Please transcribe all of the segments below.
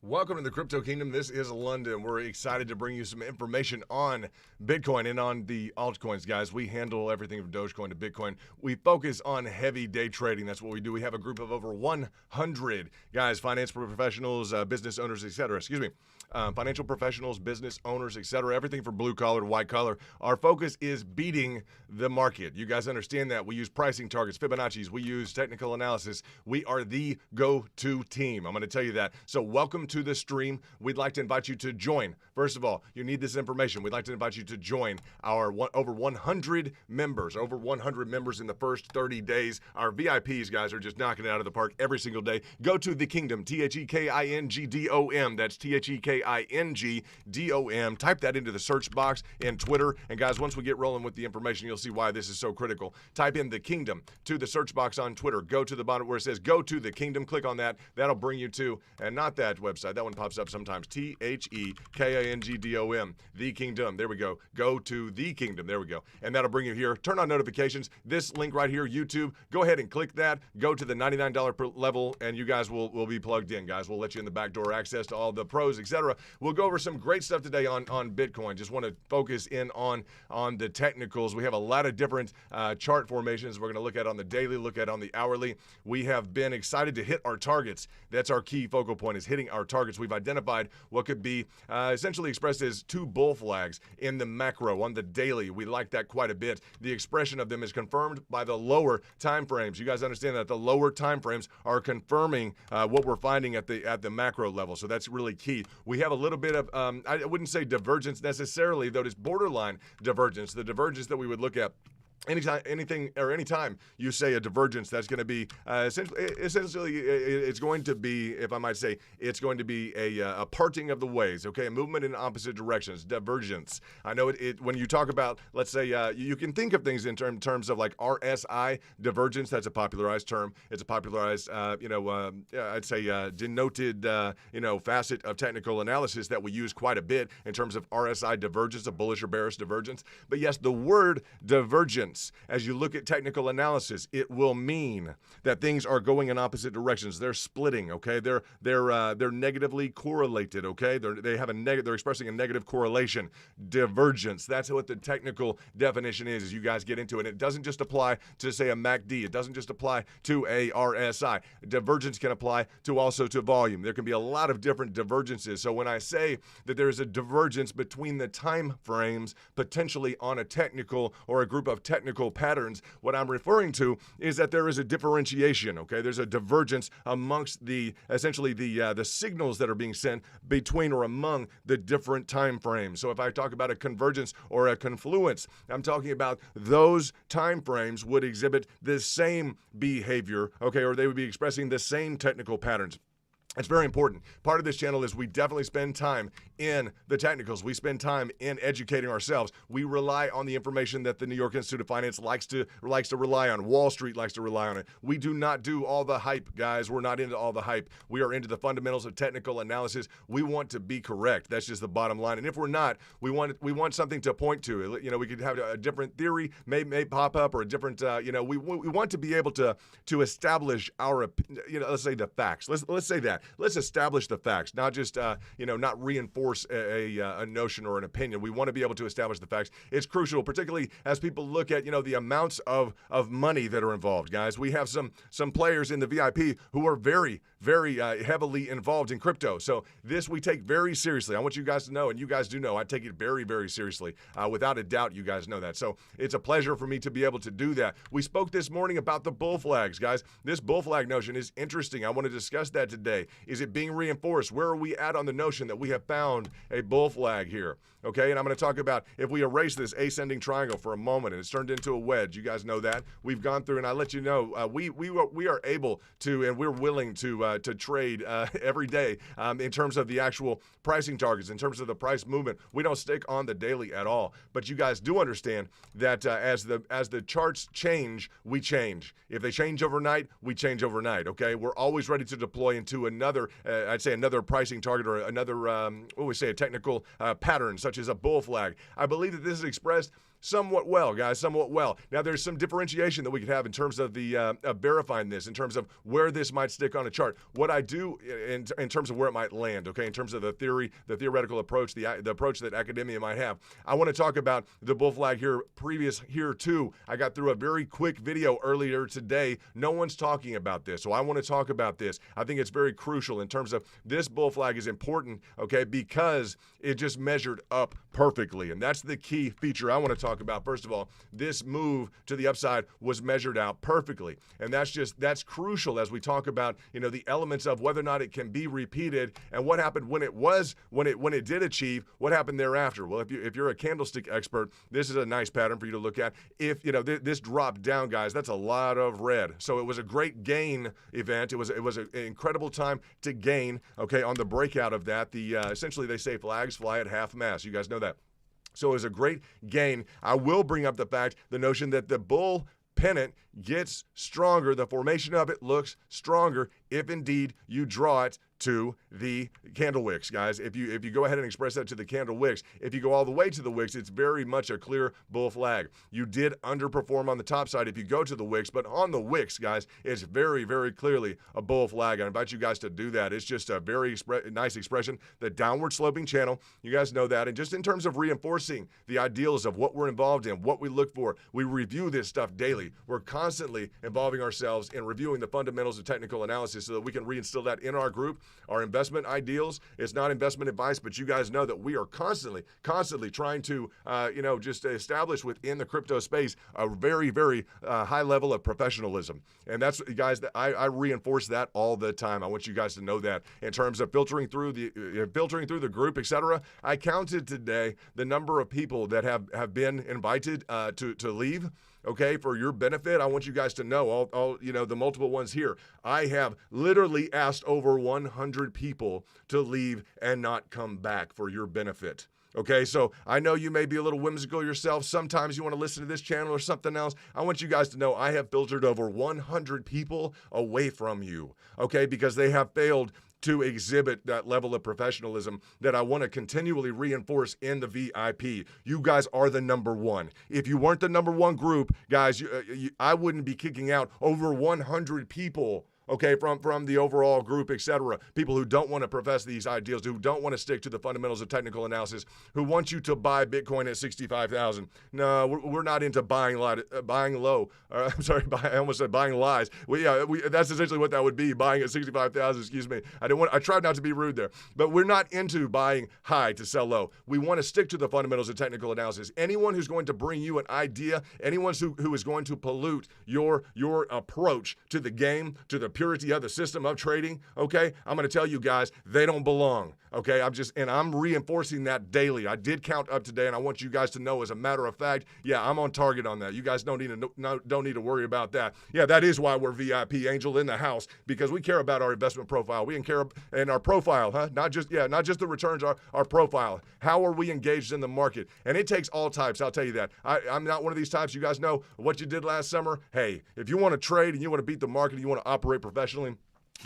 Welcome to the Crypto Kingdom. This is London. We're excited to bring you some information on Bitcoin and on the altcoins, guys. We handle everything from Dogecoin to Bitcoin. We focus on heavy day trading. That's what we do. We have a group of over 100 guys, financial professionals, business owners, etc. Financial professionals, business owners, etc. Everything from blue collar to white collar. Our focus is beating the market. You guys understand that. We use pricing targets, Fibonacci's. We use technical analysis. We are the go-to team. I'm going to tell you that. So welcome to the stream. We'd like to invite you to join. First of all, you need this information. We'd like to invite you to join our over 100 members in the first 30 days. Our VIPs, guys, are just knocking it out of the park every single day. Go to the Kingdom, TheKingdom. That's TheKingdom. Type that into the search box in Twitter. And guys, once we get rolling with the information, you'll see why this is so critical. Type in the Kingdom to the search box on Twitter. Go to the bottom where it says go to the Kingdom. Click on that. That'll bring you to, and not that website. That one pops up sometimes. TheKingdom. The Kingdom. There we go. Go to the Kingdom. There we go. And that'll bring you here. Turn on notifications. This link right here, YouTube. Go ahead and click that. Go to the $99 per level, and you guys will be plugged in, guys. We'll let you in the back door access to all the pros, etc. We'll go over some great stuff today on Bitcoin. Just want to focus in on the technicals. We have a lot of different chart formations we're going to look at on the daily, look at on the hourly. We have been excited to hit our targets. That's our key focal point, is hitting our targets. We've identified what could be essentially expressed as two bull flags in the macro. On the daily, we like that quite a bit. The expression of them is confirmed by the lower time frames. You guys understand that the lower time frames are confirming what we're finding at the macro level. So that's really key. We have a little bit of, I wouldn't say divergence necessarily, though it's borderline divergence. The divergence that we would look at anytime you say a divergence, that's going to be essentially it's going to be, if I might say, it's going to be a parting of the ways, okay, a movement in opposite directions, divergence. I know it when you talk about, let's say, you can think of things in terms of like RSI, divergence. That's a popularized term. It's a popularized, I'd say denoted, facet of technical analysis that we use quite a bit in terms of RSI divergence, a bullish or bearish divergence. But yes, the word divergence, as you look at technical analysis, it will mean that things are going in opposite directions. They're splitting, okay? They're negatively correlated, okay? They're expressing a negative correlation. Divergence. That's what the technical definition is as you guys get into it. It doesn't just apply to, say, a MACD. It doesn't just apply to a RSI. Divergence can apply also to volume. There can be a lot of different divergences. So when I say that there is a divergence between the time frames, potentially on a technical or a group of technical patterns, what I'm referring to is that there is a differentiation, okay? There's a divergence amongst essentially the signals that are being sent between or among the different time frames. So if I talk about a convergence or a confluence, I'm talking about those time frames would exhibit the same behavior, okay, or they would be expressing the same technical patterns. It's very important. Part of this channel is we definitely spend time in the technicals. We spend time in educating ourselves. We rely on the information that the New York Institute of Finance likes to rely on. Wall Street likes to rely on it. We do not do all the hype, guys. We're not into all the hype. We are into the fundamentals of technical analysis. We want to be correct. That's just the bottom line. And if we're not, we want something to point to. We could have a different theory may pop up, or a different. We want to be able to establish our, let's say the facts. Let's say that. Let's establish the facts, not just, not reinforce a notion or an opinion. We want to be able to establish the facts. It's crucial, particularly as people look at, the amounts of money that are involved, guys. We have some players in the VIP who are very, very heavily involved in crypto. So this we take very seriously. I want you guys to know, and you guys do know, I take it very, very seriously. Without a doubt, you guys know that. So it's a pleasure for me to be able to do that. We spoke this morning about the bull flags, guys. This bull flag notion is interesting. I want to discuss that today. Is it being reinforced? Where are we at on the notion that we have found a bull flag here? Okay, and I'm going to talk about, if we erase this ascending triangle for a moment and it's turned into a wedge, you guys know that. We've gone through, and I let you know, we are able to, and we're willing to trade every day in terms of the actual pricing targets, in terms of the price movement. We don't stick on the daily at all. But you guys do understand that as the charts change, we change. If they change overnight, we change overnight, okay? We're always ready to deploy into another, I'd say another pricing target, or another, a technical pattern, such as a bull flag. I believe that this is expressed somewhat well, guys, somewhat well. Now, there's some differentiation that we could have in terms of the verifying this, in terms of where this might stick on a chart. What I do in terms of where it might land, okay, in terms of the theoretical approach, the approach that academia might have. I want to talk about the bull flag here too. I got through a very quick video earlier today. No one's talking about this, so I want to talk about this. I think it's very crucial in terms of this bull flag is important, okay, because it just measured up perfectly, and that's the key feature I want to talk about. First of all, this move to the upside was measured out perfectly, and that's crucial as we talk about, you know, the elements of whether or not it can be repeated and what happened when it did achieve, what happened thereafter. Well, if you're a candlestick expert, this is a nice pattern for you to look at. If you know this dropped down, guys, that's a lot of red. So it was a great gain event. It was an incredible time to gain, okay, on the breakout of that. Essentially they say flags fly at half mast. You guys know that. So it was a great gain. I will bring up the notion that the bull pennant gets stronger. The formation of it looks stronger if indeed you draw it to the candle wicks, guys. If you go ahead and express that to the candle wicks, if you go all the way to the wicks, it's very much a clear bull flag. You did underperform on the top side if you go to the wicks, but on the wicks, guys, it's very, very clearly a bull flag. I invite you guys to do that. It's just a very nice expression. The downward sloping channel, you guys know that. And just in terms of reinforcing the ideals of what we're involved in, what we look for, we review this stuff daily. We're constantly involving ourselves in reviewing the fundamentals of technical analysis so that we can reinstill that in our group. Our investment ideals, it's not investment advice, but you guys know that we are constantly trying to, just establish within the crypto space a very, very high level of professionalism. And that's, guys, that I reinforce that all the time. I want you guys to know that in terms of filtering through the group, etc. I counted today the number of people that have been invited to leave. Okay, for your benefit, I want you guys to know, all the multiple ones here. I have literally asked over 100 people to leave and not come back for your benefit. Okay, so I know you may be a little whimsical yourself. Sometimes you want to listen to this channel or something else. I want you guys to know I have filtered over 100 people away from you, okay, because they have failed to exhibit that level of professionalism that I want to continually reinforce in the VIP. You guys are the number one. If you weren't the number one group, guys, I wouldn't be kicking out over 100 people, okay, from the overall group, etc. People who don't want to profess these ideals, who don't want to stick to the fundamentals of technical analysis, who want you to buy Bitcoin at 65,000. No, we're not into buying low. I almost said buying lies. That's essentially what that would be, buying at 65,000. Excuse me. I tried not to be rude there, but we're not into buying high to sell low. We want to stick to the fundamentals of technical analysis. Anyone who's going to bring you an idea, anyone who is going to pollute your approach to the game, to the purity of the system of trading, okay, I'm going to tell you guys, they don't belong, okay? I'm reinforcing that daily. I did count up today, and I want you guys to know, as a matter of fact, yeah, I'm on target on that. You guys don't need to worry about that. Yeah, that is why we're VIP Angel in the house, because we care about our investment profile. We care and our profile, huh? Not just the returns, our profile. How are we engaged in the market? And it takes all types, I'll tell you that. I'm not one of these types. You guys know what you did last summer. Hey, if you want to trade and you want to beat the market, and you want to operate professionally,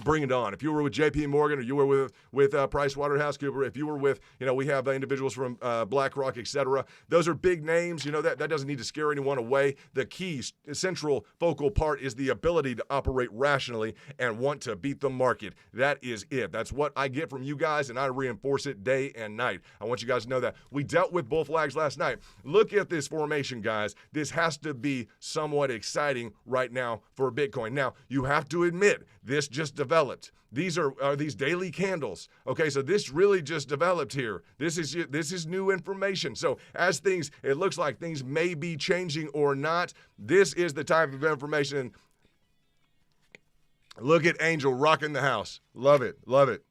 bring it on. If you were with J.P. Morgan, or you were with PricewaterhouseCoopers, if you were with, we have individuals from BlackRock, etc. Those are big names. That doesn't need to scare anyone away. The key central focal part is the ability to operate rationally and want to beat the market. That is it. That's what I get from you guys, and I reinforce it day and night. I want you guys to know that. We dealt with bull flags last night. Look at this formation, guys. This has to be somewhat exciting right now for Bitcoin. Now, you have to admit, this just developed. These are these daily candles. Okay, so this really just developed here. This is new information. So as it looks like things may be changing or not, this is the type of information. Look at Angel rocking the house. Love it. Love it.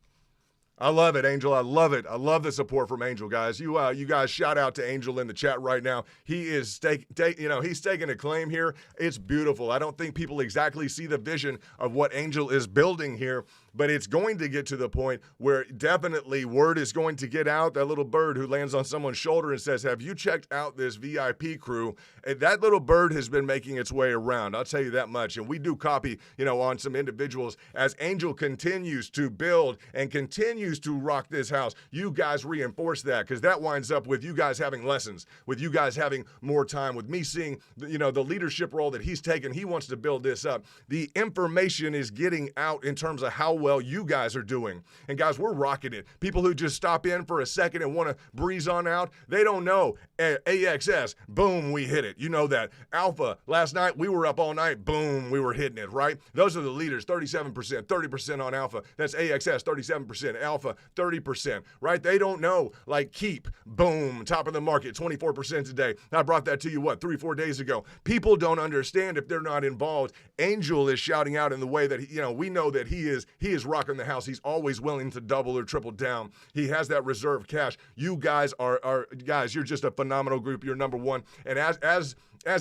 I love it, Angel. I love it. I love the support from Angel, guys. You guys shout out to Angel in the chat right now. He is he's taking a claim here. It's beautiful. I don't think people exactly see the vision of what Angel is building here, but it's going to get to the point where definitely word is going to get out. That little bird who lands on someone's shoulder and says, have you checked out this VIP crew? And that little bird has been making its way around. I'll tell you that much. And we do copy, on some individuals as Angel continues to build and continues to rock this house. You guys reinforce that, because that winds up with you guys having lessons, with you guys having more time, with me seeing, the leadership role that he's taken. He wants to build this up. The information is getting out in terms of how well you guys are doing. And guys, we're rocking it. People who just stop in for a second and want to breeze on out, they don't know. AXS, boom, we hit it. You know that. Alpha, last night we were up all night, boom, we were hitting it, right? Those are the leaders, 37%, 30% on Alpha. That's AXS, 37%, Alpha, 30%, right? They don't know. Like Keep, boom, top of the market, 24% today. I brought that to you, 3-4 days ago. People don't understand if they're not involved. Angel is shouting out in the way that, we know that he is rocking the house. He's always willing to double or triple down. He has that reserve cash. You guys are guys, you're just a phenomenal group. You're number one. And as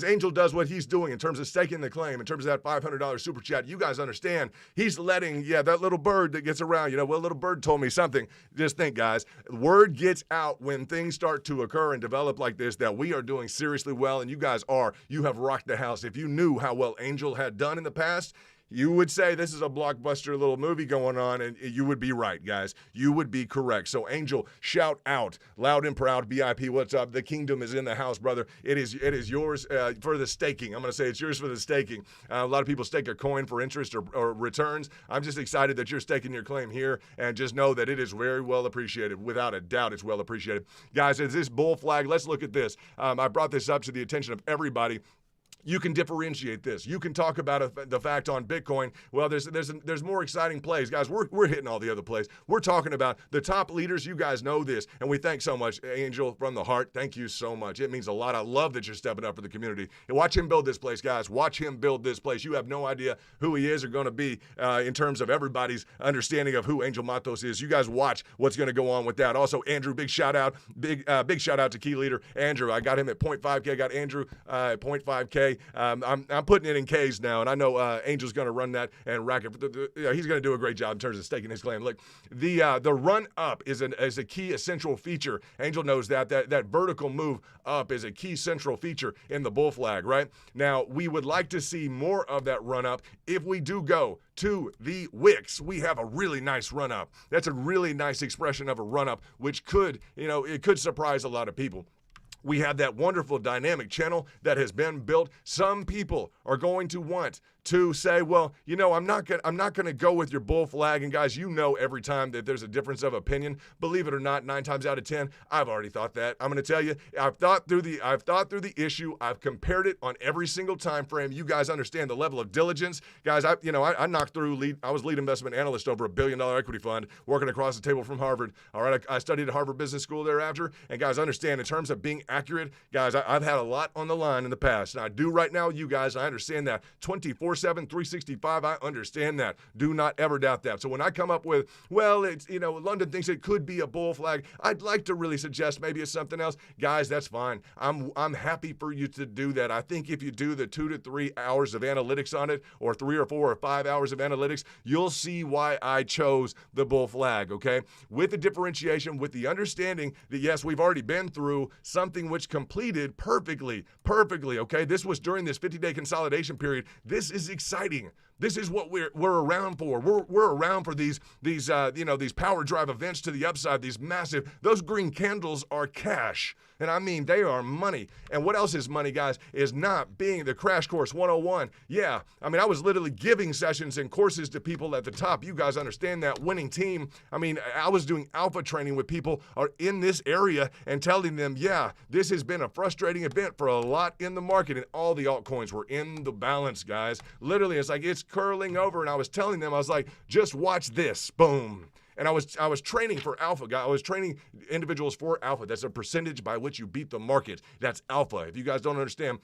Angel does what he's doing in terms of staking the claim, in terms of that $500 super chat, you guys understand he's letting, that little bird that gets around, little bird told me something. Just think, guys, word gets out when things start to occur and develop like this that we are doing seriously well, and you guys are. You have rocked the house. If you knew how well Angel had done in the past, you would say this is a blockbuster little movie going on, and you would be right, guys. You would be correct. So, Angel, shout out, loud and proud, BIP, what's up? The kingdom is in the house, brother. It is yours for the staking. I'm going to say it's yours for the staking. A lot of people stake a coin for interest or returns. I'm just excited that you're staking your claim here, and just know that it is very well appreciated. Without a doubt, it's well appreciated. Guys, is this bull flag? Let's look at this. I brought this up to the attention of everybody. You can differentiate this. You can talk about the fact on Bitcoin. Well, there's more exciting plays. Guys, we're hitting all the other plays. We're talking about the top leaders. You guys know this. And we thank so much, Angel, from the heart. Thank you so much. It means a lot. I love that you're stepping up for the community. And watch him build this place, guys. Watch him build this place. You have no idea who he is or going to be in terms of everybody's understanding of who Angel Matos is. You guys watch what's going to go on with that. Also, Andrew, big shout out. Big shout out to key leader Andrew. I got him at 0.5K. I got Andrew at 0.5K. I'm putting it in K's now, and I know Angel's going to run that and rack it. He's going to do a great job in terms of staking his claim. Look, the run up is a key essential feature. Angel knows that vertical move up is a key central feature in the bull flag, right? Now, we would like to see more of that run up. If we do go to the wicks, we have a really nice run up. That's a really nice expression of a run up, which could, it could surprise a lot of people. We have that wonderful dynamic channel that has been built. Some people are going to want to say, well, I'm not going to go with your bull flag. And guys, every time that there's a difference of opinion, believe it or not, 9 times out of 10, I've already thought that. I'm going to tell you, I've thought through the issue. I've compared it on every single time frame. You guys understand the level of diligence. Guys, I knocked through I was lead investment analyst over $1 billion equity fund working across the table from Harvard. All right. I studied at Harvard Business School thereafter. And guys, understand in terms of being accurate, guys, I've had a lot on the line in the past. And I do right now, you guys, I understand that 24/7, 365, I understand that. Do not ever doubt that. So when I come up with, well, it's, London thinks it could be a bull flag, I'd like to really suggest maybe it's something else. Guys, that's fine. I'm happy for you to do that. I think if you do the 2 to 3 hours of analytics on it, or 3 or 4 or 5 hours of analytics, you'll see why I chose the bull flag, okay? With the differentiation, with the understanding that, yes, we've already been through something which completed perfectly, okay? This was during this 50-day consolidation period. This is exciting. This is what we're around for. We're around for these power drive events to the upside, these massive, those green candles are cash. And I mean, they are money. And what else is money, guys, is not being the Crash Course 101. Yeah, I mean, I was literally giving sessions and courses to people at the top. You guys understand that. Winning team. I mean, I was doing alpha training with people are in this area and telling them, yeah, this has been a frustrating event for a lot in the market, and all the altcoins were in the balance, guys. Literally, it's like it's curling over, and I was telling them, I was like, just watch this. Boom. And I was training for alpha, guys. I was training individuals for alpha. That's a percentage by which you beat the market. That's alpha. If you guys don't understand,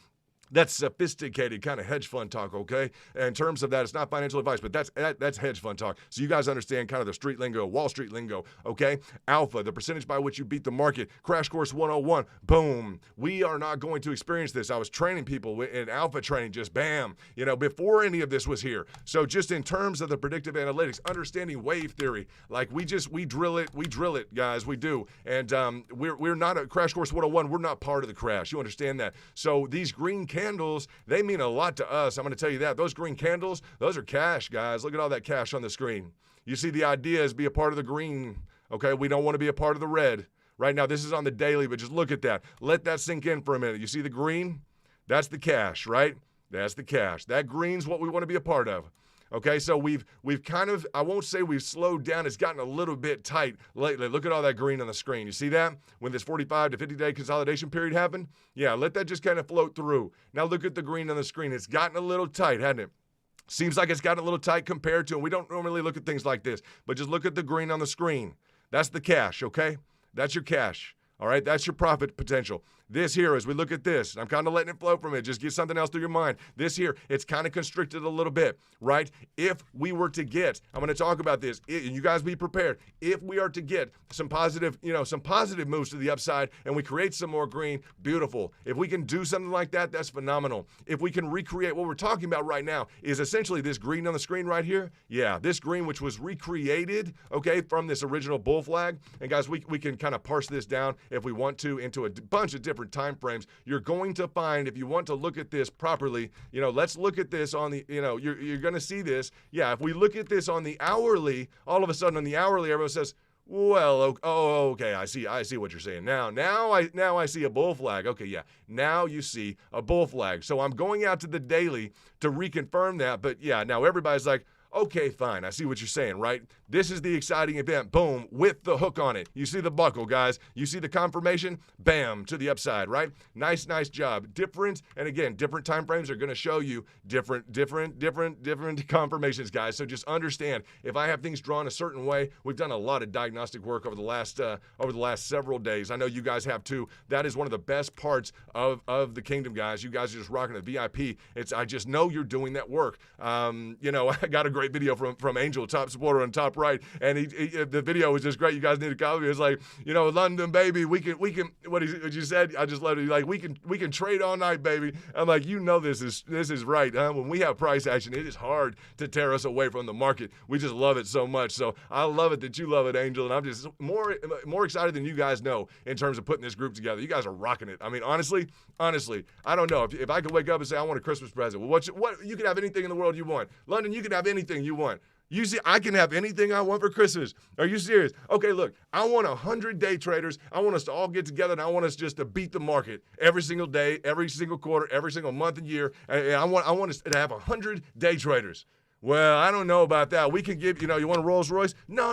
That's sophisticated kind of hedge fund talk, okay? And in terms of that, it's not financial advice, but that's hedge fund talk. So you guys understand kind of the street lingo, Wall Street lingo, okay? Alpha, the percentage by which you beat the market. Crash Course 101, boom. We are not going to experience this. I was training people in alpha training, just bam, before any of this was here. So just in terms of the predictive analytics, understanding wave theory, like we drill it, guys, we do. And we're not a Crash Course 101, we're not part of the crash. You understand that? So these green candles, they mean a lot to us. I'm going to tell you that. Those green candles, those are cash, guys. Look at all that cash on the screen. You see, the idea is be a part of the green, okay? We don't want to be a part of the red. Right now, this is on the daily, but just look at that. Let that sink in for a minute. You see the green? That's the cash, right? That's the cash. That green's what we want to be a part of. Okay, so we've kind of, I won't say we've slowed down. It's gotten a little bit tight lately. Look at all that green on the screen. You see that? When this 45 to 50-day consolidation period happened? Yeah, let that just kind of float through. Now look at the green on the screen. It's gotten a little tight, hasn't it? Seems like it's gotten a little tight compared to, and we don't normally look at things like this, but just look at the green on the screen. That's the cash, okay? That's your cash. All right, that's your profit potential. This here, as we look at this, I'm kind of letting it flow from it. Just get something else through your mind. This here, it's kind of constricted a little bit, right? If we were to get, I'm going to talk about this, and you guys be prepared. If we are to get some positive moves to the upside and we create some more green, beautiful. If we can do something like that, that's phenomenal. If we can recreate what we're talking about right now is essentially this green on the screen right here. Yeah, this green, which was recreated, okay, from this original bull flag. And guys, we can kind of parse this down if we want to into a bunch of different time frames. You're going to find, if you want to look at this properly, let's look at this on the, you're going to see this. Yeah, if we look at this on the hourly, all of a sudden on the hourly, everyone says, well, okay, I see what you're saying. Now I see a bull flag. Okay, yeah, now you see a bull flag. So I'm going out to the daily to reconfirm that, but yeah, now everybody's like, okay, fine. I see what you're saying, right? This is the exciting event. Boom, with the hook on it. You see the buckle, guys. You see the confirmation? Bam, to the upside, right? Nice job. Different, and again, different time frames are going to show you different confirmations, guys. So just understand, if I have things drawn a certain way, we've done a lot of diagnostic work over the last several days. I know you guys have too. That is one of the best parts of the kingdom, guys. You guys are just rocking the VIP. I just know you're doing that work. I got a great video from Angel, top supporter on top right, and the video was just great. You guys need to copy. It's like, London, baby, we can. What you said, I just love it. Like we can trade all night, baby. I'm like, this is right, huh? When we have price action, it is hard to tear us away from the market. We just love it so much. So I love it that you love it, Angel, and I'm just more excited than you guys know in terms of putting this group together. You guys are rocking it. I mean, honestly, I don't know if I could wake up and say I want a Christmas present. Well, what you can have anything in the world you want. London, you can have anything you want. You see, I can have anything I want for Christmas. Are you serious? Okay, look, I want 100 day traders. I want us to all get together, and I want us just to beat the market every single day, every single quarter, every single month and year. And I want us to have 100 day traders. Well, I don't know about that. We can give, you want a Rolls Royce? No.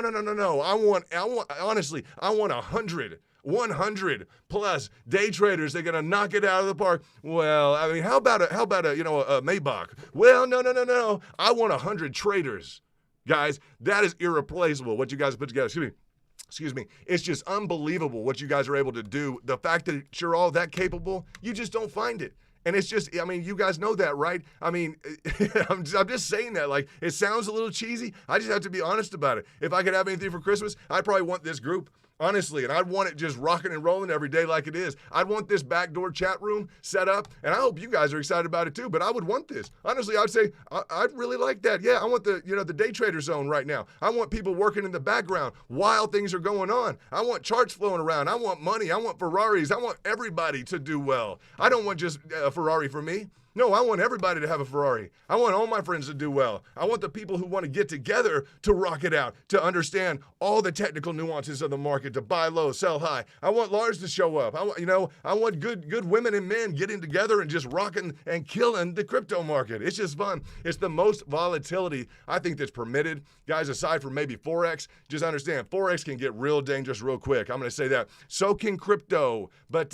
Honestly, I want 100 plus day traders. They're gonna knock it out of the park. Well, I mean, how about a Maybach? Well, no. I want 100 traders, guys. That is irreplaceable. What you guys put together. Excuse me. It's just unbelievable what you guys are able to do. The fact that you're all that capable, you just don't find it. And it's just, I mean, you guys know that, right? I mean, I'm just saying that. Like, it sounds a little cheesy. I just have to be honest about it. If I could have anything for Christmas, I'd probably want this group. Honestly, and I'd want it just rocking and rolling every day like it is. I'd want this backdoor chat room set up, and I hope you guys are excited about it too, but I would want this. Honestly, I'd say, I'd really like that. Yeah, I want the day trader zone right now. I want people working in the background while things are going on. I want charts flowing around. I want money. I want Ferraris. I want everybody to do well. I don't want just a Ferrari for me. No, I want everybody to have a Ferrari. I want all my friends to do well. I want the people who want to get together to rock it out, to understand all the technical nuances of the market, to buy low, sell high. I want Lars to show up. I want good women and men getting together and just rocking and killing the crypto market. It's just fun. It's the most volatility I think that's permitted. Guys, aside from maybe Forex, just understand Forex can get real dangerous real quick. I'm going to say that. So can crypto. But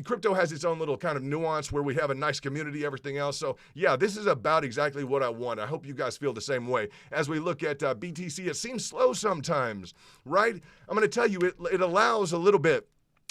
crypto has its own little kind of nuance where we have a nice community, everything else. So yeah, this is about exactly what I want. I hope you guys feel the same way. As we look at BTC, it seems slow sometimes, right? I'm going to tell you, it allows a little bit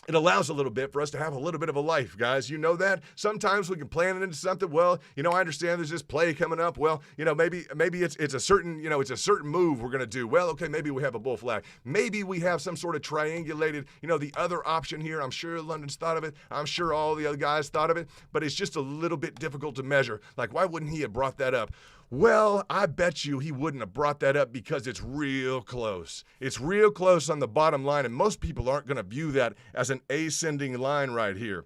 it allows a little bit for us to have a little bit of a life, guys. You know that? Sometimes we can plan it into something. Well, I understand there's this play coming up. Well, maybe it's a certain, it's a certain move we're going to do. Well, okay, maybe we have a bull flag. Maybe we have some sort of triangulated, the other option here. I'm sure London's thought of it. I'm sure all the other guys thought of it, but it's just a little bit difficult to measure. Like, why wouldn't he have brought that up? Well, I bet you he wouldn't have brought that up because it's real close. It's real close on the bottom line, and most people aren't going to view that as an ascending line right here.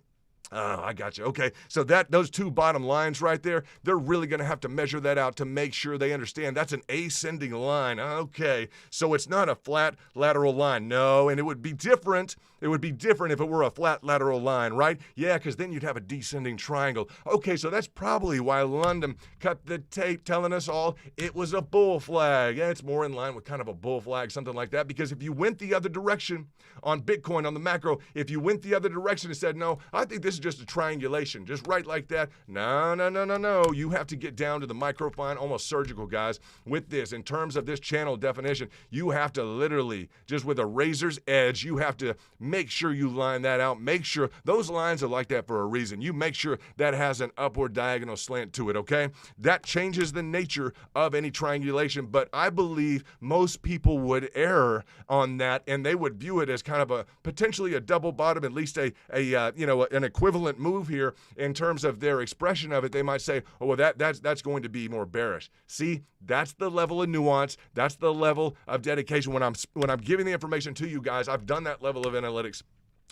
Oh, I got you. Okay, so those two bottom lines right there, they're really going to have to measure that out to make sure they understand that's an ascending line. Okay, so it's not a flat lateral line. No, and it would be different. It would be different if it were a flat lateral line, right? Yeah, because then you'd have a descending triangle. Okay, so that's probably why London cut the tape telling us all it was a bull flag. Yeah, it's more in line with kind of a bull flag, something like that, because if you went the other direction on Bitcoin, on the macro, if you went the other direction and said, no, I think this is just a triangulation, just right like that. No. You have to get down to the microfine, almost surgical, guys, with this. In terms of this channel definition, you have to literally, just with a razor's edge, you have to make sure you line that out. Make sure those lines are like that for a reason. You make sure that has an upward diagonal slant to it, okay? That changes the nature of any triangulation, but I believe most people would err on that, and they would view it as kind of a potentially a double bottom, at least an equivalent move here in terms of their expression of it. They might say, oh, well, that's going to be more bearish. See, that's the level of nuance. That's the level of dedication. When I'm giving the information to you guys, I've done that level of analytics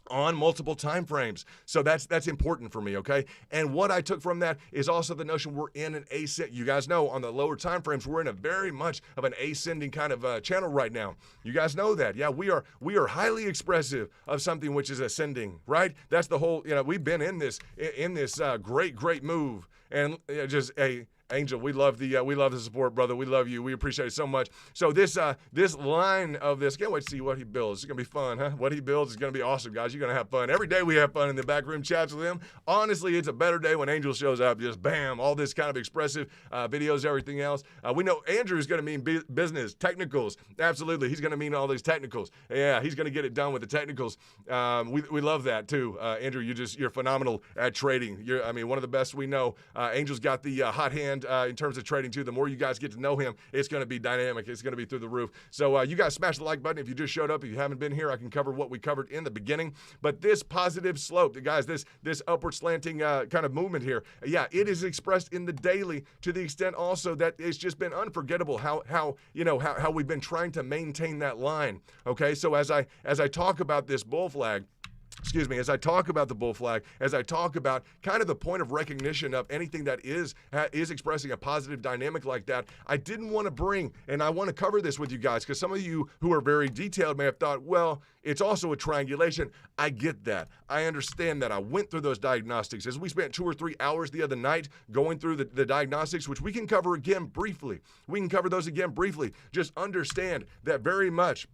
on multiple time frames. So that's important for me, okay? And what I took from that is also the notion we're in an ascent. You guys know on the lower time frames, we're in a very much of an ascending kind of channel right now. You guys know that. Yeah, we are highly expressive of something which is ascending, right? That's the whole, we've been in this great move, and just a Angel, we love the support, brother. We love you. We appreciate it so much. So this line of this, can't wait to see what he builds. It's gonna be fun, huh? What he builds is gonna be awesome, guys. You're gonna have fun. Every day we have fun in the backroom chats with him. Honestly, it's a better day when Angel shows up. Just bam, all this kind of expressive videos, everything else. We know Andrew's gonna mean business, technicals. Absolutely, he's gonna mean all these technicals. Yeah, he's gonna get it done with the technicals. We love that too, Andrew. You're phenomenal at trading. You're one of the best we know. Angel's got the hot hand. In terms of trading too, the more you guys get to know him, it's going to be dynamic. It's going to be through the roof. So you guys smash the like button if you just showed up. If you haven't been here, I can cover what we covered in the beginning. But this positive slope, guys, this upward slanting kind of movement here, yeah, it is expressed in the daily to the extent also that it's just been unforgettable how we've been trying to maintain that line. Okay, so as I talk about this bull flag. As I talk about the bull flag, as I talk about kind of the point of recognition of anything that is expressing a positive dynamic like that, I didn't want to bring, and I want to cover this with you guys, because some of you who are very detailed may have thought, well, it's also a triangulation. I get that. I understand that. I went through those diagnostics. As we spent 2 or 3 hours the other night going through the diagnostics, which we can cover again briefly. We can cover those again briefly. Just understand that very much.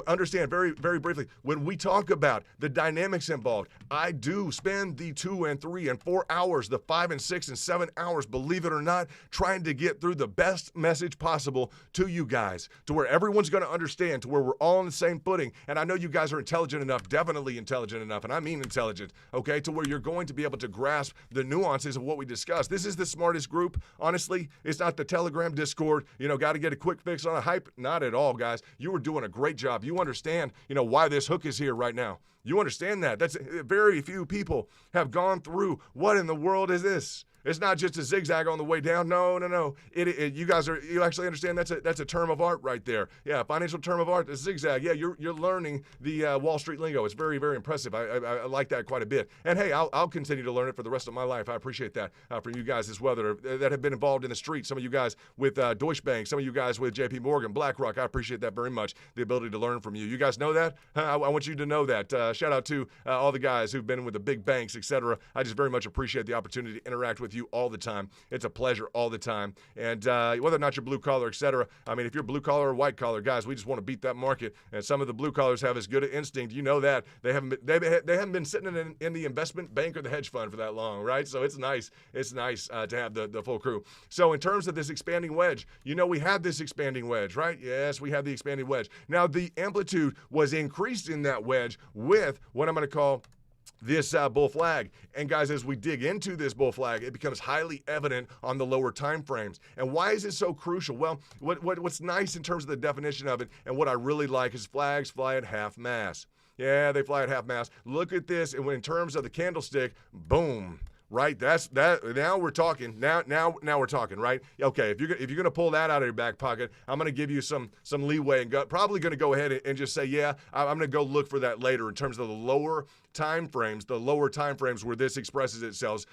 Understand very, very briefly, when we talk about the dynamics involved, I do spend the 2 and 3 and 4 hours, the 5 and 6 and 7 hours, believe it or not, trying to get through the best message possible to you guys, to where everyone's going to understand, to where we're all on the same footing. And I know you guys are intelligent enough, definitely intelligent enough, and I mean intelligent, okay, to where you're going to be able to grasp the nuances of what we discussed. This is the smartest group. Honestly, it's not the Telegram, Discord, got to get a quick fix on a hype. Not at all, guys. You were doing a great job. You understand, why this hook is here right now. You understand that. That's very few people have gone through. What in the world is this? It's not just a zigzag on the way down. No. You actually understand that's a term of art right there. Yeah, financial term of art, the zigzag. Yeah, you're learning the Wall Street lingo. It's very, very impressive. I like that quite a bit. And hey, I'll continue to learn it for the rest of my life. I appreciate that from you guys as well that have been involved in the street. Some of you guys with Deutsche Bank, some of you guys with JP Morgan, BlackRock. I appreciate that very much, the ability to learn from you. You guys know that? I want you to know that. Shout out to all the guys who've been with the big banks, etc. I just very much appreciate the opportunity to interact with with you all the time. It's a pleasure all the time. And whether or not you're blue collar, etc. I mean, if you're blue collar or white collar, guys, we just want to beat that market. And some of the blue collars have as good an instinct. You know that they haven't been sitting in the investment bank or the hedge fund for that long, right? So it's nice. It's nice to have the full crew. So in terms of this expanding wedge, you know we had this expanding wedge, right? Yes, we have the expanding wedge. Now the amplitude was increased in that wedge with what I'm going to call this bull flag. And guys, as we dig into this bull flag, it becomes highly evident on the lower time frames. And why is it so crucial? Well, what's nice in terms of the definition of it, and what I really like, is flags fly at half mast. Yeah, they fly at half mast. Look at this, and in terms of the candlestick, boom. Right, that's that. Now we're talking. Now we're talking. Right. Okay. If you're gonna pull that out of your back pocket, I'm gonna give you some leeway and probably gonna go ahead and just say, yeah, I'm gonna go look for that later in terms of the lower time frames where this expresses itself,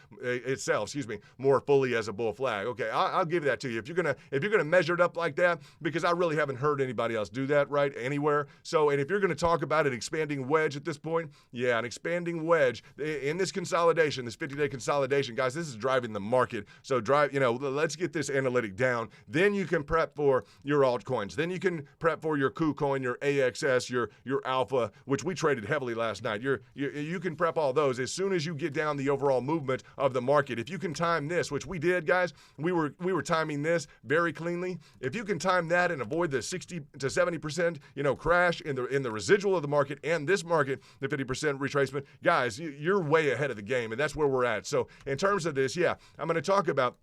more fully as a bull flag. Okay, I'll give that to you if you're gonna measure it up like that, because I really haven't heard anybody else do that right anywhere. So, and if you're gonna talk about an expanding wedge at this point, yeah, an expanding wedge in this consolidation, this 50-day consolidation, guys, this is driving the market. So let's get this analytic down. Then you can prep for your altcoins. Then you can prep for your KuCoin, your AXS, your Alpha, which we traded heavily last night. You can prep all those as soon as you get down the overall movement of the market. If you can time this, which we did, guys, we were timing this very cleanly. If you can time that and avoid the 60 to 70%, crash in the residual of the market and this market, the 50% retracement, guys, you're way ahead of the game, and that's where we're at. So in terms of this, yeah, I'm going to talk about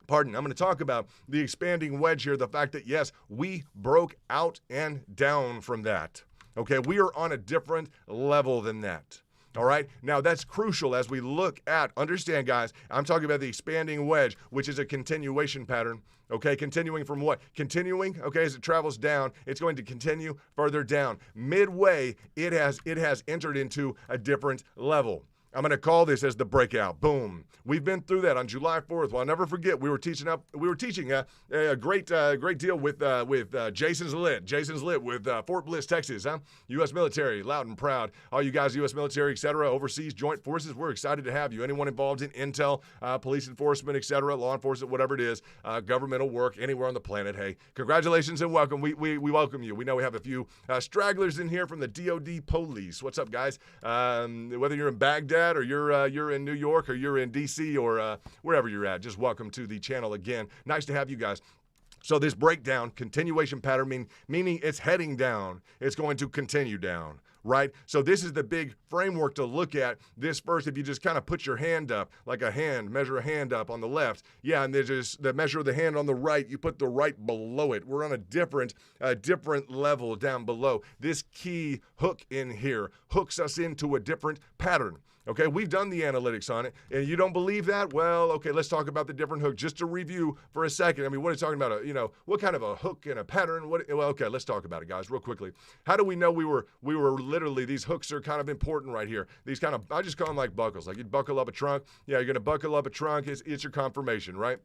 the expanding wedge here, the fact that, yes, we broke out and down from that. Okay, we are on a different level than that. All right, now that's crucial as we look at, understand, guys, I'm talking about the expanding wedge, which is a continuation pattern. Okay, continuing from what? Continuing, okay, as it travels down, it's going to continue further down. Midway, it has entered into a different level. I'm going to call this as the breakout. Boom. We've been through that on July 4th. Well, I'll never forget, we were teaching a great deal with Jason's Lit with Fort Bliss, Texas, U.S. military, loud and proud. All you guys, U.S. military, etc., overseas joint forces, we're excited to have you. Anyone involved in intel, police enforcement, etc., law enforcement, whatever it is, governmental work anywhere on the planet, hey, congratulations and welcome. We welcome you. We know we have a few stragglers in here from the DOD police. What's up, guys? Whether you're in Baghdad or you're in New York or you're in D.C. or wherever you're at, just welcome to the channel again. Nice to have you guys. So this breakdown, continuation pattern, meaning it's heading down. It's going to continue down, right? So this is the big framework to look at. This first, if you just kind of put your hand up, like a hand, measure a hand up on the left. Yeah, and there's just the measure of the hand on the right. You put the right below it. We're on a different level down below. This key hook in here hooks us into a different pattern. Okay, we've done the analytics on it, and you don't believe that? Well, okay, let's talk about the different hook just to review for a second. I mean, what are you talking about? What kind of a hook and a pattern? Well, okay, let's talk about it, guys, real quickly. How do we know we were literally, these hooks are kind of important right here. These kind of, I just call them like buckles. Like you'd buckle up a trunk. Yeah, you're going to buckle up a trunk. It's your confirmation, right?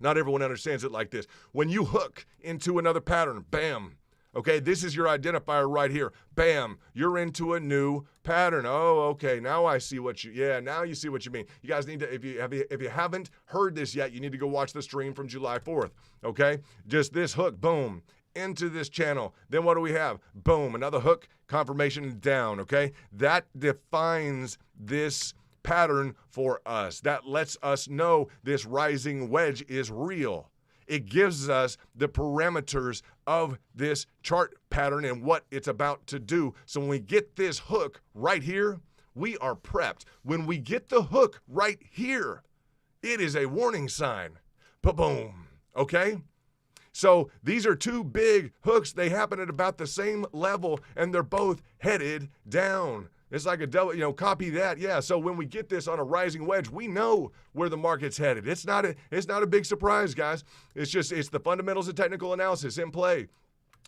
Not everyone understands it like this. When you hook into another pattern, bam. Okay, this is your identifier right here. Bam, you're into a new pattern. Oh, okay, now I see now you see what you mean. You guys need to, if you haven't heard this yet, you need to go watch the stream from July 4th, okay? Just this hook, boom, into this channel. Then what do we have? Boom, another hook, confirmation down, okay? That defines this pattern for us. That lets us know this rising wedge is real. It gives us the parameters of this chart pattern and what it's about to do. So when we get this hook right here, we are prepped. When we get the hook right here, it is a warning sign. Ba-boom, okay? So these are two big hooks. They happen at about the same level, and they're both headed down. It's like a double, copy that. Yeah, so when we get this on a rising wedge, we know where the market's headed. It's not a big surprise, guys. It's the fundamentals of technical analysis in play.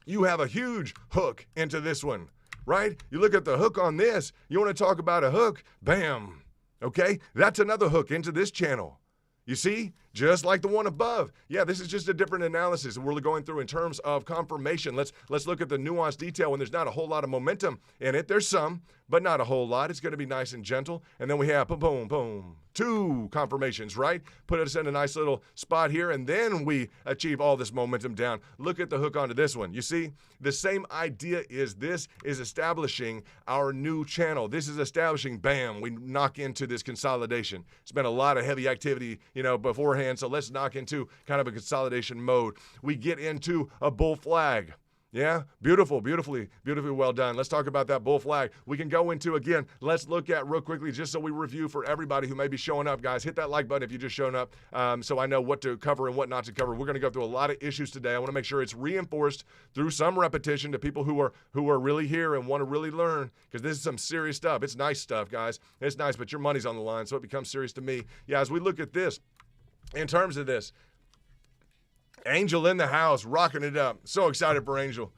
You have a huge hook into this one, right? You look at the hook on this. You want to talk about a hook? Bam. Okay? That's another hook into this channel. You see? just like the one above. Yeah, this is just a different analysis we're going through in terms of confirmation. Let's look at the nuanced detail when there's not a whole lot of momentum in it. There's some, but not a whole lot. It's going to be nice and gentle. And then we have boom, boom, boom. 2 confirmations, right? Put us in a nice little spot here, and then we achieve all this momentum down. Look at the hook onto this one. You see, the same idea is this is establishing our new channel. This is establishing, bam, we knock into this consolidation. It's been a lot of heavy activity, beforehand, so let's knock into kind of a consolidation mode. We get into a bull flag. Yeah, beautifully well done. Let's talk about that bull flag. We can go into, again, let's look at real quickly, just so we review for everybody who may be showing up, guys. Hit that like button if you just shown up, so I know what to cover and what not to cover. We're going to go through a lot of issues today. I want to make sure it's reinforced through some repetition to people who are really here and want to really learn, because this is some serious stuff. It's nice stuff, guys. It's nice, but your money's on the line, so it becomes serious to me. Yeah, as we look at this, in terms of this, Angel in the house, rocking it up. So excited for Angel.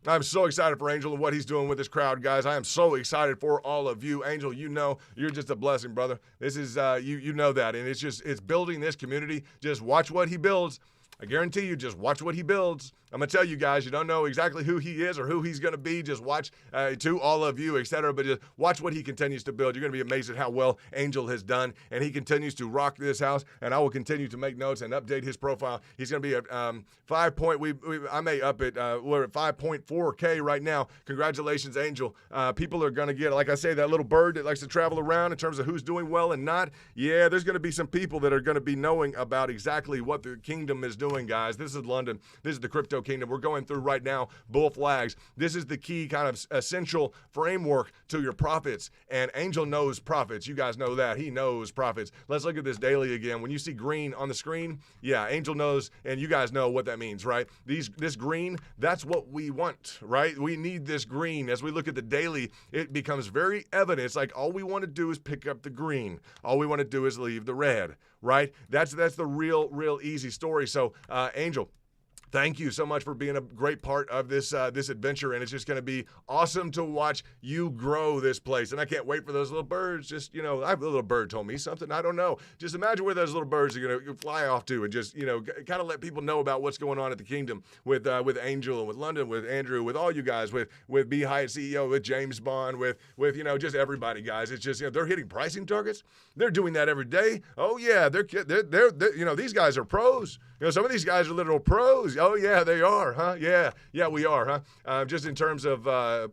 I'm so excited for Angel and what he's doing with this crowd, guys. I am so excited for all of you. Angel, you're just a blessing, brother. This is, you know that. And it's building this community. Just watch what he builds. I guarantee you, just watch what he builds. I'm going to tell you guys, you don't know exactly who he is or who he's going to be. Just watch, to all of you, etc. But just watch what he continues to build. You're going to be amazed at how well Angel has done. And he continues to rock this house. And I will continue to make notes and update his profile. He's going to be at I may up it. We're at 5.4K right now. Congratulations, Angel. People are going to get, like I say, that little bird that likes to travel around in terms of who's doing well and not. Yeah, there's going to be some people that are going to be knowing about exactly what the kingdom is doing, guys. This is London. This is the crypto kingdom. We're going through right now bull flags. This is the key kind of essential framework to your profits. And Angel knows profits. You guys know that. He knows profits. Let's look at this daily again. When you see green on the screen, yeah, Angel knows, and you guys know what that means, right? This green, that's what we want, right? We need this green. As we look at the daily, it becomes very evident. It's like all we want to do is pick up the green. All we want to do is leave the red, right? That's the real easy story. So, Angel, thank you so much for being a great part of this adventure, and it's just going to be awesome to watch you grow this place. And I can't wait for those little birds. Just, I have a little bird told me something. I don't know. Just imagine where those little birds are going to fly off to, and just, kind of let people know about what's going on at the kingdom with Angel and with London, with Andrew, with all you guys, with B. Hyatt CEO, with James Bond, with just everybody, guys. It's just, they're hitting pricing targets. They're doing that every day. Oh yeah, they're these guys are pros. Some of these guys are literal pros. Oh, yeah, they are, huh? Yeah, we are, huh? Just in terms of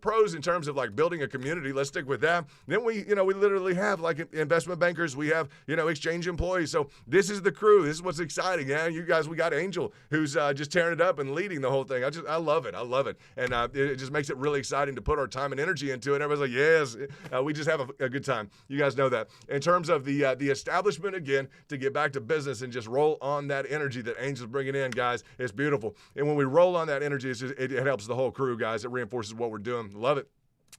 pros, in terms of like building a community, let's stick with that. Then we literally have like investment bankers. We have, exchange employees. So this is the crew. This is what's exciting, man. You guys, we got Angel who's just tearing it up and leading the whole thing. I love it. I love it. And it just makes it really exciting to put our time and energy into it. Everybody's like, yes, we just have a good time. You guys know that. In terms of the establishment, again, to get back to business and just roll on that energy that Angel's bringing in, guys, it's beautiful. And when we roll on that energy, it helps the whole crew, guys. It reinforces what we're doing. Love it.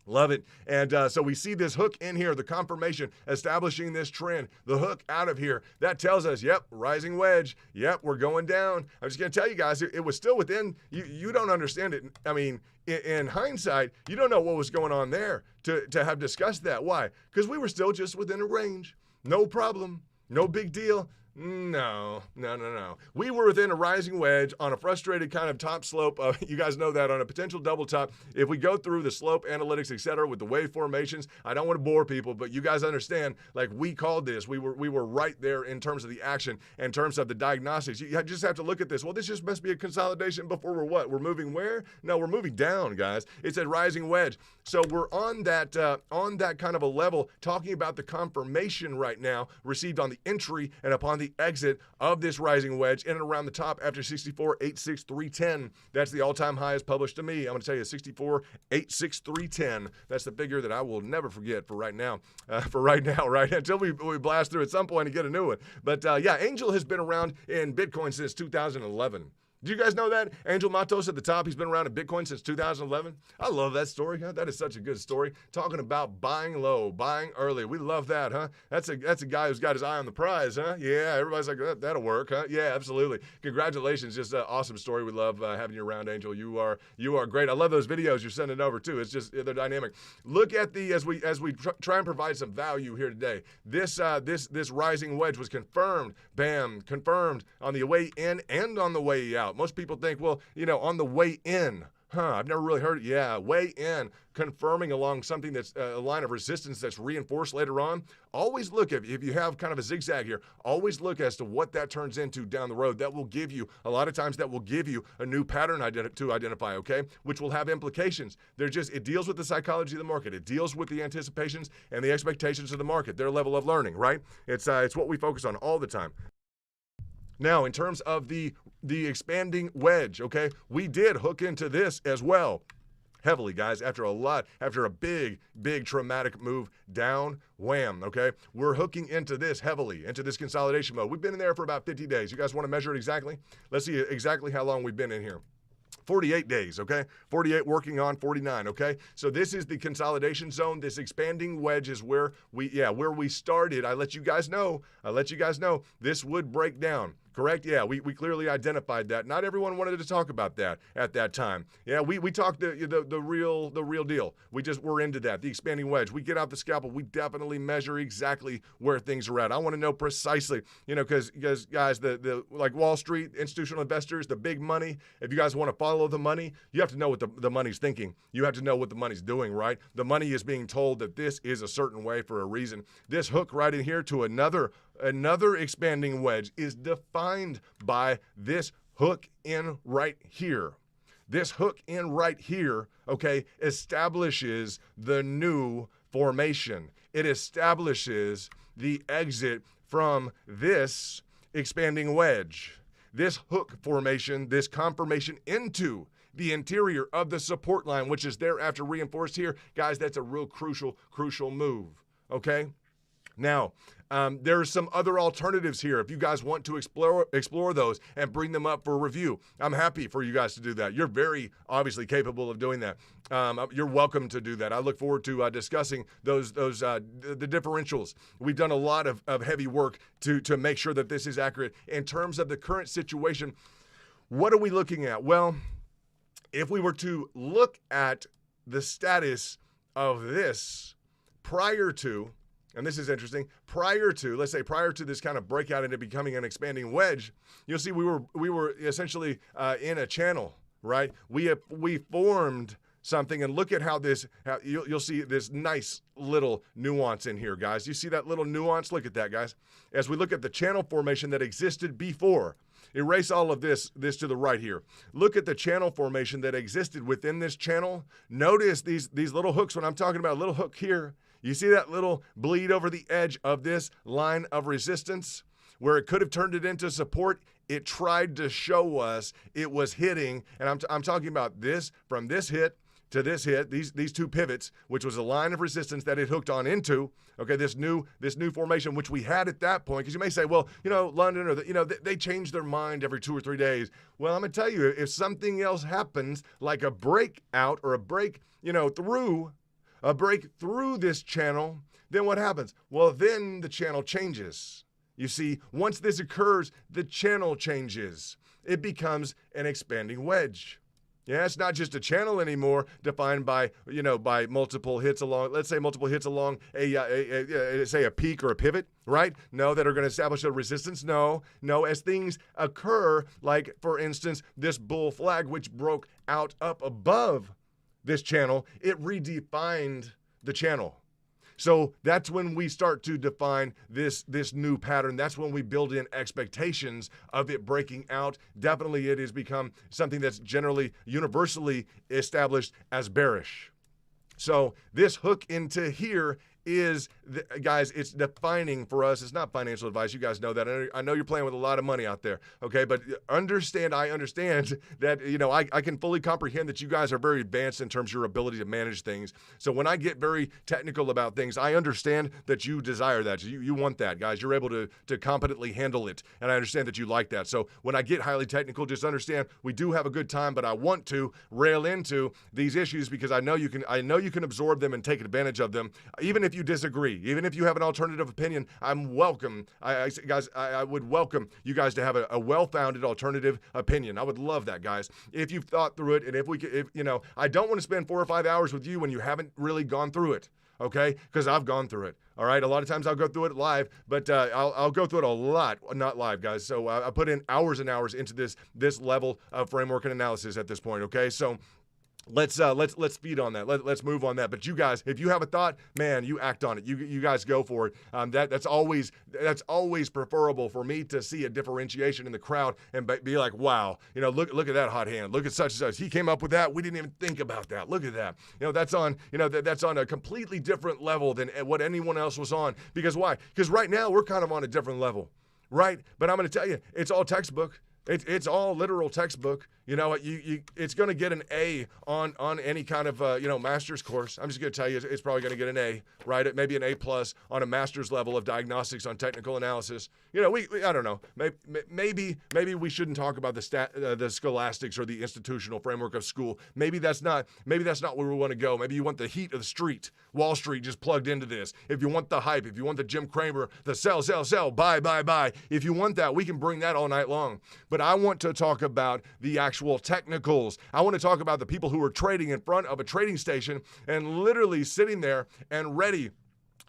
Love it. And so we see this hook in here, the confirmation, establishing this trend, the hook out of here. That tells us, yep, rising wedge. Yep, we're going down. I'm just going to tell you guys, it was still within, you don't understand it. I mean, in hindsight, you don't know what was going on there to have discussed that. Why? Because we were still just within a range. No problem. No big deal. No. We were within a rising wedge on a frustrated kind of top slope. You guys know that on a potential double top. If we go through the slope analytics, etc., with the wave formations, I don't want to bore people, but you guys understand, like we called this. We were right there in terms of the action, in terms of the diagnostics. You just have to look at this. Well, this just must be a consolidation before we're what? We're moving where? No, we're moving down, guys. It's a rising wedge. So we're on that kind of a level, talking about the confirmation right now received on the entry and upon the exit of this rising wedge in and around the top after 64.86.310. That's the all-time high as published to me. I'm going to tell you 64.86.310. That's the figure that I will never forget for right now. Right? Until we blast through at some point and get a new one. But yeah, Angel has been around in Bitcoin since 2011. Do you guys know that? Angel Matos at the top, he's been around in Bitcoin since 2011. I love that story. Huh? That is such a good story. Talking about buying low, buying early. We love that, huh? That's a guy who's got his eye on the prize, huh? Yeah, everybody's like, that'll work, huh? Yeah, absolutely. Congratulations. Just an awesome story. We love having you around, Angel. You are great. I love those videos you're sending over, too. It's just, they're dynamic. Look at as we try and provide some value here today. This rising wedge was confirmed, bam, confirmed on the way in and on the way out. Most people think, well, on the way in, I've never really heard it. Yeah, way in, confirming along something that's a line of resistance that's reinforced later on. Always look, if you have kind of a zigzag here, always look as to what that turns into down the road. That will give you, a lot of times that will give you a new pattern to identify, okay, which will have implications. It deals with the psychology of the market. It deals with the anticipations and the expectations of the market, their level of learning, right? It's what we focus on all the time. Now, in terms of the expanding wedge, okay, we did hook into this as well. Heavily, guys, after a big traumatic move down, wham, okay? We're hooking into this heavily, into this consolidation mode. We've been in there for about 50 days. You guys want to measure it exactly? Let's see exactly how long we've been in here. 48 days, okay? 48 working on 49, okay? So this is the consolidation zone. This expanding wedge is where we started. I let you guys know this would break down. Correct? Yeah, we clearly identified that. Not everyone wanted to talk about that at that time. Yeah, we talked the real deal. We're into that. The expanding wedge. We get out the scalpel. We definitely measure exactly where things are at. I want to know precisely, because guys, the like Wall Street, institutional investors, the big money, if you guys want to follow the money, you have to know what the money's thinking. You have to know what the money's doing, right? The money is being told that this is a certain way for a reason. This hook right in here to another expanding wedge is defined by this hook in right here. This hook in right here, okay, establishes the new formation. It establishes the exit from this expanding wedge. This hook formation, this confirmation into the interior of the support line, which is thereafter reinforced here. Guys, that's a real crucial move, okay? Now, there are some other alternatives here. If you guys want to explore those and bring them up for review, I'm happy for you guys to do that. You're very obviously capable of doing that. You're welcome to do that. I look forward to discussing the differentials. We've done a lot of heavy work to make sure that this is accurate. In terms of the current situation, what are we looking at? Well, if we were to look at the status of this prior to, and this is interesting, prior to this kind of breakout into becoming an expanding wedge, you'll see we were essentially in a channel, right? We formed something, and look at how you'll see this nice little nuance in here, guys. You see that little nuance? Look at that, guys. As we look at the channel formation that existed before, erase all of this to the right here. Look at the channel formation that existed within this channel. Notice these little hooks. When I'm talking about a little hook here, you see that little bleed over the edge of this line of resistance where it could have turned it into support. It tried to show us it was hitting, and I'm talking about this, from this hit to this hit, these two pivots, which was a line of resistance that it hooked on into, okay, this new formation, which we had at that point. Because you may say, well, London, or they change their mind every 2 or 3 days. Well, I'm going to tell you, if something else happens, like a breakout or a break, through this channel, then what happens? Well, then the channel changes. You see, once this occurs, the channel changes. It becomes an expanding wedge. Yeah, it's not just a channel anymore defined by multiple hits along, let's say multiple hits along a peak or a pivot, right? No, that are going to establish a resistance. No, as things occur, like for instance, this bull flag, which broke out up above this channel, it redefined the channel. So that's when we start to define this new pattern. That's when we build in expectations of it breaking out. Definitely it has become something that's generally universally established as bearish. So this hook into here is, guys, it's defining for us. It's not financial advice. You guys know that. I know you're playing with a lot of money out there, okay? But I understand that, I can fully comprehend that you guys are very advanced in terms of your ability to manage things. So when I get very technical about things, I understand that you desire that. You want that, guys. You're able to competently handle it, and I understand that you like that. So when I get highly technical, just understand we do have a good time, but I want to rail into these issues because I know you can absorb them and take advantage of them, even if you disagree, even if you have an alternative opinion. I'm welcome. I would welcome you guys to have a well-founded alternative opinion. I would love that, guys. If you've thought through it, and I don't want to spend 4 or 5 hours with you when you haven't really gone through it. Okay, because I've gone through it. All right, a lot of times I'll go through it live, but I'll go through it a lot, not live, guys. So I put in hours and hours into this level of framework and analysis at this point. Okay, so let's feed on that. Let's move on that. But you guys, if you have a thought, man, you act on it. You guys go for it. That's always preferable for me to see a differentiation in the crowd and be like, wow, look at that hot hand. Look at such and such. He came up with that. We didn't even think about that. Look at that. That's on a completely different level than what anyone else was on. Because why? Because right now we're kind of on a different level, right? But I'm going to tell you, it's all textbook. It's all literal textbook. It's going to get an A on any kind of master's course. I'm just going to tell you, it's probably going to get an A, right? Maybe an A+ on a master's level of diagnostics on technical analysis. I don't know. Maybe we shouldn't talk about the scholastics or the institutional framework of school. Maybe that's not where we want to go. Maybe you want the heat of the street, Wall Street just plugged into this. If you want the hype, if you want the Jim Cramer, the sell, buy. If you want that, we can bring that all night long. But I want to talk about the actual technicals. I want to talk about the people who are trading in front of a trading station and literally sitting there and ready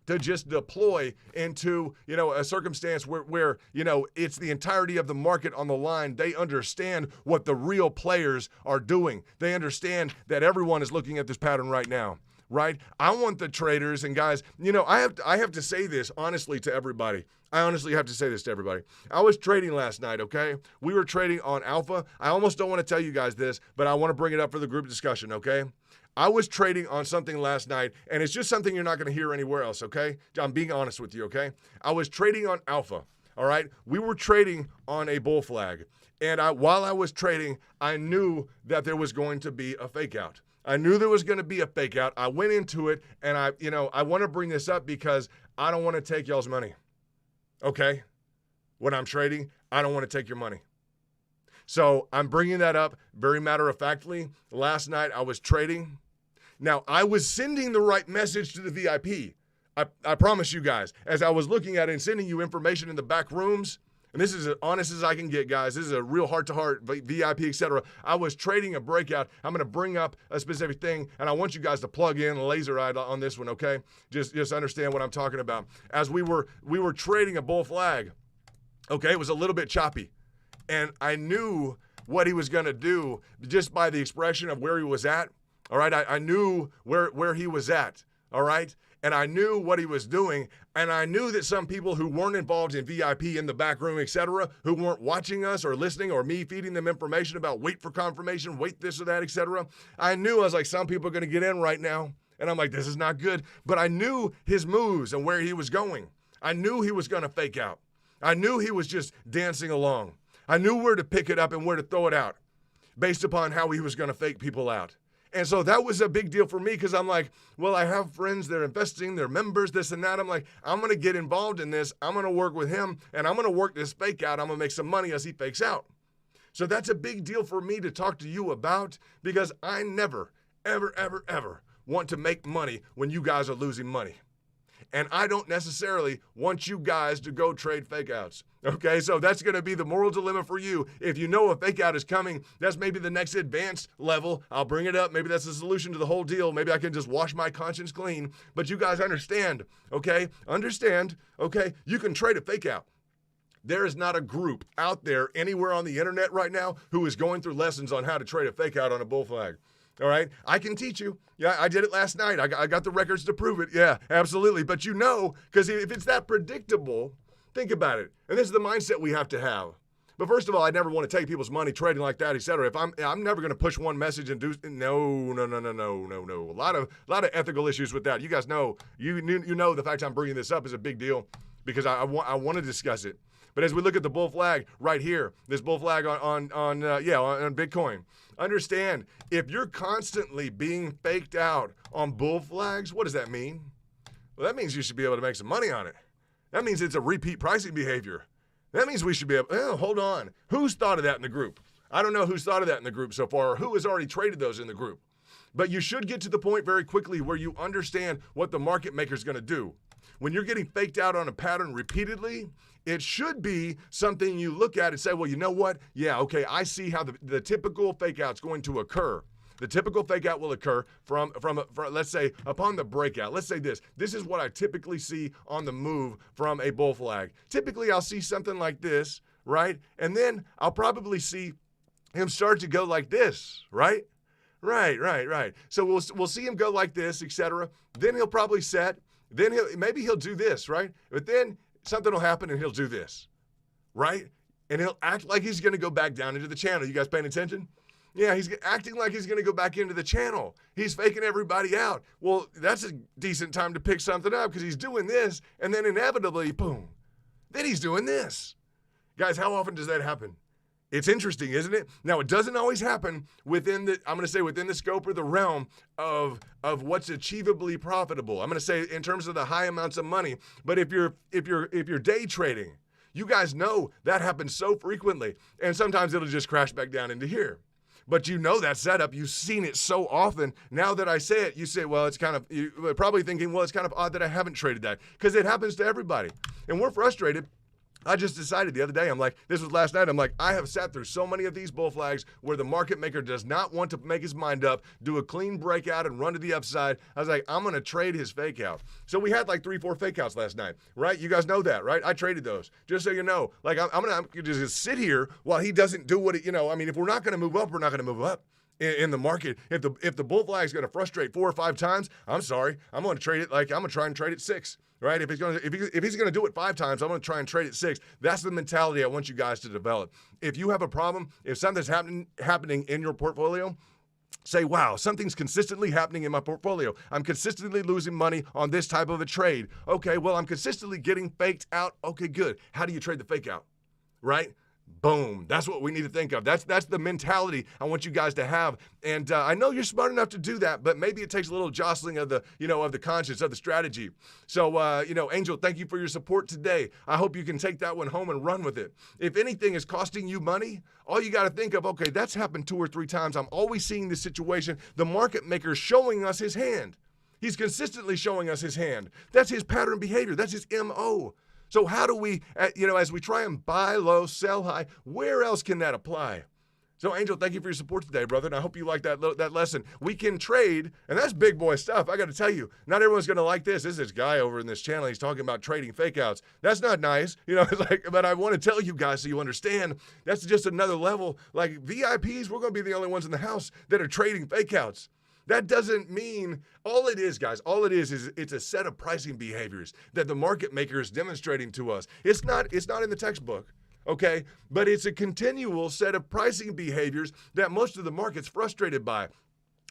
to just deploy into, a circumstance where it's the entirety of the market on the line. They understand what the real players are doing. They understand that everyone is looking at this pattern right now. Right? I want the traders, and guys, I have to say this honestly to everybody. I honestly have to say this to everybody. I was trading last night, okay? We were trading on Alpha. I almost don't want to tell you guys this, but I want to bring it up for the group discussion, okay? I was trading on something last night, and it's just something you're not going to hear anywhere else, okay? I'm being honest with you, okay? I was trading on Alpha, all right? We were trading on a bull flag, and while I was trading, I knew that there was going to be a fake out. I knew there was going to be a fake out. I went into it, and I want to bring this up because I don't want to take y'all's money. Okay? When I'm trading, I don't want to take your money. So I'm bringing that up very matter-of-factly. Last night, I was trading. Now, I was sending the right message to the VIP. I promise you guys. As I was looking at it and sending you information in the back rooms, and this is as honest as I can get, guys. This is a real heart-to-heart, VIP, etc. I was trading a breakout. I'm going to bring up a specific thing, and I want you guys to plug in laser-eyed on this one, okay? Just understand what I'm talking about. As we were trading a bull flag, okay, it was a little bit choppy, and I knew what he was going to do just by the expression of where he was at, all right? I knew where he was at, all right? And I knew what he was doing, and I knew that some people who weren't involved in VIP in the back room, etc., who weren't watching us or listening or me feeding them information about wait for confirmation, wait this or that, etc., I knew, I was like, some people are going to get in right now, and I'm like, this is not good. But I knew his moves and where he was going. I knew he was going to fake out. I knew he was just dancing along. I knew where to pick it up and where to throw it out based upon how he was going to fake people out. And so that was a big deal for me because I'm like, well, I have friends, they're investing, they're members, this and that. I'm like, I'm going to get involved in this. I'm going to work with him, and I'm going to work this fake out. I'm going to make some money as he fakes out. So that's a big deal for me to talk to you about because I never, ever, ever, ever want to make money when you guys are losing money. And I don't necessarily want you guys to go trade fake outs. Okay, so that's going to be the moral dilemma for you. If you know a fake out is coming, that's maybe the next advanced level. I'll bring it up. Maybe that's the solution to the whole deal. Maybe I can just wash my conscience clean. But you guys understand, okay? Understand, okay? You can trade a fake out. There is not a group out there anywhere on the internet right now who is going through lessons on how to trade a fake out on a bull flag. All right, I can teach you. Yeah, I did it last night. I got the records to prove it. Yeah, absolutely. But because if it's that predictable, think about it. And this is the mindset we have to have. But first of all, I never want to take people's money trading like that, etc. If I'm never going to push one message and do no. A lot of ethical issues with that. You guys know, you know the fact I'm bringing this up is a big deal because I want to discuss it. But as we look at the bull flag right here, this bull flag on Bitcoin, understand if you're constantly being faked out on bull flags, what does that mean? Well, that means you should be able to make some money on it. That means it's a repeat pricing behavior. That means we should be able, hold on. Who's thought of that in the group? I don't know who's thought of that in the group so far or who has already traded those in the group. But you should get to the point very quickly where you understand what the market maker is going to do. When you're getting faked out on a pattern repeatedly, it should be something you look at and say, well, you know what? Yeah, okay, I see how the typical fake out's going to occur. The typical fake out will occur from let's say, upon the breakout. Let's say this. This is what I typically see on the move from a bull flag. Typically, I'll see something like this, right? And then I'll probably see him start to go like this, right? Right. So we'll see him go like this, etc. Then he'll probably set. Then maybe he'll do this, right? But then something will happen and he'll do this, right? And he'll act like he's going to go back down into the channel. You guys paying attention? Yeah, he's acting like he's going to go back into the channel. He's faking everybody out. Well, that's a decent time to pick something up because he's doing this, and then inevitably, boom, then he's doing this. Guys, how often does that happen? It's interesting, isn't it? Now, it doesn't always happen within the scope or the realm of what's achievably profitable. I'm going to say in terms of the high amounts of money. But if you're day trading, you guys know that happens so frequently, and sometimes it'll just crash back down into here. But you know that setup. You've seen it so often. Now that I say it, you say, well, you're probably thinking, well, it's kind of odd that I haven't traded that because it happens to everybody. And we're frustrated. I just decided the other day, I'm like, this was last night, I'm like, I have sat through so many of these bull flags where the market maker does not want to make his mind up, do a clean breakout and run to the upside. I was like, I'm going to trade his fake out. So we had like 3-4 fake outs last night, right? You guys know that, right? I traded those, just so you know. Like, I'm going to just sit here while he doesn't do what if we're not going to move up, we're not going to move up. In the market, if the bull flag is going to frustrate 4 or 5 times, I'm sorry, I'm going to trade it. Like I'm going to try and trade it 6, right? If he's going to do it 5 times, I'm going to try and trade it 6. That's the mentality I want you guys to develop. If you have a problem, if something's happening in your portfolio, say, wow, something's consistently happening in my portfolio. I'm consistently losing money on this type of a trade. Okay, well, I'm consistently getting faked out. Okay, good. How do you trade the fake out, right? Boom. That's what we need to think of. That's the mentality I want you guys to have. And I know you're smart enough to do that, but maybe it takes a little jostling of the conscience, of the strategy. So, Angel, thank you for your support today. I hope you can take that one home and run with it. If anything is costing you money, all you got to think of, okay, that's happened 2 or 3 times. I'm always seeing this situation. The market maker is showing us his hand. He's consistently showing us his hand. That's his pattern behavior. That's his MO. So how do we, as we try and buy low, sell high, where else can that apply? So, Angel, thank you for your support today, brother, and I hope you like that lesson. We can trade, and that's big boy stuff. I got to tell you, not everyone's going to like this. There's this guy over in this channel. He's talking about trading fake outs. That's not nice, but I want to tell you guys so you understand that's just another level. Like VIPs, we're going to be the only ones in the house that are trading fake outs. That doesn't mean, all it is, guys, it's a set of pricing behaviors that the market maker is demonstrating to us. It's not in the textbook, okay? But it's a continual set of pricing behaviors that most of the market's frustrated by.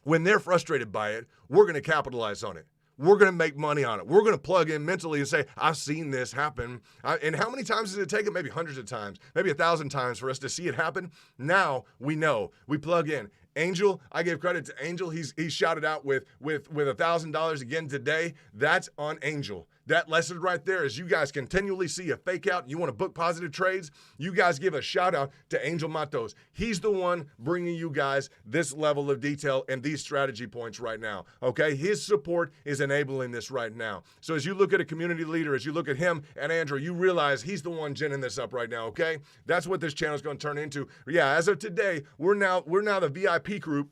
When they're frustrated by it, we're going to capitalize on it. We're going to make money on it. We're going to plug in mentally and say, I've seen this happen. And how many times does it take? Maybe hundreds of times, maybe 1,000 times for us to see it happen. Now we know. We plug in. Angel, I give credit to Angel. He's shouted out with $1,000 again today. That's on Angel. That lesson right there is you guys continually see a fake out and you want to book positive trades, you guys give a shout out to Angel Matos. He's the one bringing you guys this level of detail and these strategy points right now, okay? His support is enabling this right now. So as you look at a community leader, as you look at him and Andrew, you realize he's the one ginning this up right now, okay? That's what this channel is going to turn into. Yeah, as of today, we're now the VIP group,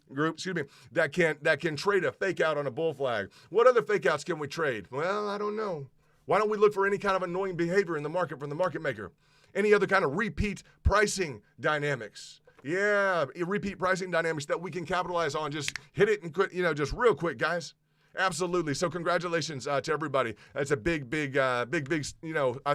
that can trade a fake out on a bull flag. What other fake outs can we trade? Well, I don't know. Why don't we look for any kind of annoying behavior in the market from the market maker? Any other kind of repeat pricing dynamics? Yeah, repeat pricing dynamics that we can capitalize on. Just hit it and quit, just real quick, guys. Absolutely. So congratulations to everybody. It's a big, I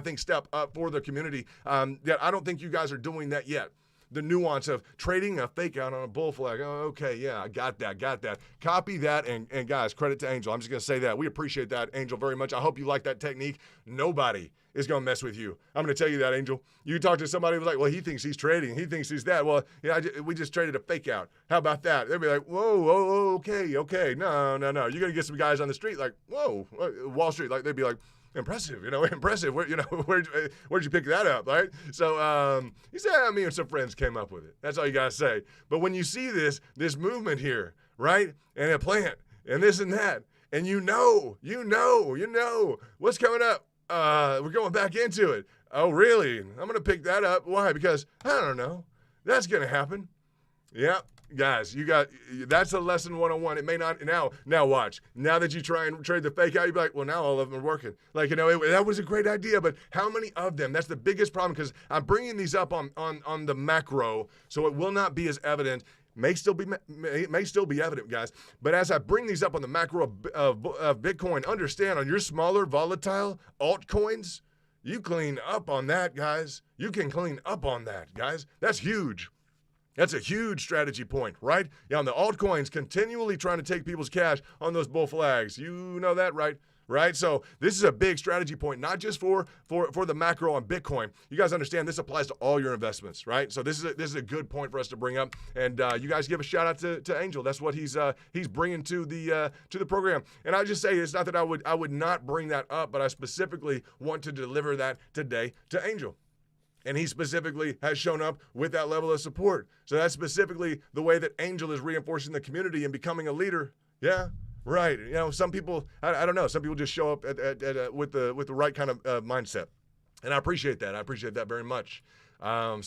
think step up for the community. Yeah, I don't think you guys are doing that yet. The nuance of trading a fake out on a bull flag. Oh, okay, yeah, I got that. Copy that, and guys, credit to Angel. I'm just going to say that. We appreciate that, Angel, very much. I hope you like that technique. Nobody is going to mess with you. I'm going to tell you that, Angel. You talk to somebody who's like, well, he thinks he's trading. He thinks he's that. Well, yeah, we just traded a fake out. How about that? They'll be like, whoa, okay. No. You're going to get some guys on the street like, whoa, Wall Street. Like, they'd be like, impressive. Where'd you pick that up, right? So he said, me and some friends came up with it. That's all you got to say. But when you see this movement here, right, and a plant, and this and that, and you know what's coming up. We're going back into it. Oh, really? I'm going to pick that up. Why? Because, I don't know. That's going to happen. Yeah. Guys, that's a lesson 101. It may not, now watch. Now that you try and trade the fake out, you'll be like, well, now all of them are working. Like, that was a great idea, but how many of them? That's the biggest problem, because I'm bringing these up on the macro, so it will not be as evident. May still be evident, guys. But as I bring these up on the macro of Bitcoin, understand on your smaller volatile altcoins, you clean up on that, guys. You can clean up on that, guys. That's huge. That's a huge strategy point, right? Yeah, on the altcoins, continually trying to take people's cash on those bull flags. You know that, right? Right? So this is a big strategy point, not just for the macro on Bitcoin. You guys understand this applies to all your investments, right? So this is a good point for us to bring up. And you guys give a shout out to Angel. That's what he's bringing to the program. And I just say it's not that I would not bring that up, but I specifically want to deliver that today to Angel. And he specifically has shown up with that level of support. So that's specifically the way that Angel is reinforcing the community and becoming a leader. Yeah, right. Some people, I don't know, some people just show up with the right kind of mindset. And I appreciate that. I appreciate that very much. And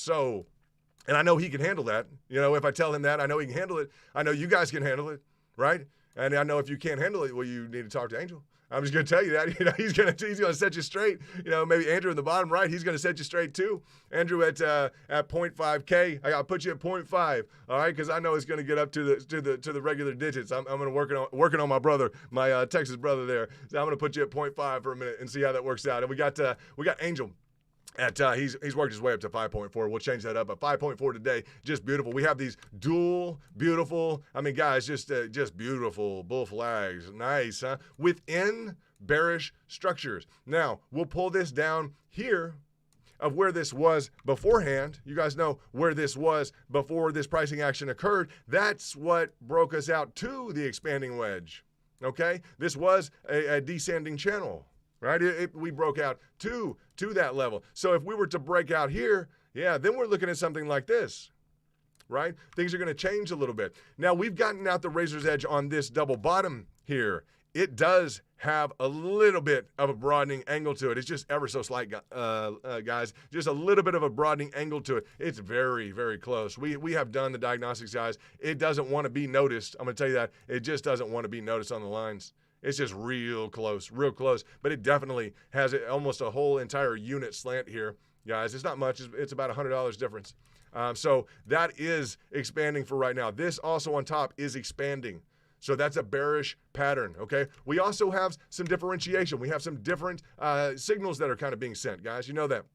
I know he can handle that. If I tell him that, I know he can handle it. I know you guys can handle it, right? And I know if you can't handle it, well, you need to talk to Angel. I'm just going to tell you that. He's going to set you straight. Maybe Andrew in the bottom right, he's going to set you straight too. Andrew at 0.5K, I got to put you at 0.5. All right, because I know it's going to get up to the regular digits. I'm going to working on my brother, my Texas brother there. So I'm going to put you at 0.5 for a minute and see how that works out. And we got Angel. He's worked his way up to 5.4. We'll change that up. But 5.4 today, just beautiful. We have these dual, beautiful, guys, just beautiful bull flags. Nice, huh? Within bearish structures. Now, we'll pull this down here of where this was beforehand. You guys know where this was before this pricing action occurred. That's what broke us out to the expanding wedge. Okay? This was a descending channel. Right? We broke out to that level. So if we were to break out here, then we're looking at something like this, right? Things are going to change a little bit. Now, we've gotten out the razor's edge on this double bottom here. It does have a little bit of a broadening angle to it. It's just ever so slight, guys. Just a little bit of a broadening angle to it. It's very, very close. We have done the diagnostics, guys. It doesn't want to be noticed. I'm going to tell you that. It just doesn't want to be noticed on the lines. It's just real close, but it definitely has almost a whole entire unit slant here, guys. It's not much. It's about $100 difference. So that is expanding for right now. This also on top is expanding. So that's a bearish pattern, okay? We also have some differentiation. We have some different signals that are kind of being sent, guys. You know that.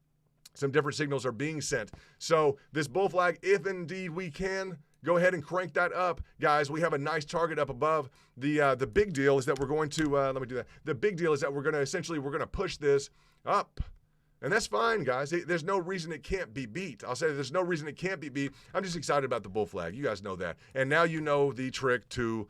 Some different signals are being sent. So this bull flag, if indeed we can, go ahead and crank that up, guys. We have a nice target up above. The big deal is that we're going to let me do that. The big deal is that we're going to push this up, and that's fine, guys. There's no reason it can't be beat. I'll say there's no reason it can't be beat. I'm just excited about the bull flag. You guys know that, and now you know the trick to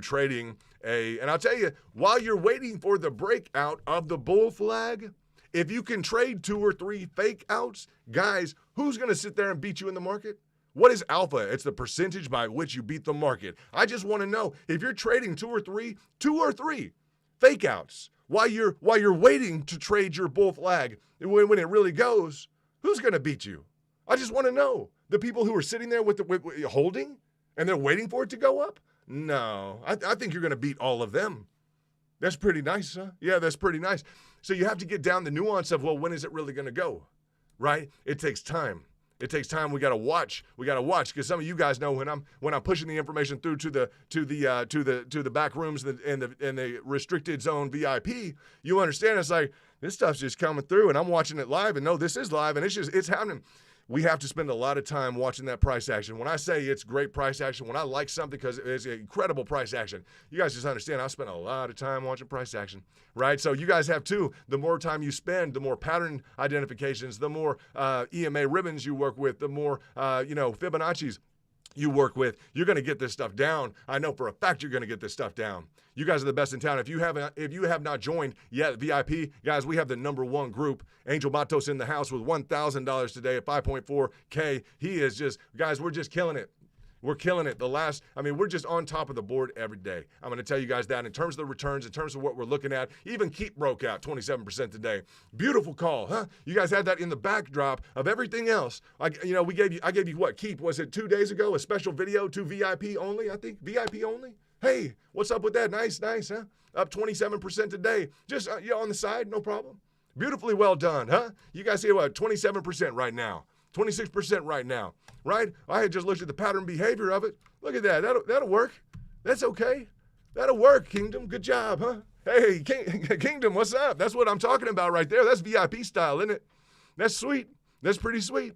trading and I'll tell you, while you're waiting for the breakout of the bull flag, if you can trade 2 or 3 fake outs, guys, who's going to sit there and beat you in the market? What is alpha? It's the percentage by which you beat the market. I just want to know if you're trading 2 or 3 fake outs while you're waiting to trade your bull flag, when it really goes, who's going to beat you? I just want to know. The people who are sitting there with holding and they're waiting for it to go up? No, I think you're going to beat all of them. That's pretty nice, huh? Yeah, that's pretty nice. So you have to get down the nuance of, well, when is it really going to go, right? It takes time. It takes time. We got to watch. We got to watch, because some of you guys know when I'm pushing the information through to the back rooms and the restricted zone VIP. You understand? It's like this stuff's just coming through, and I'm watching it live, and no, this is live, and it's happening. We have to spend a lot of time watching that price action. When I say it's great price action, when I like something because it's an incredible price action, you guys just understand I spend a lot of time watching price action, right? So you guys have too. The more time you spend, the more pattern identifications, the more EMA ribbons you work with, the more Fibonacci's you work with, you're going to get this stuff down. I know for a fact you're going to get this stuff down. You guys are the best in town. If you have not joined yet, VIP, guys, we have the #1 group. Angel Matos in the house with $1,000 today at 5.4K. He is just, guys, we're just killing it. We're killing it. We're just on top of the board every day. I'm going to tell you guys that in terms of the returns, in terms of what we're looking at. Even Keep broke out 27% today. Beautiful call, huh? You guys had that in the backdrop of everything else. I gave you what? Keep, was it 2 days ago? A special video to VIP only, I think. VIP only? Hey, what's up with that? Nice, huh? Up 27% today. Just on the side, no problem. Beautifully well done, huh? You guys see what? 27% right now. 26% right now, right? I had just looked at the pattern behavior of it. Look at that. That'll work. That's okay. That'll work, Kingdom. Good job, huh? Hey, Kingdom, what's up? That's what I'm talking about right there. That's VIP style, isn't it? That's sweet. That's pretty sweet.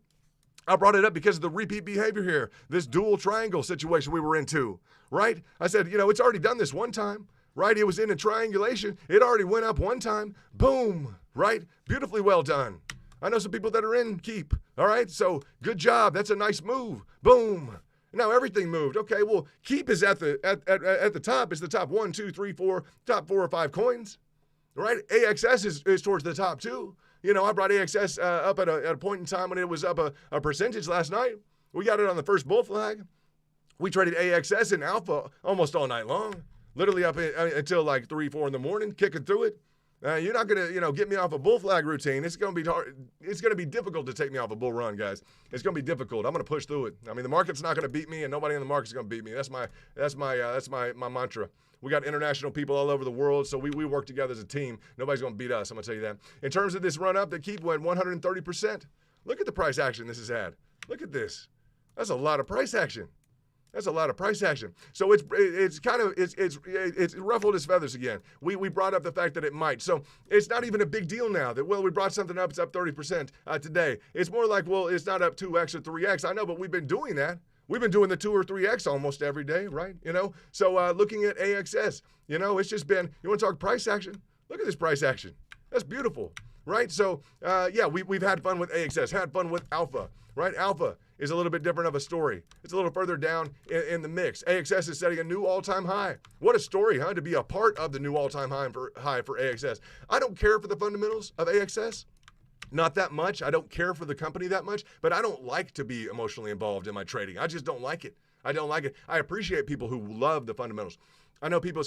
I brought it up because of the repeat behavior here, this dual triangle situation we were into, right? I said, it's already done this one time, right? It was in a triangulation. It already went up one time. Boom, right? Beautifully well done. I know some people that are in Keep, all right? So good job. That's a nice move. Boom. Now everything moved. Okay, well, Keep is at the top. It's the top 1, 2, 3, 4, top 4 or 5 coins, right? AXS is towards the top too. I brought AXS up at a point in time when it was up a percentage last night. We got it on the first bull flag. We traded AXS and Alpha almost all night long, literally up until like 3, 4 in the morning, kicking through it. You're not going to, get me off a bull flag routine. It's going to be hard. It's going to be difficult to take me off a bull run, guys. It's going to be difficult. I'm going to push through it. The market's not going to beat me, and nobody in the market's going to beat me. That's my mantra. We got international people all over the world, so we work together as a team. Nobody's going to beat us. I'm going to tell you that. In terms of this run up, the Keep went 130%. Look at the price action this has had. Look at this. That's a lot of price action. That's a lot of price action. So it's ruffled its feathers again. We brought up the fact that it might. So it's not even a big deal now that, we brought something up, it's up 30% today. It's more like, it's not up 2x or 3x. I know, but we've been doing that. We've been doing the 2 or 3x almost every day, right? So looking at AXS, it's just been, you want to talk price action? Look at this price action. That's beautiful, right? So, we've had fun with AXS, had fun with Alpha, right? Alpha is a little bit different of a story. It's a little further down in the mix. AXS is setting a new all-time high. What a story, huh? To be a part of the new all-time high for AXS. I don't care for the fundamentals of AXS. Not that much. I don't care for the company that much, but I don't like to be emotionally involved in my trading. I just don't like it. I don't like it. I appreciate people who love the fundamentals. I know people,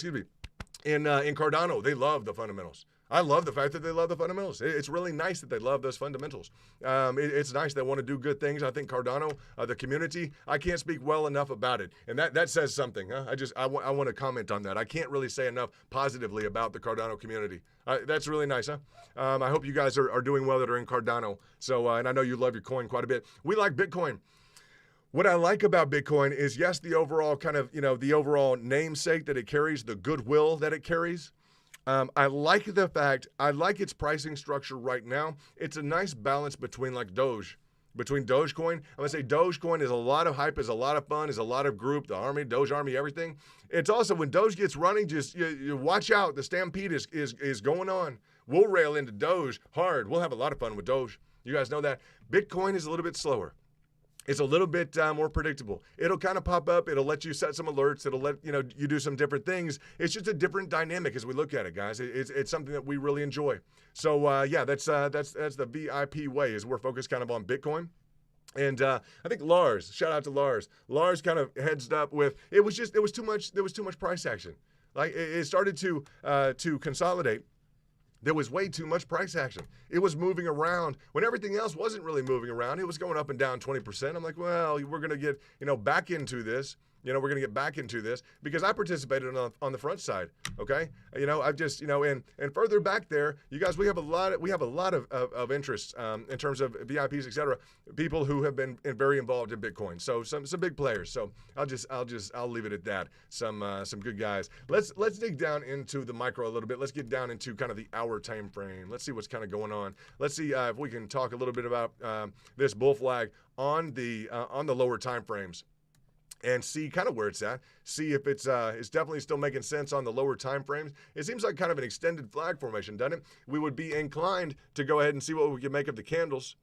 in Cardano, they love the fundamentals. I love the fact that they love the fundamentals. It's really nice that they love those fundamentals. It's nice they want to do good things. I think Cardano, the community, I can't speak well enough about it. And that says something. Huh? I want to comment on that. I can't really say enough positively about the Cardano community. That's really nice, huh? I hope you guys are doing well that are in Cardano. So, and I know you love your coin quite a bit. We like Bitcoin. What I like about Bitcoin is, yes, the overall kind of, the overall namesake that it carries, the goodwill that it carries. I like the fact, I like its pricing structure right now. It's a nice balance between DOGE. Between Dogecoin, I'm going to say Dogecoin is a lot of hype, is a lot of fun, is a lot of group, the army, Doge army, everything. It's also when Doge gets running, just you watch out. The stampede is going on. We'll rail into Doge hard. We'll have a lot of fun with Doge. You guys know that. Bitcoin is a little bit slower. It's a little bit more predictable. It'll kind of pop up. It'll let you set some alerts. It'll let you do some different things. It's just a different dynamic as we look at it, guys. It's something that we really enjoy. So that's the VIP way. Is we're focused kind of on Bitcoin. And I think Lars, shout out to Lars. Lars kind of heads up with it was too much. There was too much price action. Like it started to consolidate. There was way too much price action. It was moving around when everything else wasn't really moving around. It was going up and down 20%. I'm like, well, we're going to get, back into this. we're going to get back into this because I participated on the front side. Okay. I've just, and further back there, you guys, we have a lot of interest in terms of VIPs, et cetera, people who have been very involved in Bitcoin. So some big players. So I'll leave it at that. Some good guys. Let's dig down into the micro a little bit. Let's get down into kind of the hour time frame. Let's see what's kind of going on. Let's see if we can talk a little bit about this bull flag on the lower time frames and see kind of where it's at. See if it's definitely still making sense on the lower time frames. It seems like kind of an extended flag formation, doesn't it? We would be inclined to go ahead and see what we can make of the candles.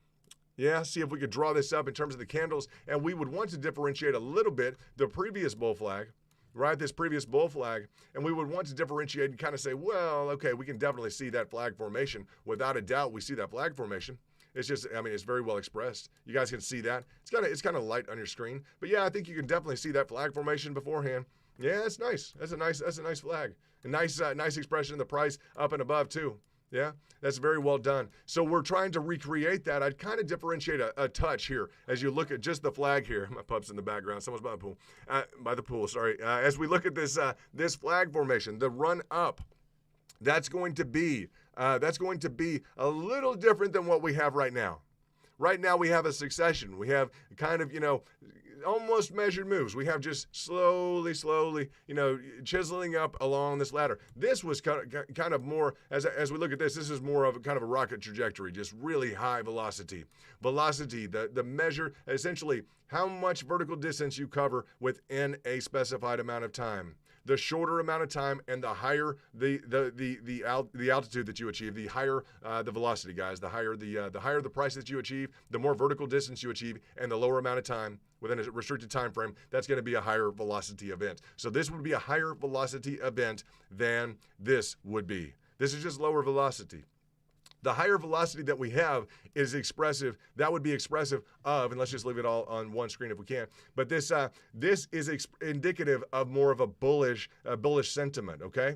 Yeah, see if we could draw this up in terms of the candles, and we would want to differentiate a little bit the previous bull flag, right? This previous bull flag, and we would want to differentiate and kind of say, well, okay, we can definitely see that flag formation. Without a doubt, we see that flag formation. It's just, it's very well expressed. You guys can see that. It's kind of light on your screen, but yeah, I think you can definitely see that flag formation beforehand. Yeah, it's nice. That's a nice flag. A nice expression of the price up and above too. Yeah, that's very well done. So we're trying to recreate that. I'd kind of differentiate a touch here as you look at just the flag here. My pup's in the background. Someone's by the pool. Sorry. As we look at this flag formation, the run up, that's going to be a little different than what we have right now. Right now we have a succession. We have kind of, almost measured moves. We have just slowly, chiseling up along this ladder. This was kind of more, as we look at this is more of a kind of a rocket trajectory, just really high velocity. Velocity, the measure, essentially how much vertical distance you cover within a specified amount of time. The shorter amount of time and the higher the altitude that you achieve, the higher the velocity, guys. The higher the price that you achieve, the more vertical distance you achieve, and the lower amount of time within a restricted time frame. That's going to be a higher velocity event. So this would be a higher velocity event than this would be. This is just lower velocity. The higher velocity that we have is expressive. That would be expressive of, and let's just leave it all on one screen if we can. But this is indicative of more of a bullish sentiment. Okay,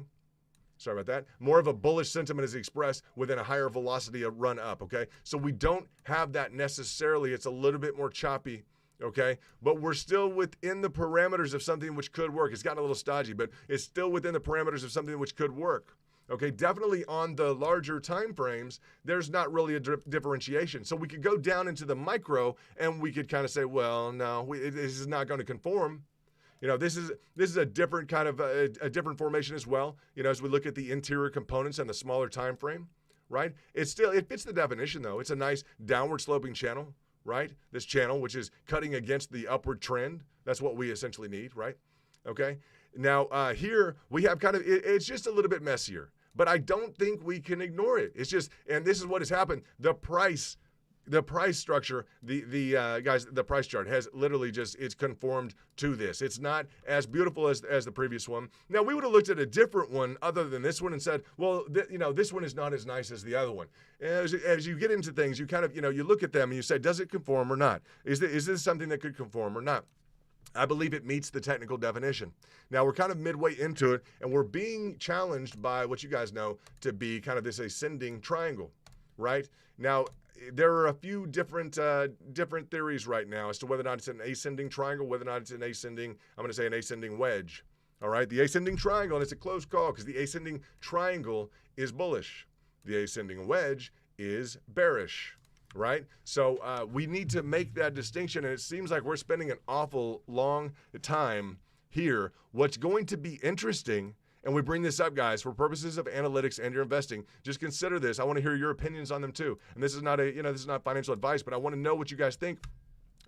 sorry about that. More of a bullish sentiment is expressed within a higher velocity of run up. Okay, so we don't have that necessarily. It's a little bit more choppy. Okay, but we're still within the parameters of something which could work. It's gotten a little stodgy, but it's still within the parameters of something which could work. Okay, definitely on the larger time frames, there's not really a differentiation. So we could go down into the micro and we could kind of say, well, no, this is not going to conform. This is a different kind of a different formation as well. As we look at the interior components and the smaller time frame, right? It fits the definition though. It's a nice downward sloping channel, right? This channel, which is cutting against the upward trend. That's what we essentially need, right? Okay. Now here we have kind of, it's just a little bit messier. But I don't think we can ignore it. It's just, and this is what has happened. The price structure, the price chart has literally it's conformed to this. It's not as beautiful as the previous one. Now we would have looked at a different one other than this one and said, well, this one is not as nice as the other one. As you get into things, you kind of, you look at them and you say, does it conform or not? Is this something that could conform or not? I believe it meets the technical definition. Now we're kind of midway into it, and we're being challenged by what you guys know to be kind of this ascending triangle, right? Now there are a few different theories right now as to whether or not it's an ascending triangle, whether or not it's an ascending wedge. All right, the ascending triangle, and it's a close call because the ascending triangle is bullish. The ascending wedge is bearish. Right? So we need to make that distinction, and it seems like we're spending an awful long time here. What's going to be interesting, and we bring this up, guys, for purposes of analytics and your investing, just consider this. I want to hear your opinions on them too. And this is not this is not financial advice, but I want to know what you guys think,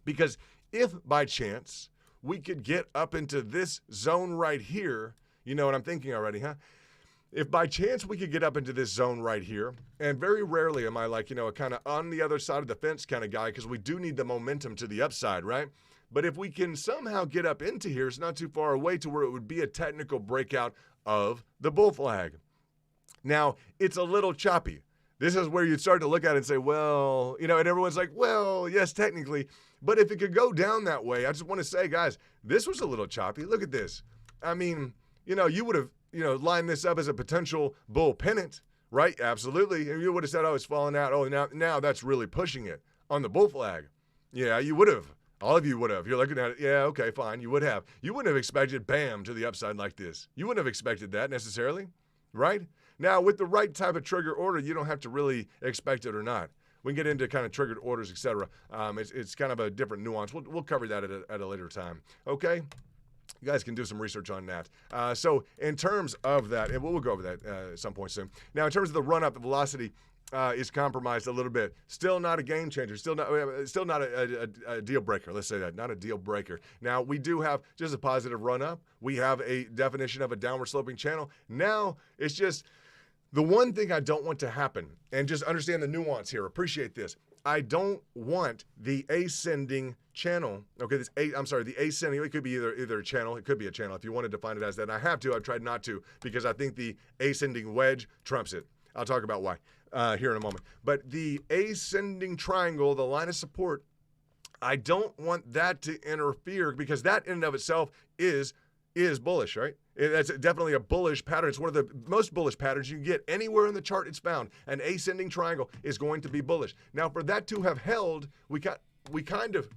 because if by chance we could get up into this zone right here, you know what I'm thinking already, huh? If by chance we could get up into this zone right here, and very rarely am I like, a kind of on the other side of the fence kind of guy, because we do need the momentum to the upside, right? But if we can somehow get up into here, it's not too far away to where it would be a technical breakout of the bull flag. Now, it's a little choppy. This is where you'd start to look at it and say, well, and everyone's like, well, yes, technically. But if it could go down that way, I just want to say, guys, this was a little choppy. Look at this. I mean, you would have, line this up as a potential bull pennant, right? Absolutely. And you would have said, oh, it's falling out. Oh, now that's really pushing it on the bull flag. Yeah, you would have. All of you would have. You're looking at it. Yeah, okay, fine. You would have. You wouldn't have expected bam to the upside like this. You wouldn't have expected that necessarily, right? Now, with the right type of trigger order, you don't have to really expect it or not. We can get into kind of triggered orders, etc. It's kind of a different nuance. We'll cover that at a later time. Okay? You guys can do some research on that. So in terms of that, and we'll go over that at some point soon. Now, in terms of the run-up, the velocity is compromised a little bit. Still not a game changer. Still not a deal breaker. Let's say that. Not a deal breaker. Now, we do have just a positive run-up. We have a definition of a downward sloping channel. Now, it's just the one thing I don't want to happen, and just understand the nuance here. Appreciate this. I don't want the ascending channel. Okay, the ascending. It could be either a channel. It could be a channel if you want to define it as that. And I have to. I've tried not to because I think the ascending wedge trumps it. I'll talk about why here in a moment. But the ascending triangle, the line of support, I don't want that to interfere because that in and of itself is bullish, right? That's definitely a bullish pattern. It's one of the most bullish patterns you can get anywhere in the chart it's found. An ascending triangle is going to be bullish. Now, for that to have held, we kind of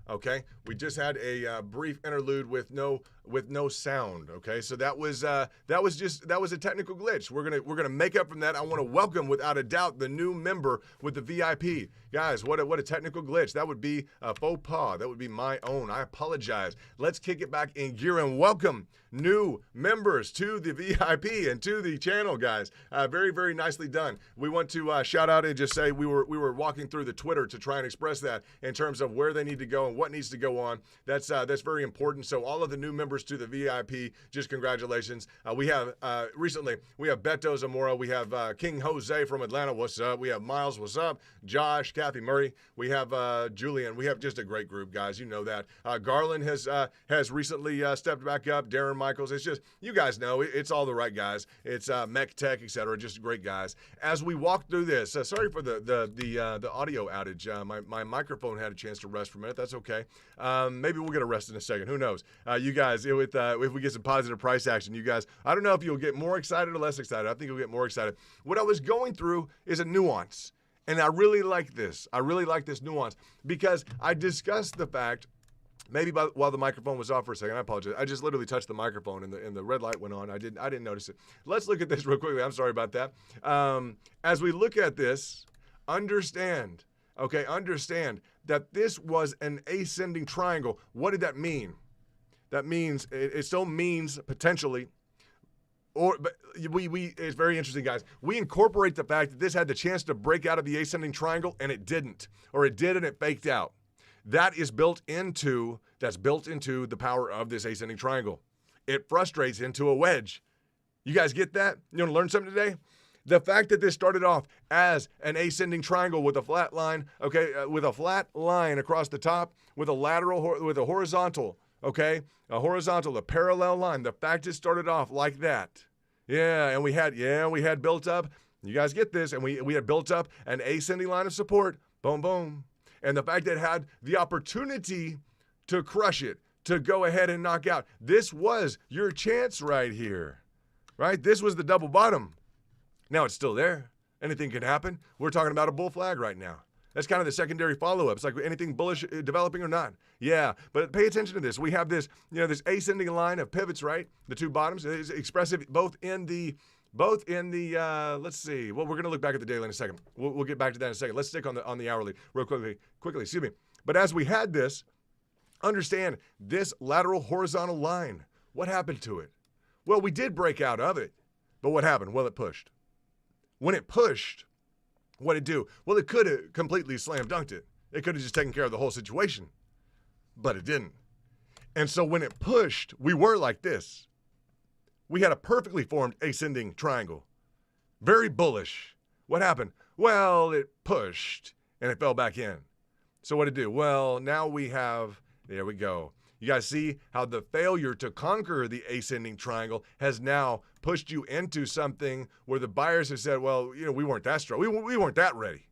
Okay, we just had a brief interlude with no sound. Okay, so that was a technical glitch. We're gonna make up from that. I want to welcome, without a doubt, the new member with the VIP. Guys, what a technical glitch. That would be a faux pas. That would be my own. I apologize. Let's kick it back in gear and welcome new members to the VIP and to the channel, guys. Very, very nicely done. We want to shout out and just say we were walking through the Twitter to try and express that in terms of where they need to go and what needs to go on. That's very important. So all of the new members to the VIP, just congratulations. We have recently we have Beto Zamora, we have King Jose from Atlanta. What's up? We have Miles. What's up? Josh, Kathy Murray. We have Julian. We have just a great group, guys. You know that. Garland has recently stepped back up. Darren Michaels. It's just, you guys know it's all the right guys. It's Mech Tech, etc. Just great guys. As we walk through this, sorry for the audio outage. My microphone had a chance to rest for a minute. That's okay. Maybe we'll get a rest in a second. Who knows? You guys, if we get some positive price action, you guys, I don't know if you'll get more excited or less excited. I think you'll get more excited. What I was going through is a nuance. And I really like this. I really like this nuance because I discussed the fact, maybe while the microphone was off for a second, I apologize. I just literally touched the microphone and the red light went on. I didn't notice it. Let's look at this real quickly. I'm sorry about that. As we look at this, understand that this was an ascending triangle. What did that mean? That means, it still means potentially, but it's very interesting, guys. We incorporate the fact that this had the chance to break out of the ascending triangle, and it didn't. Or it did, and it faked out. That's built into the power of this ascending triangle. It frustrates into a wedge. You guys get that? You want to learn something today? The fact that this started off as an ascending triangle with a flat line, with a flat line across the top, with a horizontal, a parallel line. The fact it started off like that. And we had built up, you guys get this, and we had built up an ascending line of support, boom, boom. And the fact that it had the opportunity to crush it, to go ahead and knock out. This was your chance right here, right? This was the double bottom. Now it's still there. Anything can happen. We're talking about a bull flag right now. That's kind of the secondary follow-up. It's like anything bullish developing or not. Yeah, but pay attention to this. We have this, this ascending line of pivots, right? The two bottoms. It's expressive both in the, let's see. Well, we're going to look back at the daily in a second. We'll get back to that in a second. Let's stick on the hourly real quickly, excuse me. But as we had this, understand this lateral horizontal line. What happened to it? Well, we did break out of it. But what happened? Well, it pushed. When it pushed, what did it do? Well, it could have completely slam dunked it. It could have just taken care of the whole situation. But it didn't. And so when it pushed, we were like this. We had a perfectly formed ascending triangle. Very bullish. What happened? Well, it pushed and it fell back in. So what did it do? Well, now we have, there we go. You guys see how the failure to conquer the ascending triangle has now pushed you into something where the buyers have said, well, we weren't that strong. We weren't that ready,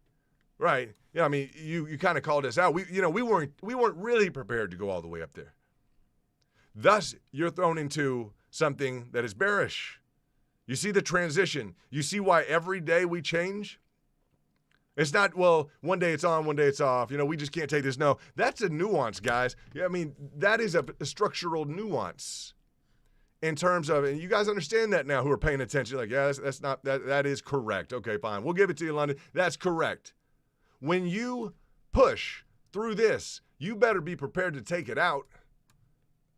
right? I mean, you kind of called us out. We weren't really prepared to go all the way up there. Thus, you're thrown into something that is bearish. You see the transition. You see why every day we change? It's not, well, one day it's on, one day it's off. We just can't take this. No, that's a nuance, guys. I mean, that is a structural nuance in terms of, and you guys understand that now who are paying attention. Like, yeah, that is correct. Okay, fine. We'll give it to you, London. That's correct. When you push through this, you better be prepared to take it out.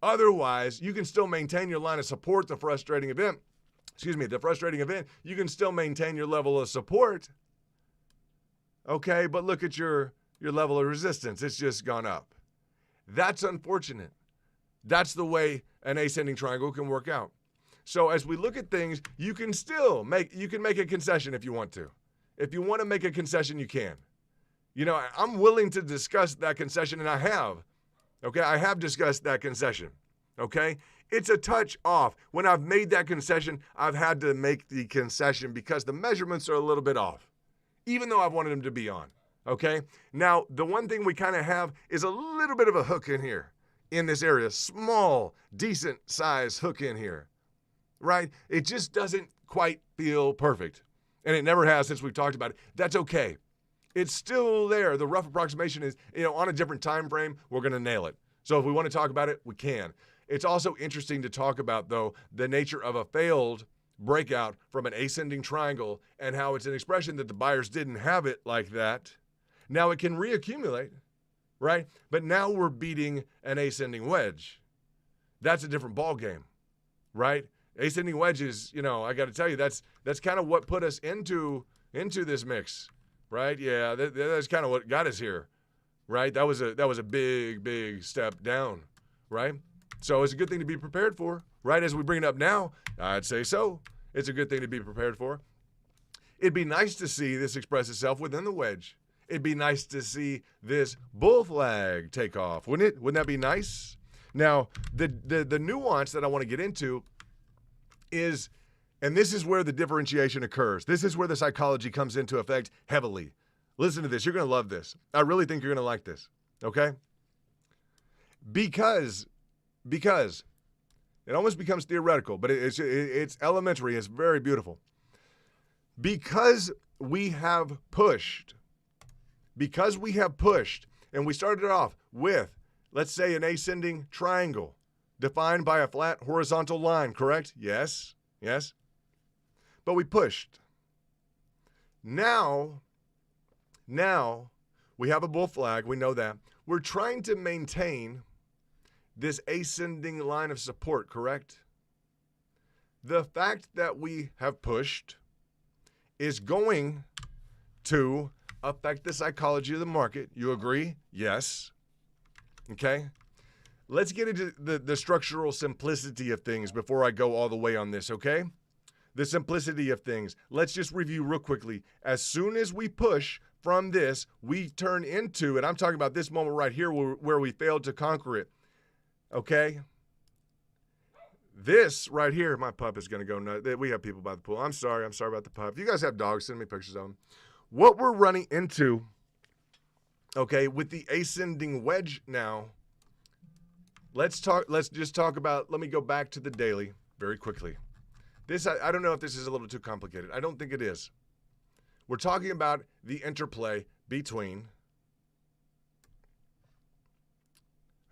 Otherwise, you can still maintain your line of support, the frustrating event. You can still maintain your level of support. Okay, but look at your level of resistance. It's just gone up. That's unfortunate. That's the way an ascending triangle can work out. So as we look at things, you can make a concession if you want to. If you want to make a concession, you can. I'm willing to discuss that concession, and I have. Okay, I have discussed that concession. Okay, it's a touch off. When I've made that concession, I've had to make the concession because the measurements are a little bit off, even though I've wanted them to be on, okay? Now, the one thing we kind of have is a little bit of a hook in here, in this area, small, decent size hook in here, right? It just doesn't quite feel perfect, and it never has since we've talked about it. That's okay. It's still there. The rough approximation is, on a different time frame, we're going to nail it. So if we want to talk about it, we can. It's also interesting to talk about, though, the nature of a failed breakout from an ascending triangle and how it's an expression that the buyers didn't have it like that. Now it can reaccumulate, right? But now we're beating an ascending wedge. That's a different ball game, right? Ascending wedge is, I got to tell you, that's kind of what put us into this mix, right? Yeah, that's kind of what got us here, right? That was a big step down, right? So it's a good thing to be prepared for, right? As we bring it up now, I'd say so. It's a good thing to be prepared for. It'd be nice to see this express itself within the wedge. It'd be nice to see this bull flag take off, wouldn't it? Wouldn't that be nice? Now, the nuance that I want to get into is, and this is where the differentiation occurs. This is where the psychology comes into effect heavily. Listen to this. You're going to love this. I really think you're going to like this, okay? Because it almost becomes theoretical, but it's elementary. It's very beautiful. Because we have pushed, and we started off with, let's say, an ascending triangle defined by a flat horizontal line, correct? Yes. But we pushed. Now We have a bull flag. We know that. We're trying to maintain this ascending line of support, correct? The fact that we have pushed is going to affect the psychology of the market. You agree? Yes. Okay. Let's get into the structural simplicity of things before I go all the way on this, okay? The simplicity of things. Let's just review real quickly. As soon as we push from this, we turn into, and I'm talking about this moment right here where we failed to conquer it, okay? This right here, my pup is going to go nuts. We have people by the pool. I'm sorry about the pup. If you guys have dogs, send me pictures of them. What we're running into, okay, with the ascending wedge now, let's just talk about, let me go back to the daily very quickly. This, I don't know if this is a little too complicated. I don't think it is. We're talking about the interplay between,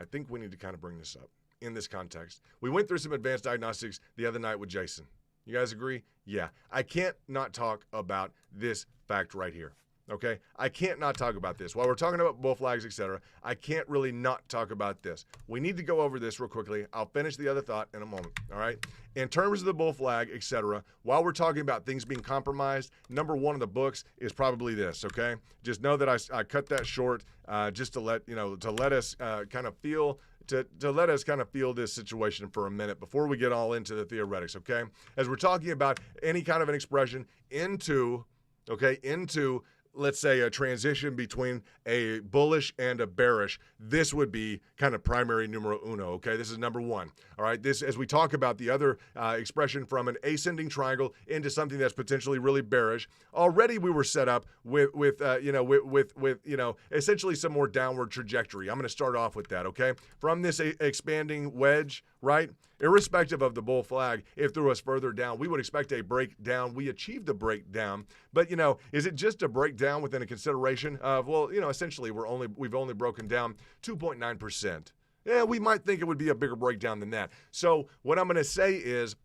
I think we need to kind of bring this up in this context. We went through some advanced diagnostics the other night with Jason. You guys agree? Yeah. I can't not talk about this fact right here. Okay? I can't not talk about this. While we're talking about bull flags, etc., I can't really not talk about this. We need to go over this real quickly. I'll finish the other thought in a moment. All right? In terms of the bull flag, etc., while we're talking about things being compromised, number one in the books is probably this, okay? Just know that I cut that short just to let us kind of feel this situation for a minute before we get all into the theoretics, okay? As we're talking about any kind of an expression into, let's say, a transition between a bullish and a bearish, this would be kind of primary numero uno, okay? This is number one, all right? This, as we talk about the other expression from an ascending triangle into something that's potentially really bearish, already we were set up with essentially some more downward trajectory. I'm going to start off with that, okay? From this expanding wedge, right? Irrespective of the bull flag, if there was further down, we would expect a breakdown. We achieved a breakdown, but is it just a breakdown within a consideration of, essentially we've only broken down 2.9%. Yeah, we might think it would be a bigger breakdown than that. So what I'm going to say is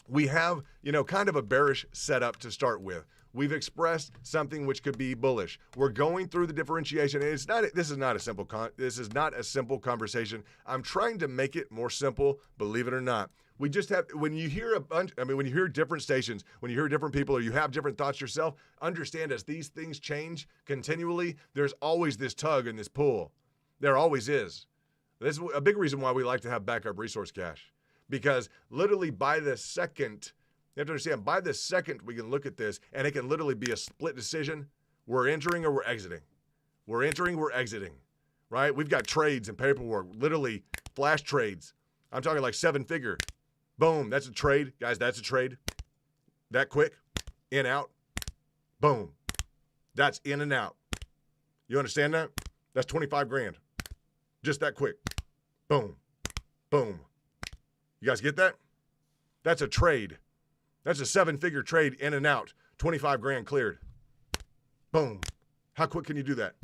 we have, kind of a bearish setup to start with. We've expressed something which could be bullish. We're going through the differentiation. This is not a simple conversation. I'm trying to make it more simple, believe it or not. We just have, when you hear when you hear different stations, when you hear different people, or you have different thoughts yourself, understand as these things change continually, there's always this tug and this pull. There always is. This is a big reason why we like to have backup resource cash, because literally by the second, you have to understand, by the second we can look at this, and it can literally be a split decision. We're entering or we're exiting. We're entering, we're exiting, right? We've got trades and paperwork, literally flash trades. I'm talking like 7-figure. Boom, that's a trade. Guys, that's a trade. That quick, in, out, boom. That's in and out. You understand that? That's 25 grand. Just that quick. Boom, boom. You guys get that? That's a trade. That's a 7-figure trade in and out. 25 grand cleared. Boom. How quick can you do that?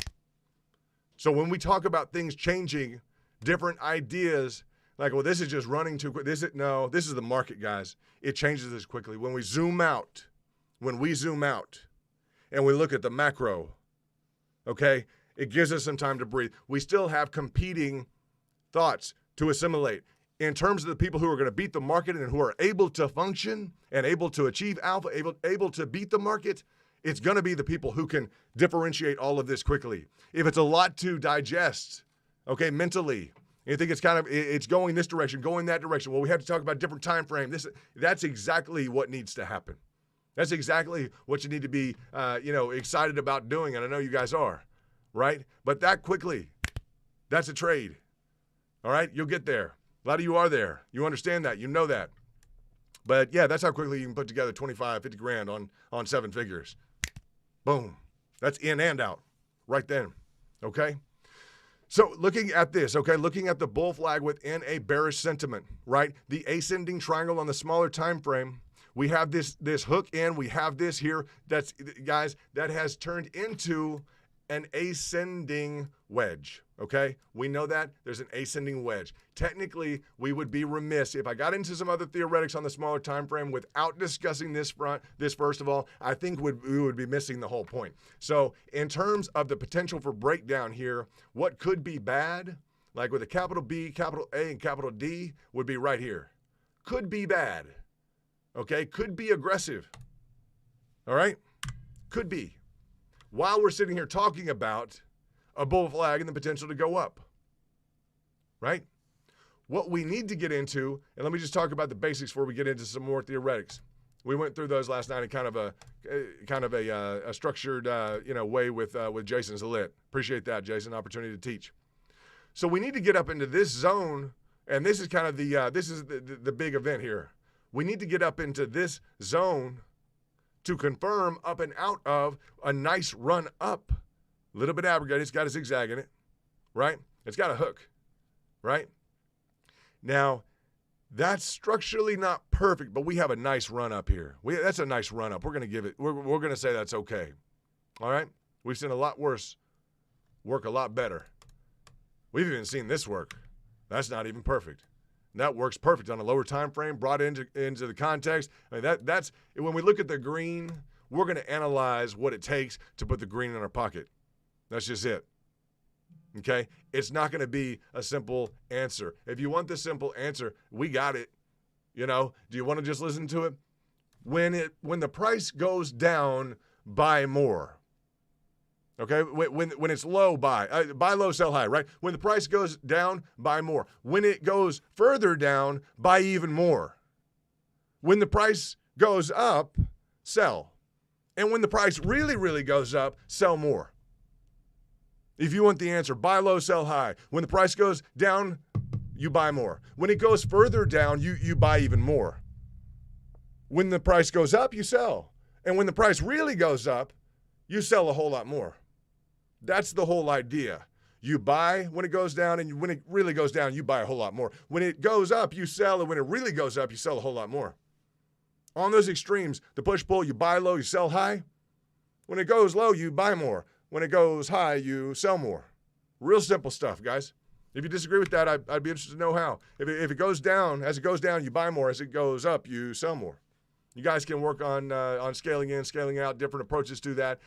So when we talk about things changing, different ideas, like, well, this is just running too quick. This is the market, guys. It changes this quickly. When we zoom out, and we look at the macro, okay, it gives us some time to breathe. We still have competing thoughts to assimilate. In terms of the people who are going to beat the market and who are able to function and able to achieve alpha, able to beat the market, it's going to be the people who can differentiate all of this quickly. If it's a lot to digest, okay, mentally, you think it's going this direction, going that direction. Well, we have to talk about a different time frame. That's exactly what needs to happen. That's exactly what you need to be, excited about doing, and I know you guys are, right? But that quickly, that's a trade. All right, you'll get there. A lot of you are there. You understand that. You know that. But yeah, that's how quickly you can put together 25, 50 grand on 7 figures. Boom. That's in and out right then. Okay? So looking at this, okay, looking at the bull flag within a bearish sentiment, right? The ascending triangle on the smaller time frame, we have this hook in, we have this here. That's, guys, that has turned into an ascending wedge. Okay, we know that there's an ascending wedge. Technically, we would be remiss if I got into some other theoretics on the smaller time frame without discussing this first of all. I think we would be missing the whole point. So, in terms of the potential for breakdown here, what could be bad, like with a capital B, capital A, and capital D, would be right here. Could be bad. Okay, could be aggressive. All right, could be. While we're sitting here talking about a bull flag and the potential to go up, right? What we need to get into, and let me just talk about the basics before we get into some more theoretics. We went through those last night in kind of a structured way with Jason Zalit. Appreciate that, Jason. Opportunity to teach. So we need to get up into this zone, and this is kind of the big event here. We need to get up into this zone to confirm up and out of a nice run up. A little bit abrogated. It's got a zigzag in it, right? It's got a hook, right? Now, that's structurally not perfect, but we have a nice run up here. That's a nice run up. We're going to give it, we're going to say that's okay. All right? We've seen a lot worse work a lot better. We've even seen this work. That's not even perfect. And that works perfect on a lower time frame, brought into the context. I mean, that's when we look at the green, we're going to analyze what it takes to put the green in our pocket. That's just it. Okay? It's not going to be a simple answer. If you want the simple answer, we got it. You know, do you want to just listen to it? When the price goes down, buy more. Okay? When it's low, buy low, sell high, right? When the price goes down, buy more. When it goes further down, buy even more. When the price goes up, sell. And when the price really, really goes up, sell more. If you want the answer, buy low, sell high. When the price goes down, you buy more. When it goes further down, you buy even more. When the price goes up, you sell. And when the price really goes up, you sell a whole lot more. That's the whole idea. You buy when it goes down, and when it really goes down, you buy a whole lot more. When it goes up, you sell, and when it really goes up, you sell a whole lot more. On those extremes, the push-pull, you buy low, you sell high. When it goes low, you buy more. When it goes high, you sell more. Real simple stuff, guys. If you disagree with that, I'd be interested to know how. If it goes down, as it goes down, you buy more. As it goes up, you sell more. You guys can work on scaling in, scaling out, different approaches to that.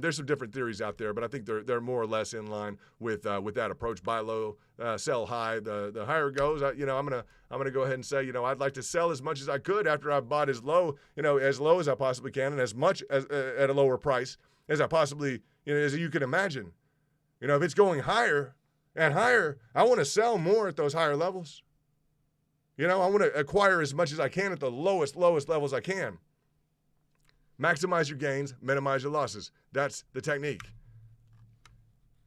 There's some different theories out there, but I think they're more or less in line with that approach. Buy low, sell high. The higher it goes, I'm gonna go ahead and say, I'd like to sell as much as I could after I've bought as low as I possibly can, and as much as at a lower price as I possibly as you can imagine. If it's going higher and higher, I want to sell more at those higher levels. I want to acquire as much as I can at the lowest levels I can. Maximize your gains, minimize your losses. That's the technique.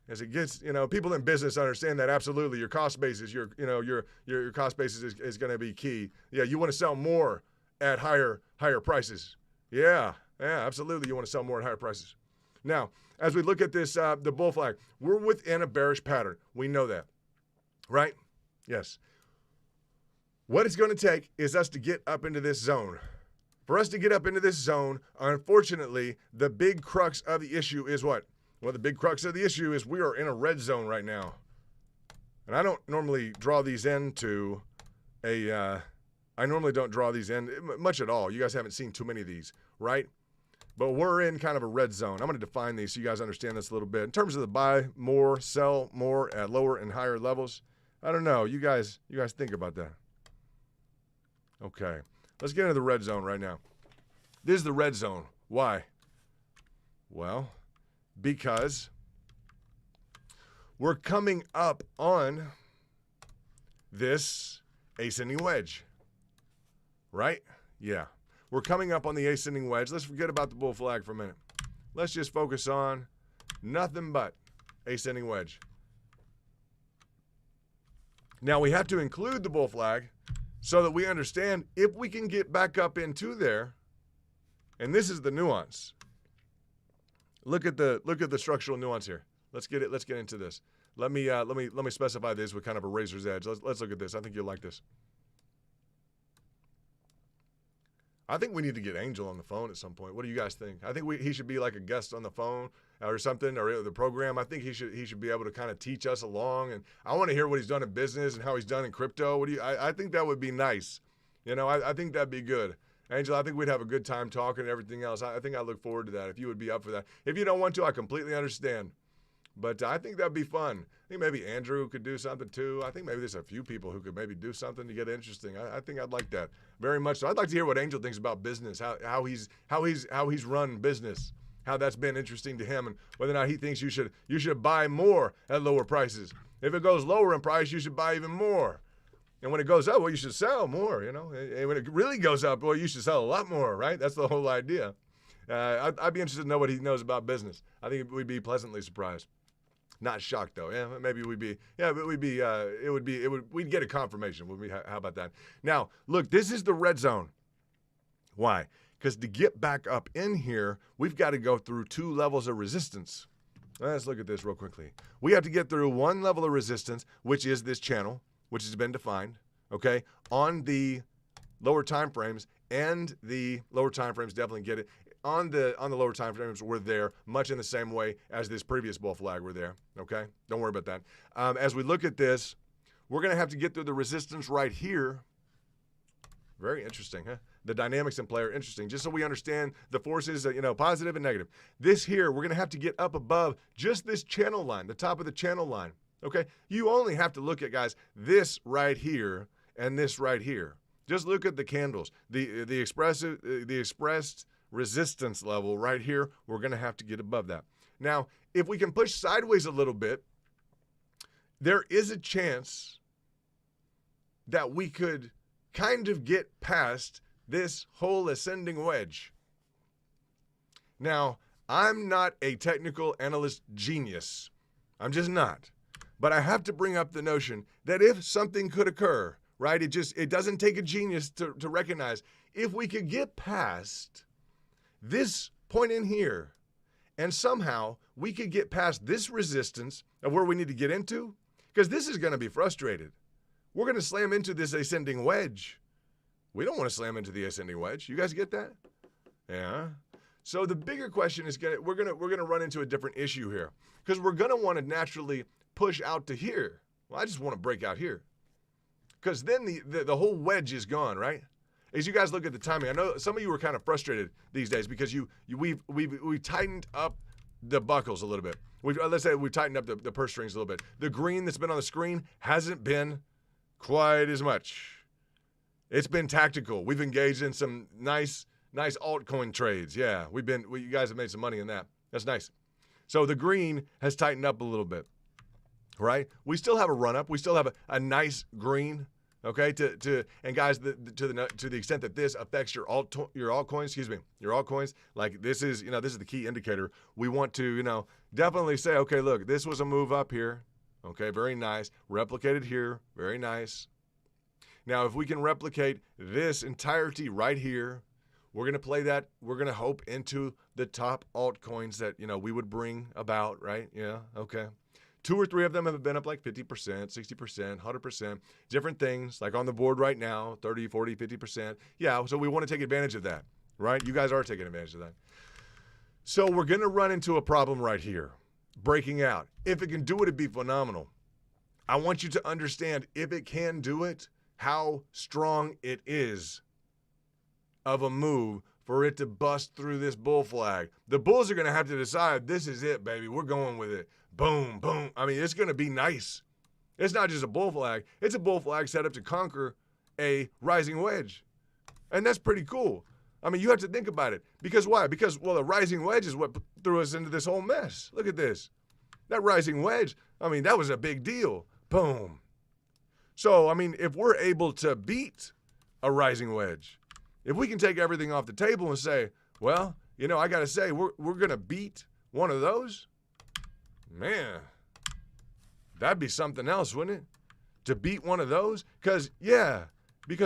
As it gets, people in business understand that absolutely. Your cost basis, your cost basis is going to be key. Yeah, you want to sell more at higher prices. Yeah, absolutely. You want to sell more at higher prices. Now, as we look at this, the bull flag, we're within a bearish pattern. We know that, right? Yes. What it's going to take is us to get up into this zone. For us to get up into this zone, unfortunately, the big crux of the issue is what? Well, the big crux of the issue is we are in a red zone right now. And I don't normally draw these into I normally don't draw these in much at all. You guys haven't seen too many of these, right? But we're in kind of a red zone. I'm going to define these so you guys understand this a little bit. In terms of the buy more, sell more at lower and higher levels, I don't know. You guys think about that. Okay. Let's get into the red zone right now. This is the red zone. Why? Well, because we're coming up on this ascending wedge. Right? Yeah. We're coming up on the ascending wedge. Let's forget about the bull flag for a minute. Let's just focus on nothing but ascending wedge. Now, we have to include the bull flag so that we understand if we can get back up into there. And this is the nuance. Look at the structural nuance here. Let's get into this. Let me specify this with kind of a razor's edge. Let's look at this. I think you'll like this. I think we need to get Angel on the phone at some point. What do you guys think? I think he should be like a guest on the phone or something, or the program. I think he should be able to kind of teach us along. And I want to hear what he's done in business and how he's done in crypto. I think that would be nice. I think that'd be good. Angel, I think we'd have a good time talking and everything else. I think I look forward to that if you would be up for that. If you don't want to, I completely understand. But I think that'd be fun. I think maybe Andrew could do something too. I think maybe there's a few people who could maybe do something to get interesting. I think I'd like that very much. So I'd like to hear what Angel thinks about business, how he's run business, how that's been interesting to him, and whether or not he thinks you should buy more at lower prices. If it goes lower in price, you should buy even more. And when it goes up, well, you should sell more, And when it really goes up, well, you should sell a lot more, right? That's the whole idea. I'd be interested to know what he knows about business. I think we'd be pleasantly surprised. Not shocked though. Yeah, maybe we'd be. Yeah, but we'd be. We'd get a confirmation. How about that? Now, look, this is the red zone. Why? Because to get back up in here, we've got to go through 2 levels of resistance. Let's look at this real quickly. We have to get through 1 level of resistance, which is this channel, which has been defined. Okay, on the lower time frames, and the lower time frames definitely get it. On the lower time frames, we're there much in the same way as this previous bull flag were there, okay? Don't worry about that. As we look at this, we're going to have to get through the resistance right here. Very interesting, huh? The dynamics in play are interesting, just so we understand the forces, positive and negative. This here, we're going to have to get up above just this channel line, the top of the channel line, okay? You only have to look at, guys, this right here and this right here. Just look at the candles. The expressed resistance level right here, we're going to have to get above that. Now, if we can push sideways a little bit, there is a chance that we could kind of get past this whole ascending wedge. Now, I'm not a technical analyst genius. I'm just not. But I have to bring up the notion that if something could occur, right, it doesn't take a genius to recognize, if we could get past this point in here, and somehow we could get past this resistance of where we need to get into, because this is going to be frustrated. We're going to slam into this ascending wedge. We don't want to slam into the ascending wedge. You guys get that? Yeah. So the bigger question is we're going to run into a different issue here, because we're going to want to naturally push out to here. Well, I just want to break out here, because then the whole wedge is gone, right? As you guys look at the timing, I know some of you are kind of frustrated these days because we've tightened up the buckles a little bit. Let's say we've tightened up the purse strings a little bit. The green that's been on the screen hasn't been quite as much. It's been tactical. We've engaged in some nice altcoin trades. Yeah, you guys have made some money in that. That's nice. So the green has tightened up a little bit, right? We still have a run up. We still have a nice green. Okay, and guys, to the extent that this affects your altcoins, like this is the key indicator. We want to, definitely say, okay, look, this was a move up here. Okay, very nice. Replicated here, very nice. Now, if we can replicate this entirety right here, we're gonna play that. We're gonna hope into the top altcoins that we would bring about, right? Yeah, okay. 2 or 3 of them have been up like 50%, 60%, 100%, different things, like on the board right now, 30, 40, 50%. Yeah, so we want to take advantage of that, right? You guys are taking advantage of that. So we're going to run into a problem right here, breaking out. If it can do it, it'd be phenomenal. I want you to understand, if it can do it, how strong it is of a move for it to bust through this bull flag. The bulls are going to have to decide, this is it, baby. We're going with it. Boom, boom. I mean, it's going to be nice. It's not just a bull flag. It's a bull flag set up to conquer a rising wedge. And that's pretty cool. I mean, you have to think about it. Because why? Because, well, the rising wedge is what threw us into this whole mess. Look at this. That rising wedge, I mean, that was a big deal. Boom. So, I mean, if we're able to beat a rising wedge, if we can take everything off the table and say, well, I got to say, we're going to beat one of those, man, that'd be something else, wouldn't it? To beat one of those? Because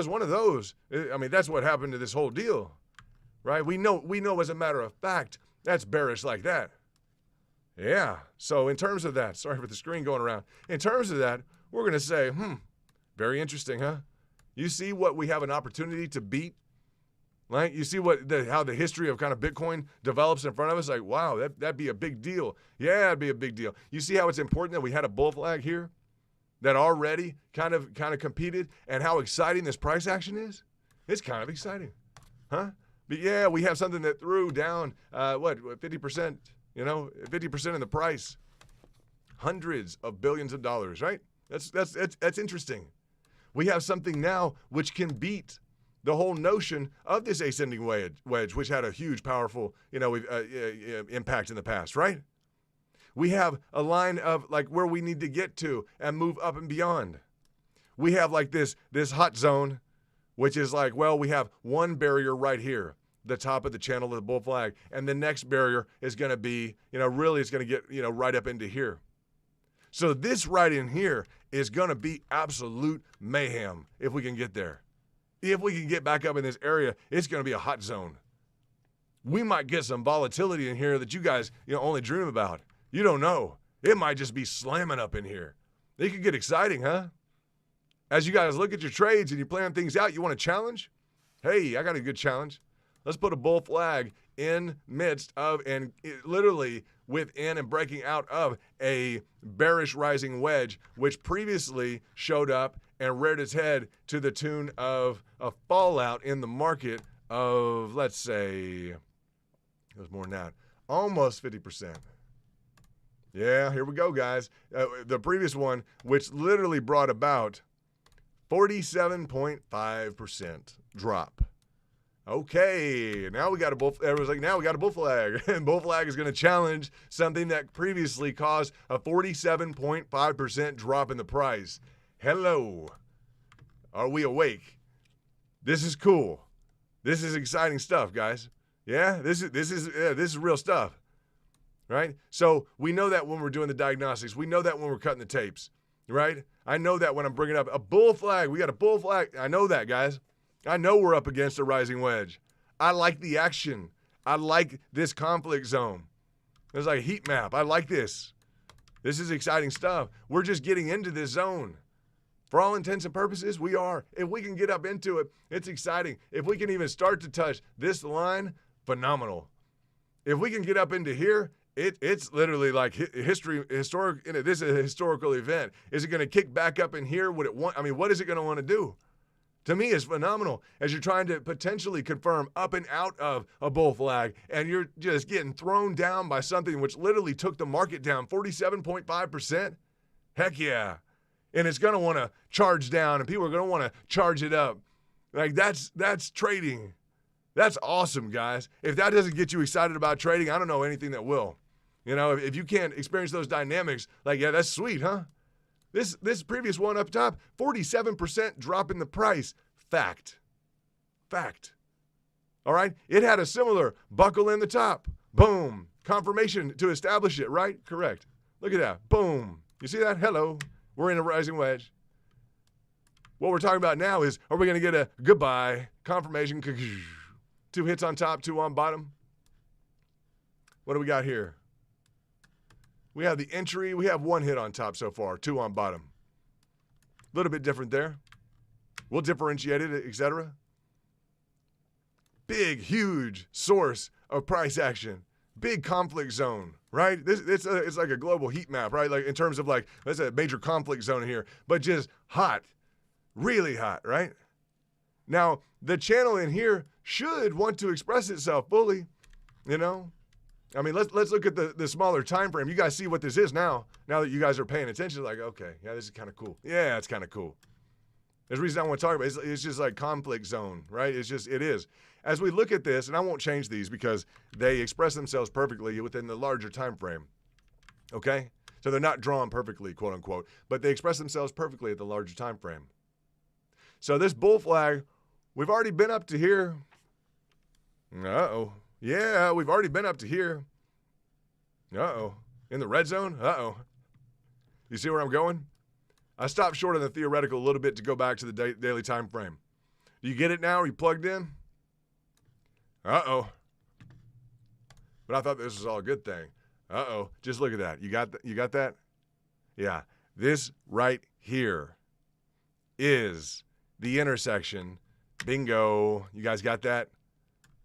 one of those, I mean, that's what happened to this whole deal, right? We know as a matter of fact, that's bearish like that. Yeah, so in terms of that, sorry for the screen going around. In terms of that, we're going to say, very interesting, huh? You see what we have an opportunity to beat Like, you see how the history of kind of Bitcoin develops in front of us? Like, wow, that'd be a big deal. Yeah, it'd be a big deal. You see how it's important that we had a bull flag here that already kind of competed, and how exciting this price action is? It's kind of exciting, huh? But yeah, we have something that threw down, 50%, 50% in the price. Hundreds of billions of dollars, right? That's interesting. We have something now which can beat the whole notion of this ascending wedge, which had a huge, powerful, impact in the past, right? We have a line of like where we need to get to and move up and beyond. We have like this hot zone, which is like, well, we have one barrier right here, the top of the channel of the bull flag, and the next barrier is going to be, really it's going to get, right up into here. So this right in here is going to be absolute mayhem if we can get there. If we can get back up in this area, it's going to be a hot zone. We might get some volatility in here that you guys, only dream about. You don't know. It might just be slamming up in here. It could get exciting, huh? As you guys look at your trades and you plan things out, you want a challenge? Hey, I got a good challenge. Let's put a bull flag in midst of and literally within and breaking out of a bearish rising wedge, which previously showed up and reared its head to the tune of a fallout in the market of, let's say, it was more than that, almost 50%. Yeah, here we go, guys. The previous one, which literally brought about 47.5% drop. Okay, now we got a bull. Everyone's like, now we got a bull flag, and bull flag is going to challenge something that previously caused a 47.5% drop in the price. Hello, are we awake? This is cool. This is exciting stuff, guys. Yeah, this is real stuff, right? So we know that when we're doing the diagnostics, we know that when we're cutting the tapes, right? I know that when I'm bringing up a bull flag, we got a bull flag. I know that, guys. I know we're up against a rising wedge. I like the action. I like this conflict zone. It's like a heat map. I like this. This is exciting stuff. We're just getting into this zone. For all intents and purposes, we are. If we can get up into it, it's exciting. If we can even start to touch this line, phenomenal. If we can get up into here, it's literally like historic. This is a historical event. Is it going to kick back up in here? What is it going to want to do? To me, it's phenomenal as you're trying to potentially confirm up and out of a bull flag, and you're just getting thrown down by something which literally took the market down 47.5%. Heck yeah. And it's going to want to charge down, and people are going to want to charge it up. Like, that's trading. That's awesome, guys. If that doesn't get you excited about trading, I don't know anything that will. If you can't experience those dynamics, like, yeah, that's sweet, huh? This previous one up top, 47% drop in the price. Fact. All right? It had a similar buckle in the top. Boom. Confirmation to establish it, right? Correct. Look at that. Boom. You see that? Hello. We're in a rising wedge. What we're talking about now is, are we going to get a goodbye confirmation? 2 hits on top, 2 on bottom. What do we got here? We have the entry. We have 1 hit on top so far, 2 on bottom. A little bit different there. We'll differentiate it, etc. Big, huge source of price action. Big conflict zone, right? It's like a global heat map, right? Like in terms of like, that's a major conflict zone here, but just hot, really hot, right? Now, the channel in here should want to express itself fully, I mean, let's look at the smaller time frame. You guys see what this is now. Now that you guys are paying attention, like, okay, yeah, this is kind of cool. Yeah, it's kind of cool. There's a reason I want to talk about it. It's just like conflict zone, right? It is. As we look at this, and I won't change these because they express themselves perfectly within the larger time frame, okay? So they're not drawn perfectly, quote unquote, but they express themselves perfectly at the larger time frame. So this bull flag, we've already been up to here. Uh-oh. Yeah, we've already been up to here. Uh-oh. In the red zone? Uh-oh. You see where I'm going? I stopped short on the theoretical a little bit to go back to the daily time frame. Do you get it now? Are you plugged in? Uh-oh. But I thought this was all a good thing. Uh-oh. Just look at that. You got that? Yeah. This right here is the intersection. Bingo. You guys got that?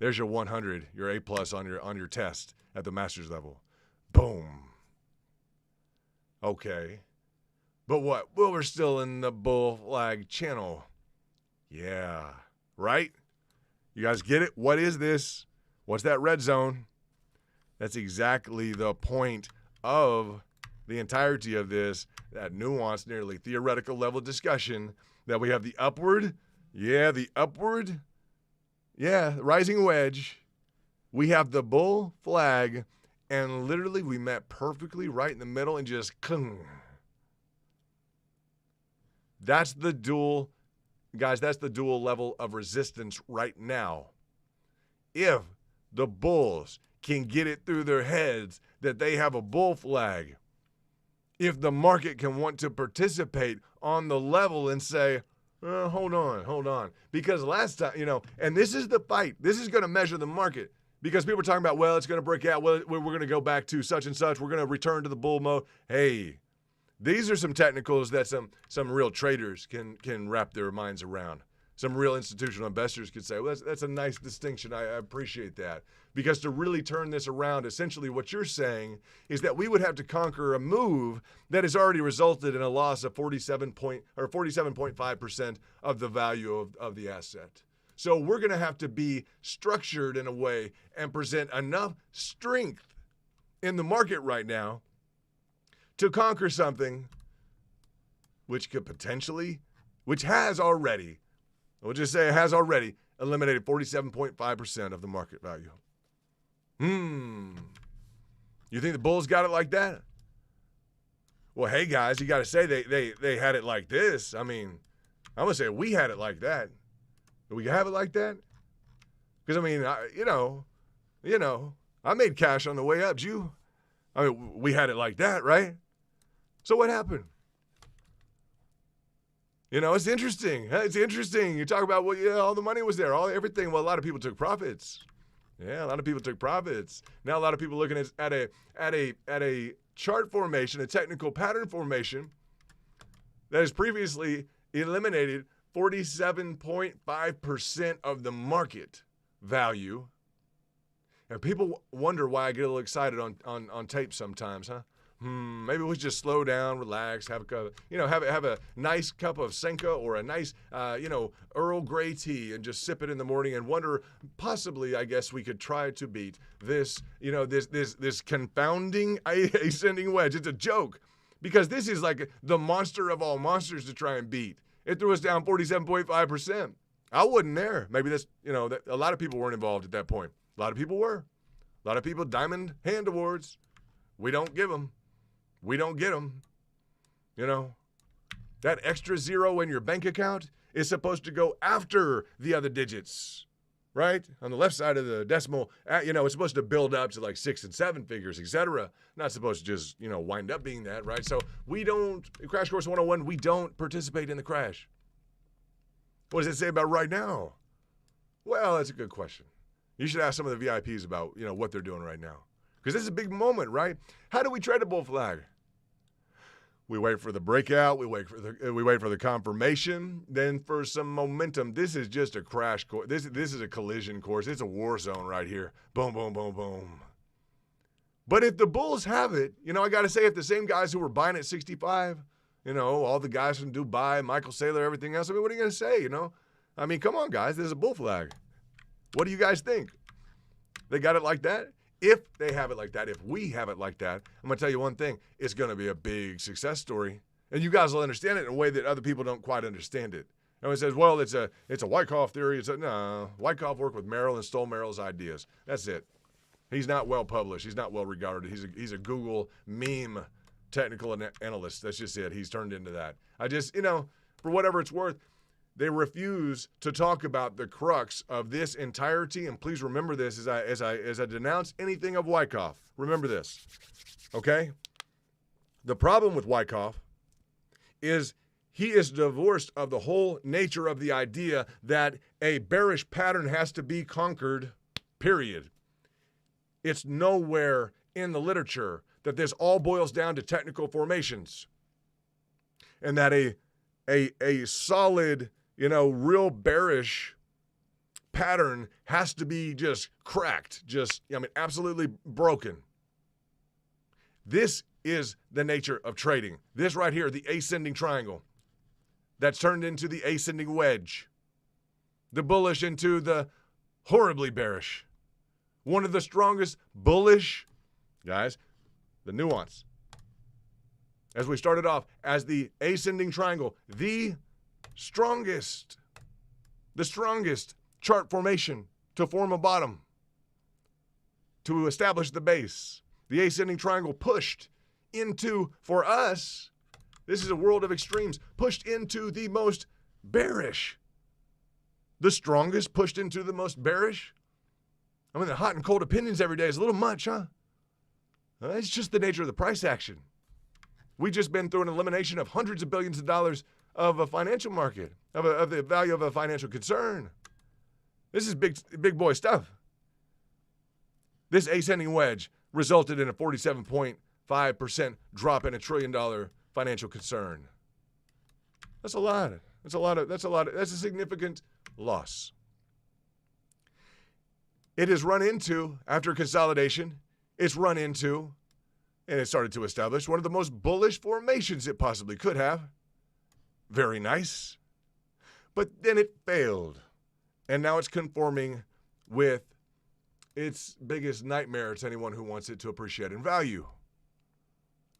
There's your 100, your A+ on your test at the master's level. Boom. Okay. But what? Well, we're still in the bull flag channel. Yeah. Right? You guys get it? What is this? What's that red zone? That's exactly the point of the entirety of this, that nuanced, nearly theoretical level discussion, that we have the upward, the rising wedge. We have the bull flag, and literally we met perfectly right in the middle and just That's the dual, guys, that's the dual level of resistance right now. If the bulls can get it through their heads that they have a bull flag, if the market can want to participate on the level and say, hold on. Because last time, and this is the fight. This is going to measure the market. Because people are talking about, well, it's going to break out. Well, we're going to go back to such and such. We're going to return to the bull mode. Hey, these are some technicals that some real traders can wrap their minds around. Some real institutional investors could say, well, that's a nice distinction. I appreciate that. Because to really turn this around, essentially what you're saying is that we would have to conquer a move that has already resulted in a loss of 47.5% of the value of the asset. So we're going to have to be structured in a way and present enough strength in the market right now to conquer something which could potentially, which has already, we'll just say it has already eliminated 47.5% of the market value. You think the bulls got it like that? Well, hey guys, you got to say they had it like this. I mean, I'm gonna say we had it like that. Do we have it like that? Because I mean, I made cash on the way up. We had it like that, right? So what happened? It's interesting. It's interesting. You talk about, well, yeah, all the money was there, everything. Well, a lot of people took profits. Yeah, a lot of people took profits. Now a lot of people looking at a chart formation, a technical pattern formation that has previously eliminated 47.5% of the market value. And people wonder why I get a little excited on tape sometimes, huh? Maybe we just slow down, relax, have a nice cup of Senka or a nice, Earl Grey tea and just sip it in the morning and wonder, possibly, I guess we could try to beat this, this confounding ascending wedge. It's a joke because this is like the monster of all monsters to try and beat. It threw us down 47.5%. I wasn't there. Maybe that's, that a lot of people weren't involved at that point. A lot of people were. A lot of people diamond hand awards. We don't give them. We don't get them. That extra zero in your bank account is supposed to go after the other digits, right? On the left side of the decimal, it's supposed to build up to like 6 and 7 figures, etc. Not supposed to just, wind up being that, right? So we don't, Crash Course 101, we don't participate in the crash. What does it say about right now? Well, that's a good question. You should ask some of the VIPs about, what they're doing right now. Because this is a big moment, right? How do we trade a bull flag? We wait for the breakout. We wait for the confirmation. Then for some momentum. This is just a crash course. This is a collision course. It's a war zone right here. Boom, boom, boom, boom. But if the bulls have it, I got to say, if the same guys who were buying at 65, all the guys from Dubai, Michael Saylor, everything else, what are you going to say, I mean, come on, guys. This is a bull flag. What do you guys think? They got it like that? If they have it like that, if we have it like that, I'm going to tell you one thing. It's going to be a big success story. And you guys will understand it in a way that other people don't quite understand it. Everyone says, well, it's a Wyckoff theory. No, Wyckoff worked with Merrill and stole Merrill's ideas. That's it. He's not well published. He's not well regarded. He's a Google meme technical analyst. That's just it. He's turned into that. I just, for whatever it's worth, they refuse to talk about the crux of this entirety. And please remember this as I denounce anything of Wyckoff. Remember this, okay? The problem with Wyckoff is he is divorced of the whole nature of the idea that a bearish pattern has to be conquered, period. It's nowhere in the literature that this all boils down to technical formations and that a solid, real bearish pattern has to be just cracked, absolutely broken. This is the nature of trading. This right here, the ascending triangle, that's turned into the ascending wedge. The bullish into the horribly bearish. One of the strongest bullish, guys, the nuance. As we started off as the ascending triangle, the strongest chart formation to form a bottom, to establish the base. The ascending triangle pushed into, for us, this is a world of extremes, pushed into the most bearish. The strongest pushed into the most bearish. I mean, the hot and cold opinions every day is a little much, huh? It's just the nature of the price action. We've just been through an elimination of hundreds of billions of dollars of a financial market, of the value of a financial concern. This is big boy stuff. This ascending wedge resulted in a 47.5% drop in $1 trillion financial concern. That's a lot. That's a significant loss. It has run into, after consolidation, it's run into, and it started to establish one of the most bullish formations it possibly could have. Very nice. But then it failed. And now it's conforming with its biggest nightmare to anyone who wants it to appreciate in value.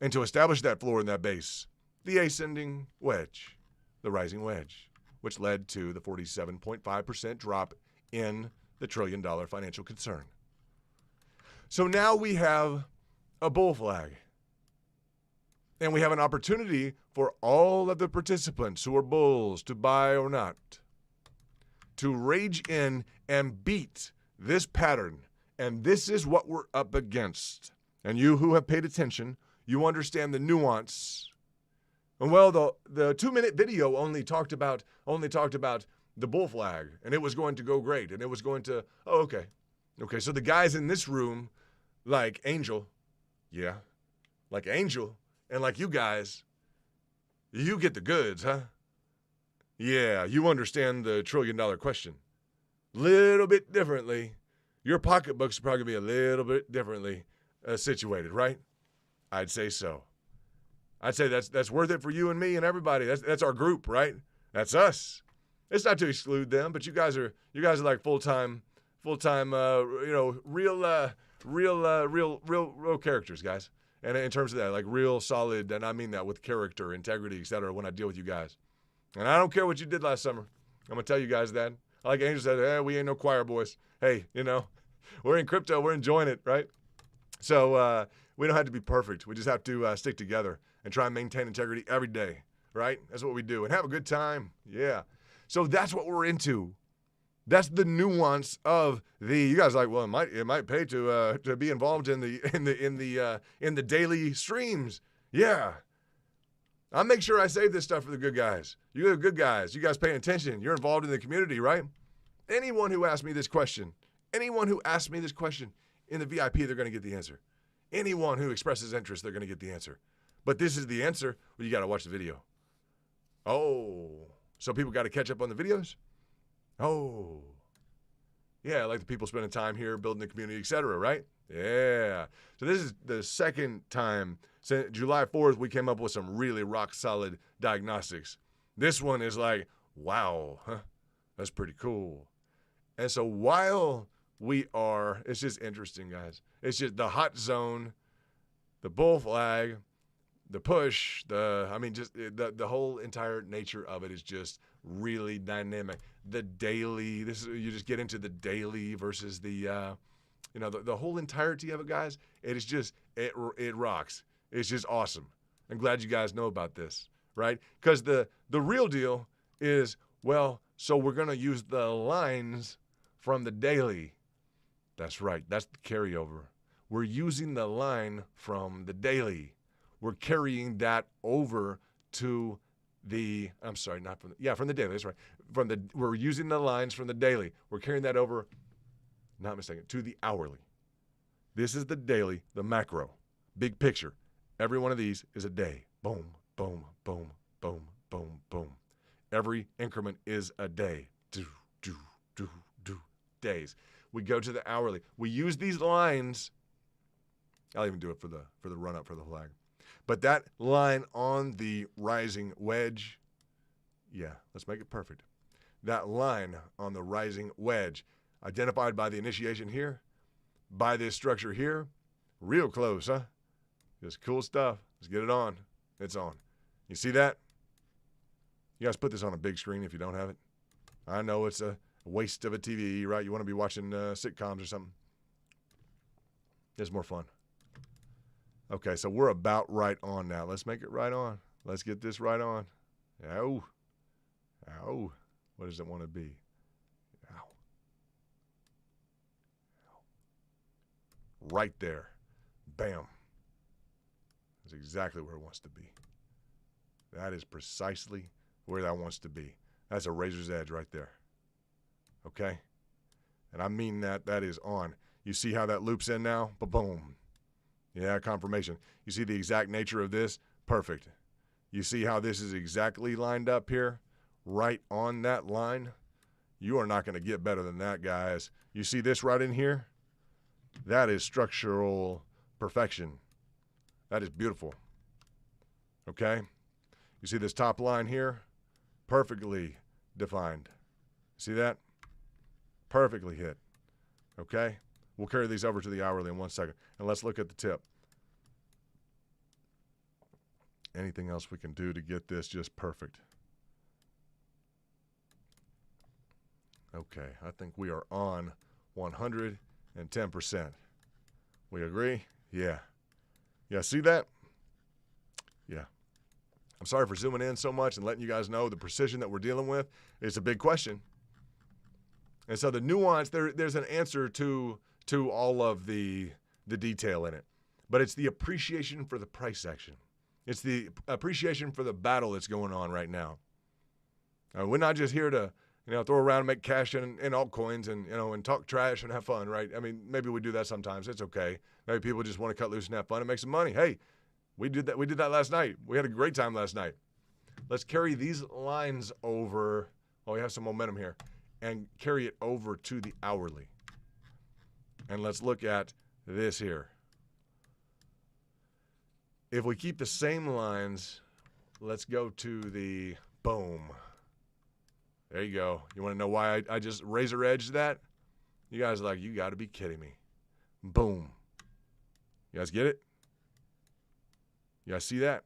And to establish that floor and that base, the ascending wedge, the rising wedge, which led to the 47.5% drop in the $1 trillion financial concern. So now we have a bull flag. And we have an opportunity for all of the participants who are bulls to buy or not, to rage in and beat this pattern. And this is what we're up against. And you who have paid attention, you understand the nuance. And well, the 2-minute video only talked about the bull flag, and it was going to go great, and it was going to, okay, so the guys in this room, like Angel, and like you guys, you get the goods, huh? Yeah, you understand the $1 trillion question. Little bit differently. Your pocketbooks are probably going to be a little bit differently situated, right? I'd say so. I'd say that's worth it for you and me and everybody. That's our group, right? That's us. It's not to exclude them, but you guys are like full-time, real characters, guys. And in terms of that, like real solid, and I mean that with character, integrity, etc. when I deal with you guys. And I don't care what you did last summer. I'm going to tell you guys that. Like Angel said, we ain't no choir boys. Hey, we're in crypto. We're enjoying it, right? So we don't have to be perfect. We just have to stick together and try and maintain integrity every day, right? That's what we do. And have a good time. Yeah. So that's what we're into. That's the nuance of you guys are like, well, it might pay to be involved in the daily streams. Yeah. I'll make sure I save this stuff for the good guys. You're the good guys. You guys paying attention. You're involved in the community, right? Anyone who asks me this question in the VIP, they're going to get the answer. Anyone who expresses interest, they're going to get the answer. But this is the answer. Well, you got to watch the video. Oh, so people got to catch up on the videos? Oh, yeah, like the people spending time here, building the community, etc., right? Yeah. So this is the second time since July 4th we came up with some really rock-solid diagnostics. This one is like, wow, that's pretty cool. And so while it's just interesting, guys. It's just the hot zone, the bull flag, the push, the whole entire nature of it is just really dynamic. The daily, you just get into the daily versus the whole entirety of it, guys. It is just, it rocks. It's just awesome. I'm glad you guys know about this, right? Because the real deal is, well, so we're going to use the lines from the daily. That's right. That's the carryover. We're using the line from the daily. We're carrying that over to from the daily. That's right. We're using the lines from the daily. We're carrying that over, not mistaken, to the hourly. This is the daily, the macro, big picture. Every one of these is a day. Boom, boom, boom, boom, boom, boom. Every increment is a day. Do, do, do, do. days. We go to the hourly. We use these lines. I'll even do it for the run up for the flag. But that line on the rising wedge, yeah, let's make it perfect. That line on the rising wedge, identified by the initiation here, by this structure here, real close, huh? Just cool stuff. Let's get it on. It's on. You see that? You guys put this on a big screen if you don't have it. I know it's a waste of a TV, right? You want to be watching sitcoms or something. It's more fun. Okay, so we're about right on now. Let's make it right on. Let's get this right on. Ow. Ow. What does it want to be? Ow. Ow. Right there. Bam. That's exactly where it wants to be. That is precisely where that wants to be. That's a razor's edge right there. Okay? And I mean that. That is on. You see how that loops in now? Ba-boom. Yeah, confirmation. You see the exact nature of this? Perfect. You see how this is exactly lined up here? Right on that line? You are not going to get better than that, guys. You see this right in here? That is structural perfection. That is beautiful. Okay? You see this top line here? Perfectly defined. See that? Perfectly hit. Okay? We'll carry these over to the hourly in 1 second. And let's look at the tip. Anything else we can do to get this just perfect? Okay, I think we are on 110%. We agree? Yeah. Yeah, see that? Yeah. I'm sorry for zooming in so much and letting you guys know the precision that we're dealing with. It's a big question. And so the nuance, there's an answer to all of the detail in it. But it's the appreciation for the price action. It's the appreciation for the battle that's going on right now. We're not just here to, throw around and make cash in altcoins and talk trash and have fun, right? I mean, maybe we do that sometimes. It's okay. Maybe people just want to cut loose and have fun and make some money. Hey, we did that. We did that last night. We had a great time last night. Let's carry these lines over. Oh, we have some momentum here. And carry it over to the hourly. And let's look at this here. If we keep the same lines, let's go to the boom. There you go. You want to know why I just razor edged that? You guys are like, you got to be kidding me. Boom. You guys get it? You guys see that?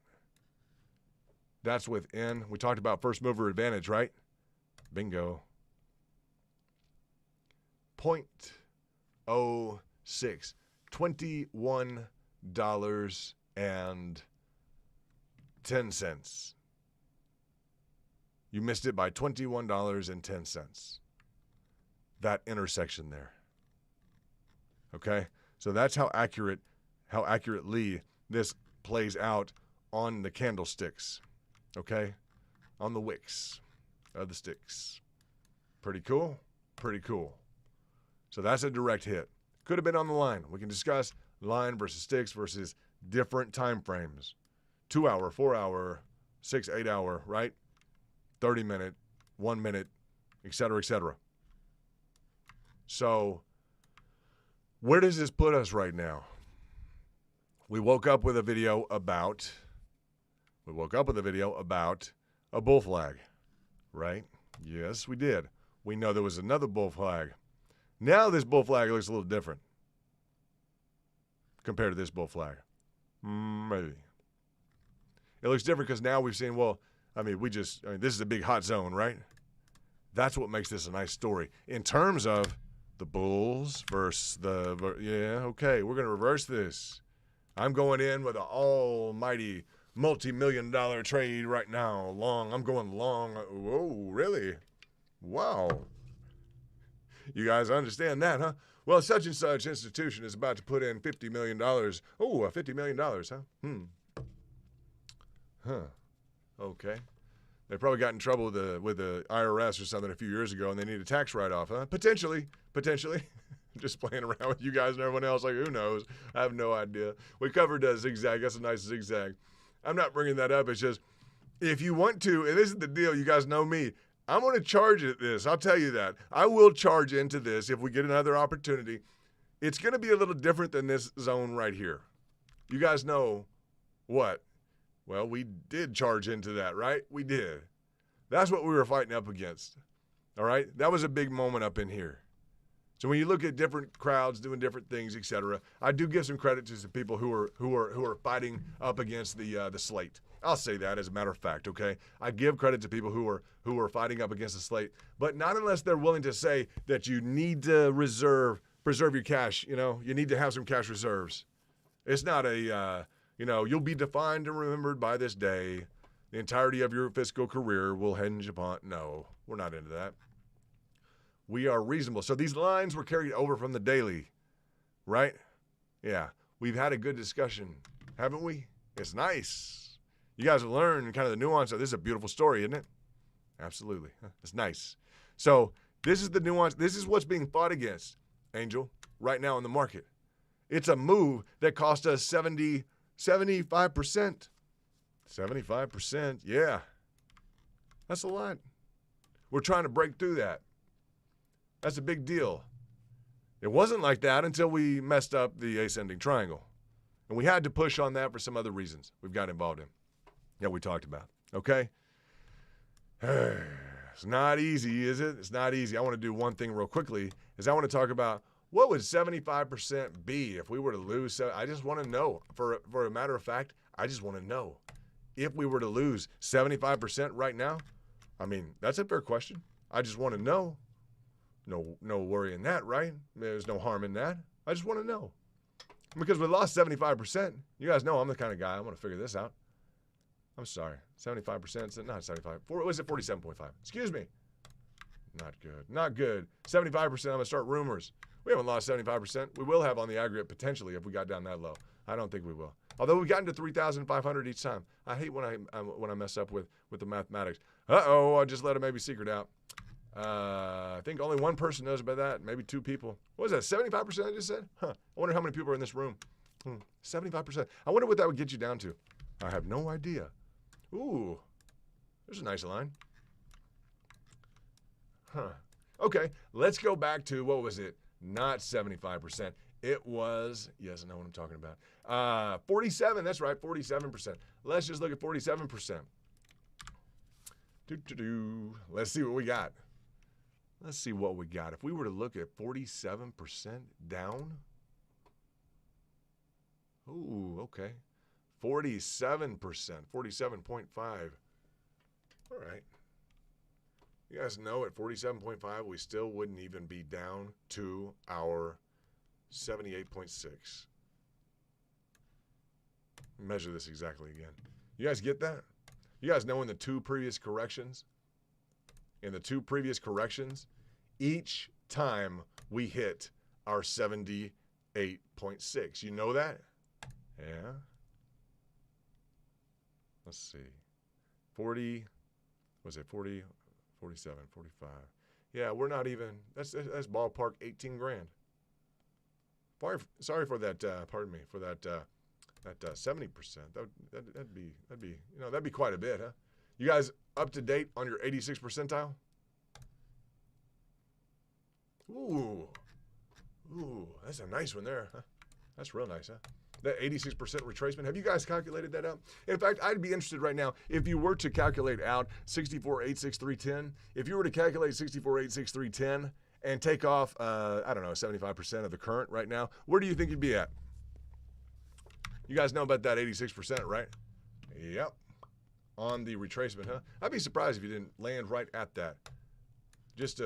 That's within. We talked about first mover advantage, right? Bingo. 0.06. $21.10. You missed it by $21.10. That intersection there. Okay? So that's how accurately this plays out on the candlesticks. Okay? On the wicks of the sticks. Pretty cool? Pretty cool. So that's a direct hit. Could have been on the line. We can discuss line versus sticks versus different time frames. 2 hour, 4 hour, 6, 8 hour, right? 30 minute, 1 minute, et cetera, et cetera. So where does this put us right now? We woke up with a video about a bull flag, right? Yes, we did. We know there was another bull flag. Now this bull flag looks a little different compared to this bull flag. Maybe. It looks different because now we've seen, this is a big hot zone, right? That's what makes this a nice story. In terms of the bulls versus we're going to reverse this. I'm going in with an almighty multi-million-dollar trade right now. Long. I'm going long. Whoa, really? Wow. You guys understand that, huh? Well, such and such institution is about to put in $50 million. Oh, $50 million, huh? Huh. Okay. They probably got in trouble with the IRS or something a few years ago, and they need a tax write-off, huh? Potentially. Just playing around with you guys and everyone else. Like, who knows? I have no idea. We covered zigzag. That's a nice zigzag. I'm not bringing that up. It's just, if you want to, and this is the deal, you guys know me, I'm going to charge at this. I'll tell you that. I will charge into this if we get another opportunity. It's going to be a little different than this zone right here. You guys know what? Well, we did charge into that, right? We did. That's what we were fighting up against. All right? That was a big moment up in here. So when you look at different crowds doing different things, etc., I do give some credit to some people who are fighting up against the slate. I'll say that as a matter of fact, okay? I give credit to people who are fighting up against the slate, but not unless they're willing to say that you need to preserve your cash. You know, you need to have some cash reserves. It's not a you'll be defined and remembered by this day. The entirety of your fiscal career will hinge upon. No, we're not into that. We are reasonable. So these lines were carried over from the daily, right? Yeah. We've had a good discussion, haven't we? It's nice. You guys have learned kind of the nuance of this. Is a beautiful story, isn't it? Absolutely. It's nice. So this is the nuance. This is what's being fought against, Angel, right now in the market. It's a move that cost us 75%. 75%, yeah. That's a lot. We're trying to break through that. That's a big deal. It wasn't like that until we messed up the ascending triangle. And we had to push on that for some other reasons we've got involved in. Yeah, we talked about. Okay? It's not easy, is it? It's not easy. I want to do one thing real quickly, is I want to talk about what would 75% be if we were to lose. I just want to know. For a matter of fact, I just want to know. If we were to lose 75% right now, I mean, that's a fair question. I just want to know. No worry in that, right? There's no harm in that. I just want to know. Because we lost 75%. You guys know I'm the kind of guy, I want to figure this out. I'm sorry. 75%, not 75. Was it 47.5? Excuse me. Not good. Not good. 75%, I'm going to start rumors. We haven't lost 75%. We will have on the aggregate potentially if we got down that low. I don't think we will. Although we've gotten to 3,500 each time. I hate when I mess up with the mathematics. Uh-oh, I just let a maybe secret out. I think only one person knows about that, maybe two people. What was that, 75% I just said? Huh. I wonder how many people are in this room. 75%. I wonder what that would get you down to. I have no idea. Ooh, there's a nice line. Huh. Okay, let's go back to, what was it? Not 75%. It was, yes, I know what I'm talking about. 47, that's right, 47%. Let's just look at 47%. Let's see what we got. Let's see what we got. If we were to look at 47% down. Ooh, okay. 47%, 47.5. All right. You guys know at 47.5, we still wouldn't even be down to our 78.6. Measure this exactly again. You guys get that? You guys know in the two previous corrections, each time we hit our 78.6. You know that? Yeah. Let's see. 40, was it 40, 47, 45. Yeah, we're not even, that's ballpark 18 grand. Sorry for that, pardon me, for that 70%. That'd be quite a bit, huh? You guys up to date on your 86th percentile? Ooh, that's a nice one there, huh? That's real nice, huh? That 86% retracement. Have you guys calculated that out? In fact, I'd be interested right now if you were to calculate out 64.86310. If you were to calculate 64.86310 and take off, 75% of the current right now, where do you think you'd be at? You guys know about that 86%, right? Yep. On the retracement, huh? I'd be surprised if you didn't land right at that. Just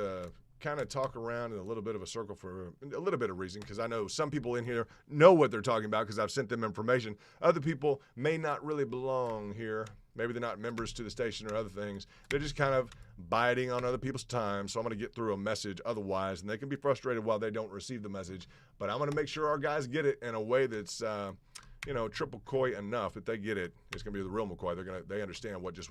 kind of talk around in a little bit of a circle for a little bit of reason, because I know some people in here know what they're talking about because I've sent them information. Other people may not really belong here. Maybe they're not members to the station or other things. They're just kind of biting on other people's time, so I'm going to get through a message otherwise, and they can be frustrated while they don't receive the message. But I'm going to make sure our guys get it in a way that's triple coy enough that they get it. It's going to be the real McCoy. They understand what just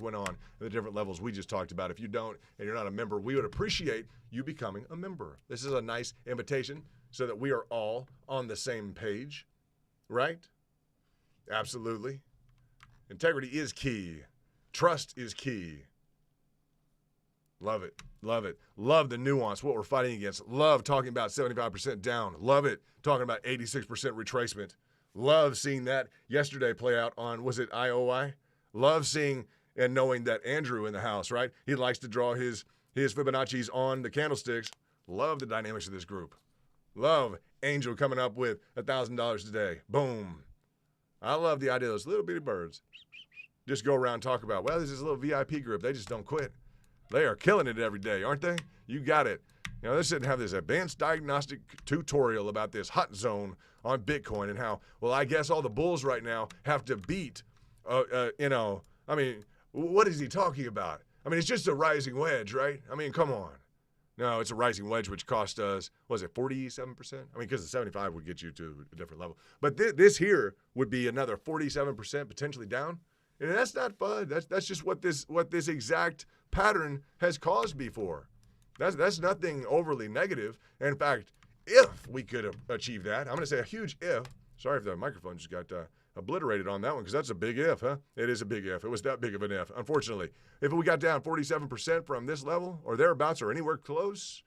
went on at the different levels we just talked about. If you don't and you're not a member, we would appreciate you becoming a member. This is a nice invitation so that we are all on the same page, right? Absolutely. Integrity is key. Trust is key. Love it. Love it. Love the nuance, what we're fighting against. Love talking about 75% down. Love it. Talking about 86% retracement. Love seeing that yesterday play out on, was it IOI? Love seeing and knowing that Andrew in the house, right? He likes to draw his Fibonacci's on the candlesticks. Love the dynamics of this group. Love Angel coming up with $1,000 today. Boom. I love the idea of those little bitty birds. Just go around and talk about, well, this is a little VIP group. They just don't quit. They are killing it every day, aren't they? You got it. You know, they should have this advanced diagnostic tutorial about this hot zone on Bitcoin and how, well, I guess all the bulls right now have to beat, I mean, what is he talking about? I mean, it's just a rising wedge, right? I mean, come on. No, it's a rising wedge, which cost us, was it 47%? I mean, because the 75 would get you to a different level. But this here would be another 47% potentially down. And that's not fun. That's just what this exact pattern has caused before. That's nothing overly negative. And in fact, if we could achieve that, I'm going to say a huge if. Sorry if the microphone just got obliterated on that one, because that's a big if, huh? It is a big if. It was that big of an if. Unfortunately, if we got down 47% from this level or thereabouts or anywhere close,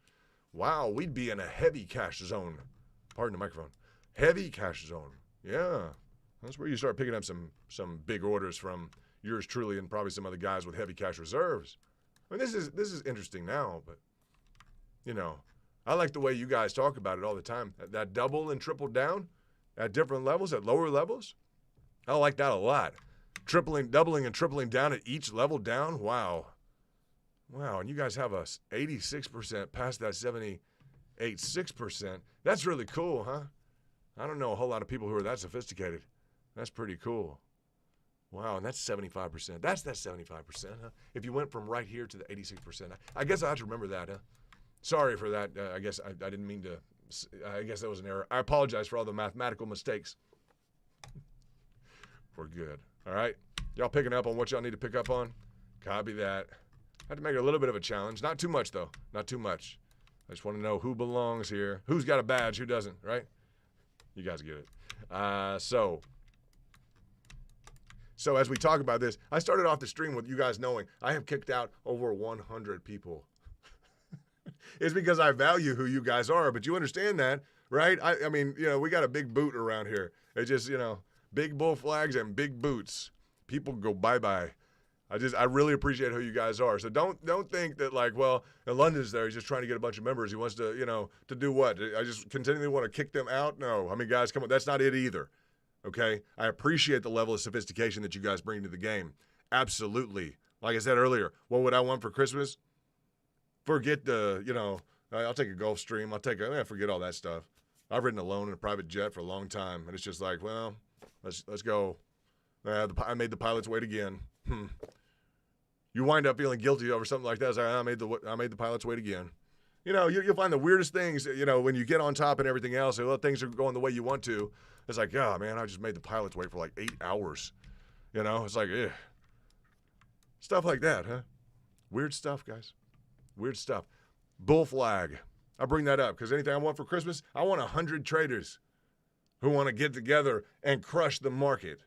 wow, we'd be in a heavy cash zone. Pardon the microphone. Heavy cash zone. Yeah. That's where you start picking up some big orders from yours truly and probably some other guys with heavy cash reserves. I mean, this is interesting now, but, you know, I like the way you guys talk about it all the time. That double and triple down at different levels, at lower levels, I like that a lot. Doubling and tripling down at each level down, wow. Wow, and you guys have us 86% past that 78.6%. That's really cool, huh? I don't know a whole lot of people who are that sophisticated. That's pretty cool. Wow, and that's 75%. That's that 75%, huh? If you went from right here to the 86%. I guess I have to remember that, huh? Sorry for that. I guess I didn't mean to. I guess that was an error. I apologize for all the mathematical mistakes. We're good. All right? Y'all picking up on what y'all need to pick up on? Copy that. I have to make it a little bit of a challenge. Not too much, though. Not too much. I just want to know who belongs here. Who's got a badge, who doesn't, right? You guys get it. So as we talk about this, I started off the stream with you guys knowing I have kicked out over 100 people. It's because I value who you guys are, but you understand that, right? I mean, you know, we got a big boot around here. It's just, you know, big bull flags and big boots. People go bye-bye. I really appreciate who you guys are. So don't think that, like, well, London's there, he's just trying to get a bunch of members. He wants to, you know, to do what? I just continually want to kick them out? No. I mean, guys, come on. That's not it either. Okay? I appreciate the level of sophistication that you guys bring to the game. Absolutely. Like I said earlier, what would I want for Christmas? Forget the, you know, I'll take a Gulfstream. Forget all that stuff. I've ridden alone in a private jet for a long time, and it's just like, well, let's go. I made the pilots wait again. You wind up feeling guilty over something like that. It's like, I made the pilots wait again. You know, you'll find the weirdest things, you know, when you get on top and everything else, and things are going the way you want to. It's like, oh, man, I just made the pilots wait for like 8 hours. You know, it's like, ugh. Stuff like that, huh? Weird stuff, guys. Weird stuff. Bull flag. I bring that up because anything I want for Christmas, I want 100 traders who want to get together and crush the market,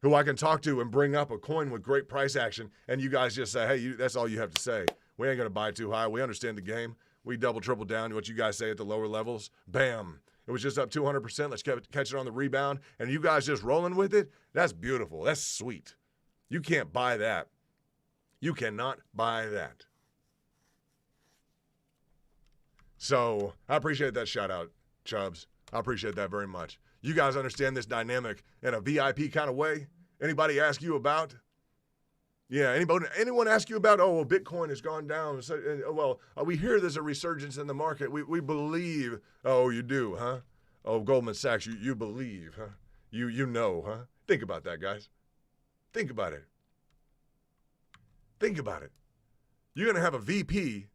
who I can talk to and bring up a coin with great price action, and you guys just say, hey, that's all you have to say. We ain't going to buy too high. We understand the game. We double, triple down to what you guys say at the lower levels. Bam. It was just up 200%. Let's catch it on the rebound. And you guys just rolling with it? That's beautiful. That's sweet. You can't buy that. You cannot buy that. So I appreciate that shout out, Chubbs. I appreciate that very much. You guys understand this dynamic in a VIP kind of way? Anybody ask you about? Yeah, anyone ask you about, oh, well, Bitcoin has gone down. So, we hear there's a resurgence in the market. We believe. Oh, you do, huh? Oh, Goldman Sachs, you believe, huh? You know, huh? Think about that, guys. Think about it. Think about it. You're going to have a VP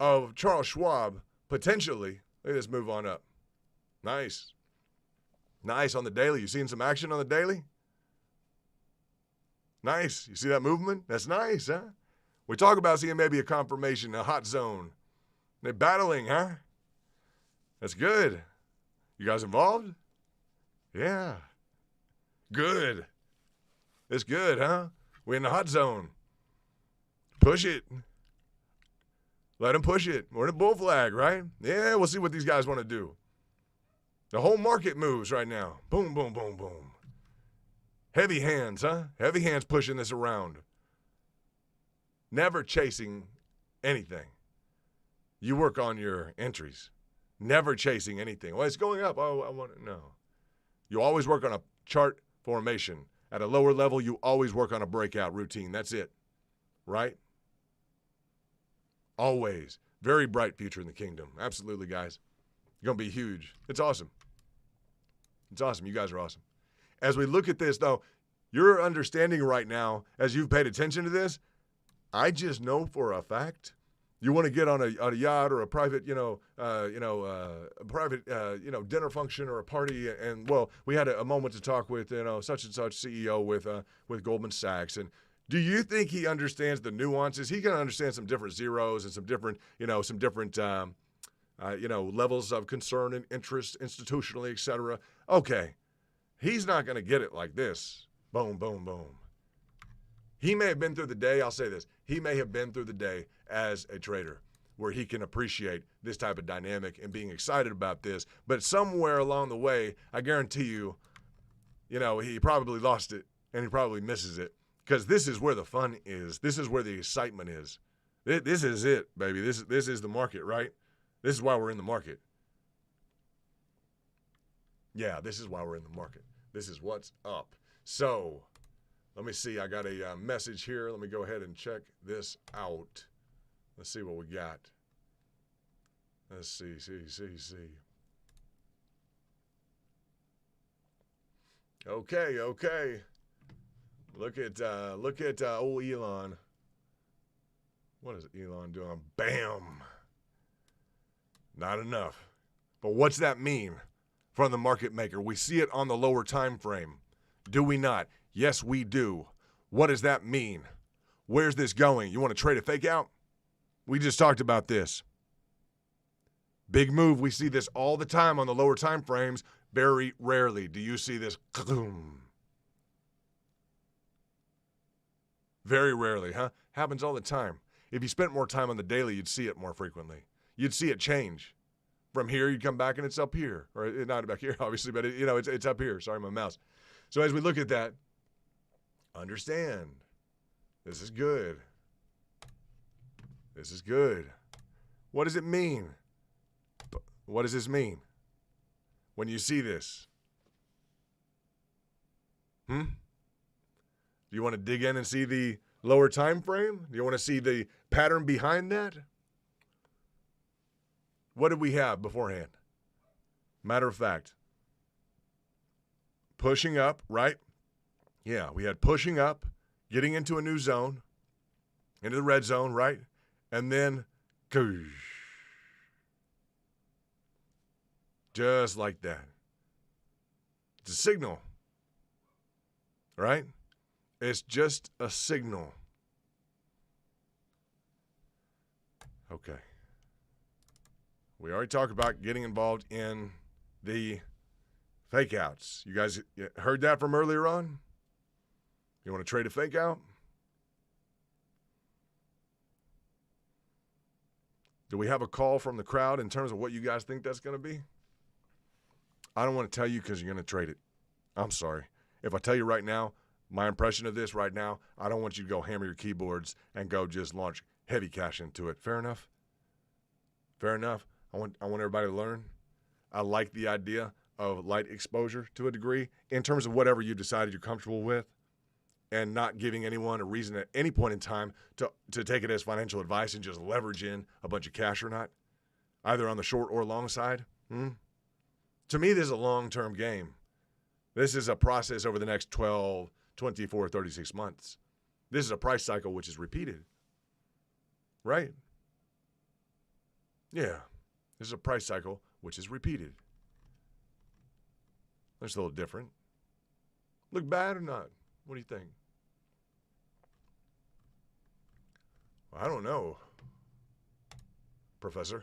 of Charles Schwab, potentially. Let us move on up. Nice. Nice on the daily. You seen some action on the daily? Nice. You see that movement? That's nice, huh? We talk about seeing maybe a confirmation, a hot zone. They're battling, huh? That's good. You guys involved? Yeah. Good. It's good, huh? We're in the hot zone. Push it. Let them push it. We're in a bull flag, right? Yeah, we'll see what these guys want to do. The whole market moves right now. Boom, boom, boom, boom. Heavy hands, huh? Heavy hands pushing this around. Never chasing anything. You work on your entries. Never chasing anything. Well, it's going up. Oh, I want it. No. You always work on a chart formation. At a lower level, you always work on a breakout routine. That's it. Right? Always. Very bright future in the kingdom. Absolutely, guys. You're going to be huge. It's awesome. It's awesome. You guys are awesome. As we look at this, though, your understanding right now, as you've paid attention to this, I just know for a fact you want to get on a yacht or a private, dinner function or a party. And, well, we had a moment to talk with, such and such CEO with Goldman Sachs. And do you think he understands the nuances? He can understand some different zeros and some different levels of concern and interest institutionally, et cetera. Okay. He's not going to get it like this. Boom, boom, boom. He may have been through the day, I'll say this, he may have been through the day as a trader where he can appreciate this type of dynamic and being excited about this. But somewhere along the way, I guarantee you, he probably lost it and he probably misses it because this is where the fun is. This is where the excitement is. This is it, baby. This is the market, right? This is why we're in the market. Yeah, this is why we're in the market. This is what's up. So, let me see. I got a message here. Let me go ahead and check this out. Let's see what we got. Let's see. Okay. Look at old Elon. What is Elon doing? Bam. Not enough. But what's that mean from the market maker? We see it on the lower time frame. Do we not? Yes, we do. What does that mean? Where's this going? You want to trade a fake out? We just talked about this. Big move. We see this all the time on the lower time frames. Very rarely do you see this. Very rarely, huh? Happens all the time. If you spent more time on the daily, you'd see it more frequently. You'd see it change. From here, you'd come back and it's up here. Or not back here, obviously, but it's up here. Sorry, my mouse. So as we look at that, understand, this is good. This is good. What does it mean? What does this mean when you see this? Do you want to dig in and see the lower time frame? Do you want to see the pattern behind that? What did we have beforehand? Matter of fact, pushing up, right? Yeah, we had pushing up, getting into a new zone, into the red zone, right? And then, just like that. It's a signal, right? It's just a signal. Okay. We already talked about getting involved in the fake outs. You guys heard that from earlier on? You want to trade a fake out? Do we have a call from the crowd in terms of what you guys think that's going to be? I don't want to tell you because you're going to trade it. I'm sorry. If I tell you right now, my impression of this right now, I don't want you to go hammer your keyboards and go just launch heavy cash into it. Fair enough? Fair enough. I want everybody to learn. I like the idea of light exposure to a degree in terms of whatever you decided you're comfortable with and not giving anyone a reason at any point in time to take it as financial advice and just leverage in a bunch of cash or not, either on the short or long side. To me, this is a long-term game. This is a process over the next 12, 24, 36 months. This is a price cycle which is repeated, right? Yeah. This is a price cycle which is repeated. That's a little different. Look bad or not? What do you think? I don't know, Professor.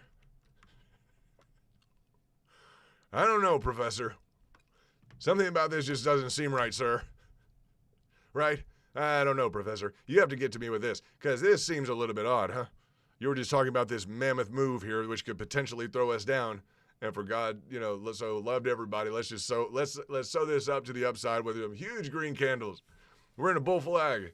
I don't know, Professor. Something about this just doesn't seem right, sir. Right? I don't know, Professor. You have to get to me with this, because this seems a little bit odd, huh? You were just talking about this mammoth move here, which could potentially throw us down. And for God, so loved everybody. Let's sew this up to the upside with them huge green candles. We're in a bull flag.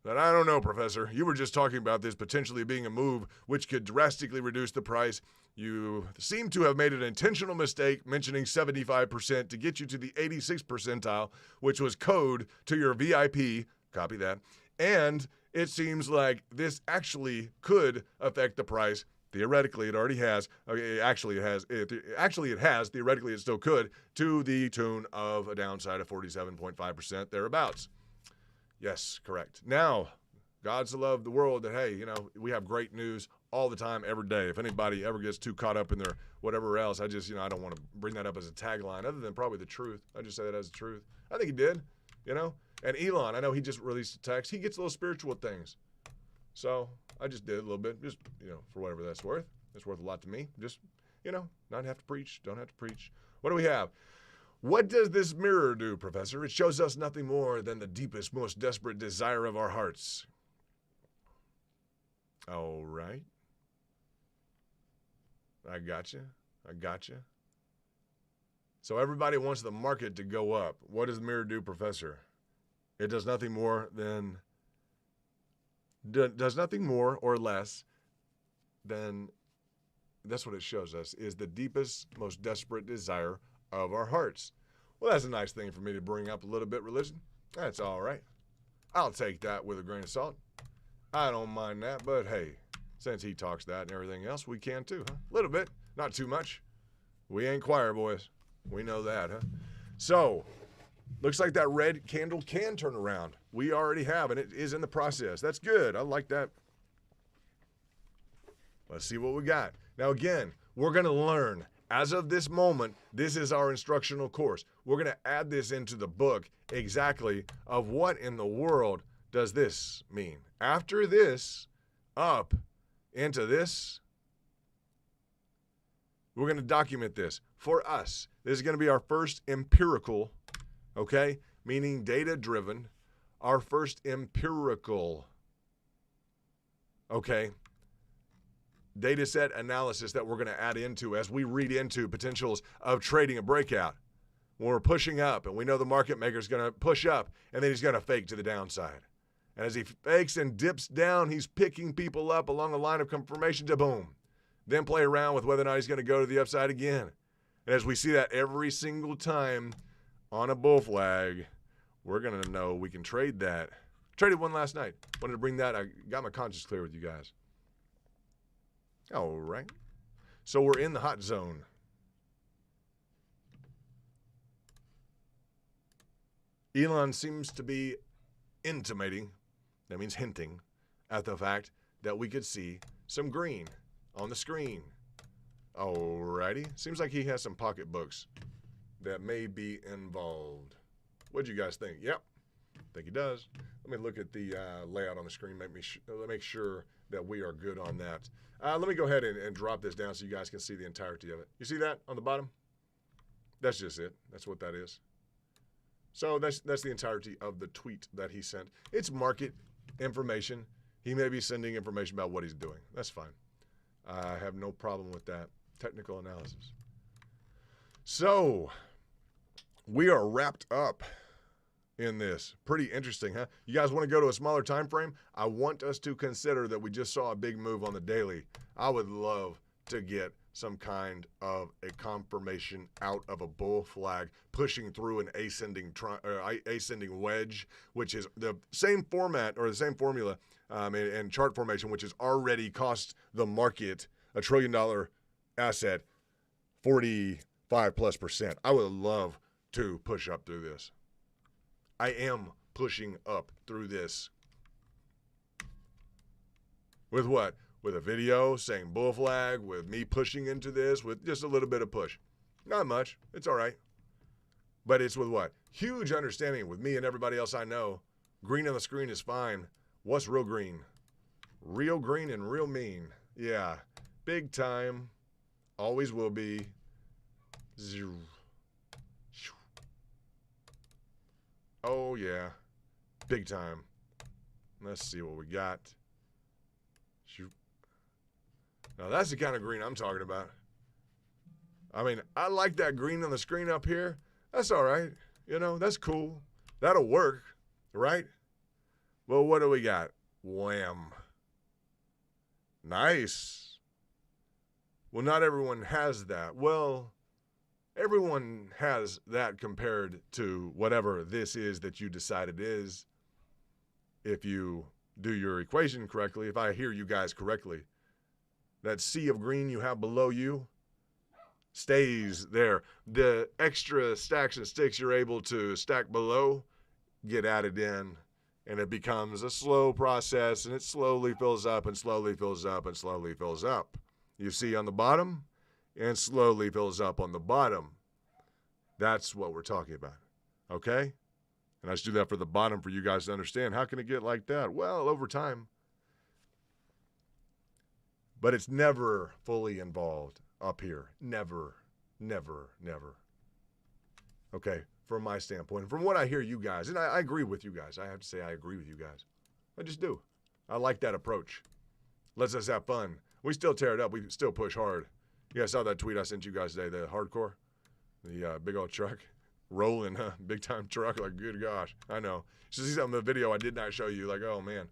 But I don't know, Professor. You were just talking about this potentially being a move which could drastically reduce the price. You seem to have made an intentional mistake mentioning 75% to get you to the 86th percentile, which was code to your VIP. Copy that. And it seems like this actually could affect the price. Theoretically, it already has. Actually, it has. Theoretically, it still could, to the tune of a downside of 47.5% thereabouts. Yes, correct. Now, God's the love of the world that, hey, we have great news all the time, every day. If anybody ever gets too caught up in their whatever else, I just, I don't want to bring that up as a tagline other than probably the truth. I just say that as the truth. I think he did, And Elon, I know he just released a text. He gets little spiritual things. So I just did a little bit, just, for whatever that's worth. It's worth a lot to me. Just, not have to preach. Don't have to preach. What do we have? What does this mirror do, Professor? It shows us nothing more than the deepest, most desperate desire of our hearts. All right. I gotcha. So everybody wants the market to go up. What does the mirror do, Professor? It does nothing more or less than, that's what it shows us, is the deepest, most desperate desire of our hearts. Well, that's a nice thing for me to bring up a little bit, religion. That's all right. I'll take that with a grain of salt. I don't mind that, but hey, since he talks that and everything else, we can too, huh? A little bit, not too much. We ain't choir boys. We know that, huh? So, looks like that red candle can turn around. We already have, and it is in the process. That's good. I like that. Let's see what we got. Now, again, we're going to learn. As of this moment, this is our instructional course. We're going to add this into the book exactly of what in the world does this mean. After this, up into this, we're going to document this. For us, this is going to be our first empirical, okay, meaning data-driven, our first empirical, okay, data set analysis that we're going to add into as we read into potentials of trading a breakout. When we're pushing up and we know the market maker is going to push up and then he's going to fake to the downside. And as he fakes and dips down, he's picking people up along the line of confirmation to boom. Then play around with whether or not he's going to go to the upside again. And as we see that every single time on a bull flag, we're going to know we can trade that. Traded one last night. Wanted to bring that. I got my conscience clear with you guys. All right. So we're in the hot zone. Elon seems to be intimating, that means hinting, at the fact that we could see some green on the screen. Alrighty. Seems like he has some pocketbooks that may be involved. What'd you guys think? Yep. I think he does. Let me look at the layout on the screen. Make sure that we are good on that. Let me go ahead and drop this down so you guys can see the entirety of it. You see that on the bottom? That's just it. That's what that is. So that's the entirety of the tweet that he sent. It's market information. He may be sending information about what he's doing. That's fine. I have no problem with that. Technical analysis. So we are wrapped up in this. Pretty interesting, huh? You guys want to go to a smaller time frame? I want us to consider that we just saw a big move on the daily. I would love to get some kind of a confirmation out of a bull flag pushing through an ascending wedge, which is the same format or the same formula and chart formation, which has already cost the market $1 trillion asset, 45+%. I would love to push up through this. I am pushing up through this. With what? With a video saying bull flag, with me pushing into this, with just a little bit of push. Not much. It's all right. But it's with what? Huge understanding with me and everybody else I know. Green on the screen is fine. What's real green? Real green and real mean. Yeah. Big time. Always will be. Oh, yeah. Big time. Let's see what we got. Now, that's the kind of green I'm talking about. I mean, I like that green on the screen up here. That's all right. You know, that's cool. That'll work, right? Well, what do we got? Wham. Nice. Well, not everyone has that. Well, everyone has that compared to whatever this is that you decide it is. If you do your equation correctly, if I hear you guys correctly, that sea of green you have below you stays there. The extra stacks and sticks you're able to stack below get added in, and it becomes a slow process, and it slowly fills up and slowly fills up and slowly fills up. You see on the bottom, and slowly fills up on the bottom. That's what we're talking about, okay? And I just do that for the bottom for you guys to understand. How can it get like that? Well, over time. But it's never fully involved up here. Never, never, never. Okay, from my standpoint. From what I hear you guys, and I agree with you guys. I have to say I agree with you guys. I just do. I like that approach. Lets us have fun. We still tear it up. We still push hard. You guys saw that tweet I sent you guys today, the hardcore? The big old truck. Rolling, huh? Big time truck. Like, good gosh. I know. You should see something in the video I did not show you. Like, oh, man.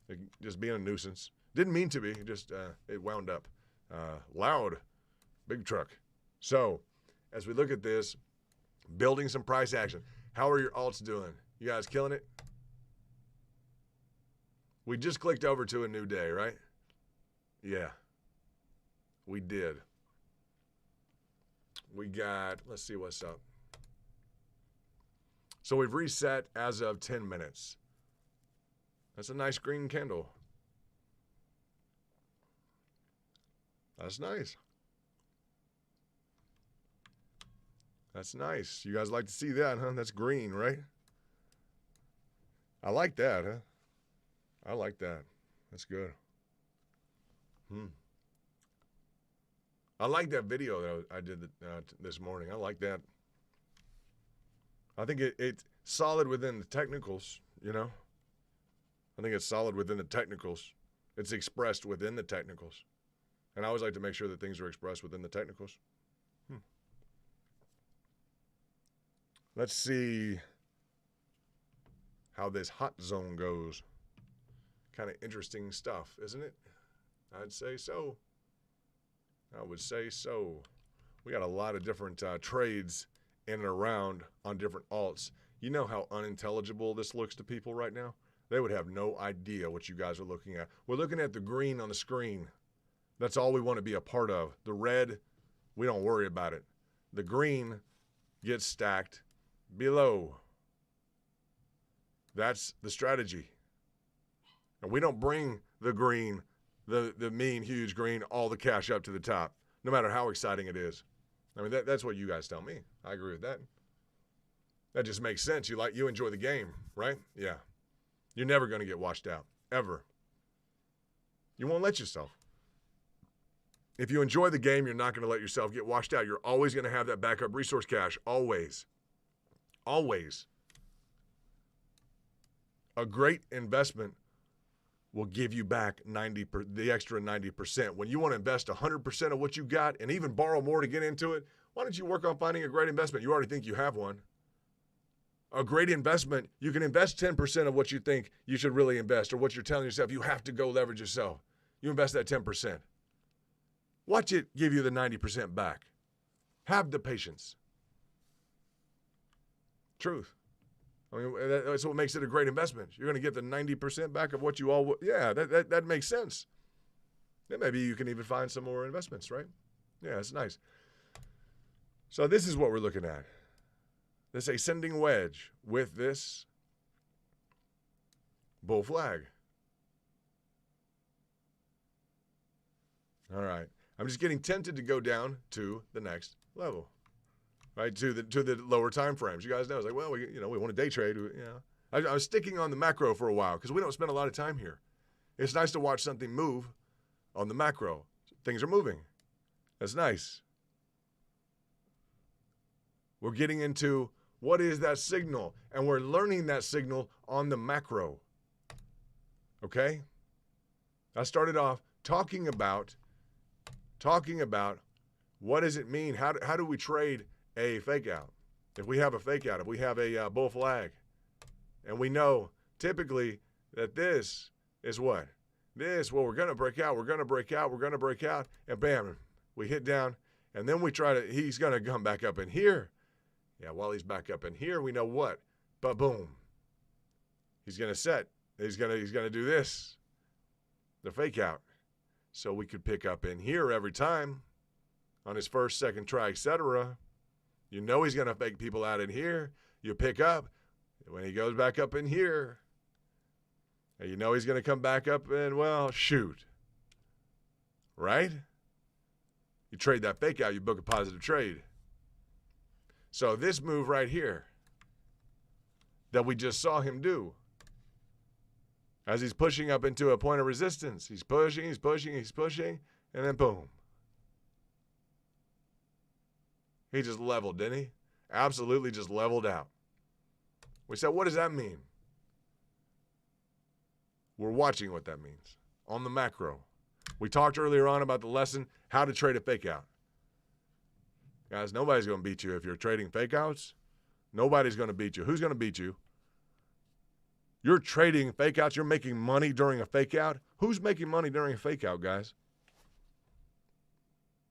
Like, just being a nuisance. Didn't mean to be. Just, it wound up. Loud. Big truck. So, as we look at this, building some price action. How are your alts doing? You guys killing it? We just clicked over to a new day, right? Yeah. We did. We got, let's see what's up. So we've reset as of 10 minutes. That's a nice green candle. That's nice. That's nice. You guys like to see that, huh? That's green, right? I like that, huh? I like that. That's good. I like that video that I did this morning. I like that. I think it's solid within the technicals, you know? I think it's solid within the technicals. It's expressed within the technicals. And I always like to make sure that things are expressed within the technicals. Let's see how this hot zone goes. Kind of interesting stuff, isn't it? I'd say so. I would say so. We got a lot of different trades in and around on different alts. You know how unintelligible this looks to people right now? They would have no idea what you guys are looking at. We're looking at the green on the screen. That's all we want to be a part of. The red, we don't worry about it. The green gets stacked below. That's the strategy. And we don't bring the green, the mean, huge green, all the cash up to the top, no matter how exciting it is. I mean, that's what you guys tell me. I agree with that. That just makes sense. You enjoy the game, right? Yeah. You're never going to get washed out, ever. You won't let yourself. If you enjoy the game, you're not going to let yourself get washed out. You're always going to have that backup resource cash, always. Always. A great investment will give you back the extra 90%. When you want to invest 100% of what you got and even borrow more to get into it, why don't you work on finding a great investment? You already think you have one. A great investment, you can invest 10% of what you think you should really invest or what you're telling yourself you have to go leverage yourself. You invest that 10%. Watch it give you the 90% back. Have the patience. Truth. I mean, that's what makes it a great investment. You're going to get the 90% back of what you all, yeah, that makes sense. Then maybe you can even find some more investments, right? Yeah, it's nice. So this is what we're looking at. This ascending wedge with this bull flag. All right. I'm just getting tempted to go down to the next level. Right, to the lower time frames. You guys know, it's like, well, we want to day trade. I was sticking on the macro for a while because we don't spend a lot of time here. It's nice to watch something move on the macro. Things are moving. That's nice. We're getting into what is that signal, and we're learning that signal on the macro. Okay? I started off talking about talking about what does it mean? How do we trade a fake out? If we have a fake out, if we have a bull flag, and we know typically that this is what? Well, we're going to break out, and bam, we hit down, and then we he's going to come back up in here. Yeah, while he's back up in here, we know what? But boom, he's going to set. He's going to do this, the fake out. So we could pick up in here every time on his first, second try, etc. You know he's going to fake people out in here. You pick up. When he goes back up in here, and you know he's going to come back up and, well, shoot. Right? You trade that fake out, you book a positive trade. So this move right here that we just saw him do, as he's pushing up into a point of resistance, he's pushing, and then boom. He just leveled, didn't he? Absolutely just leveled out. We said, what does that mean? We're watching what that means on the macro. We talked earlier on about the lesson, how to trade a fake out. Guys, nobody's going to beat you if you're trading fake outs. Nobody's going to beat you. Who's going to beat you? You're trading fake outs. You're making money during a fake out. Who's making money during a fake out, guys?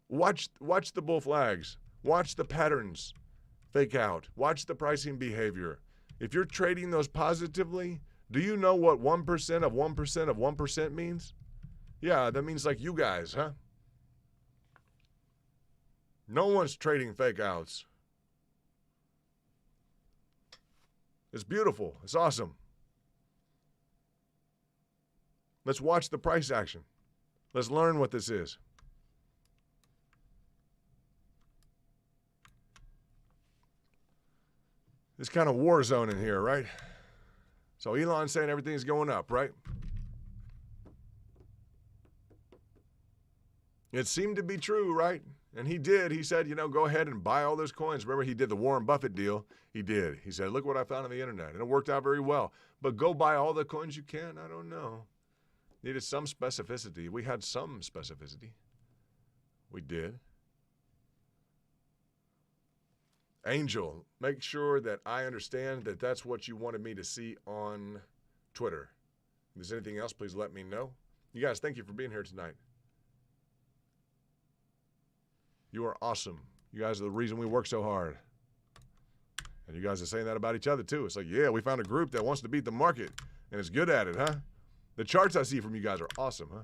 Watch the bull flags. Watch the patterns fake out. Watch the pricing behavior. If you're trading those positively, do you know what 1% of 1% of 1% means? Yeah, that means like you guys, huh? No one's trading fake outs. It's beautiful. It's awesome. Let's watch the price action. Let's learn what this is. This kind of war zone in here, right? So Elon's saying everything's going up, right? It seemed to be true, right? And he did. He said, go ahead and buy all those coins. Remember, he did the Warren Buffett deal. He did. He said, look what I found on the internet. And it worked out very well. But go buy all the coins you can? I don't know. Needed some specificity. We had some specificity. We did. Angel, make sure that I understand that that's what you wanted me to see on Twitter. If there's anything else, please let me know. You guys, thank you for being here tonight. You are awesome. You guys are the reason we work so hard. And you guys are saying that about each other, too. It's like, yeah, we found a group that wants to beat the market and is good at it, huh? The charts I see from you guys are awesome, huh?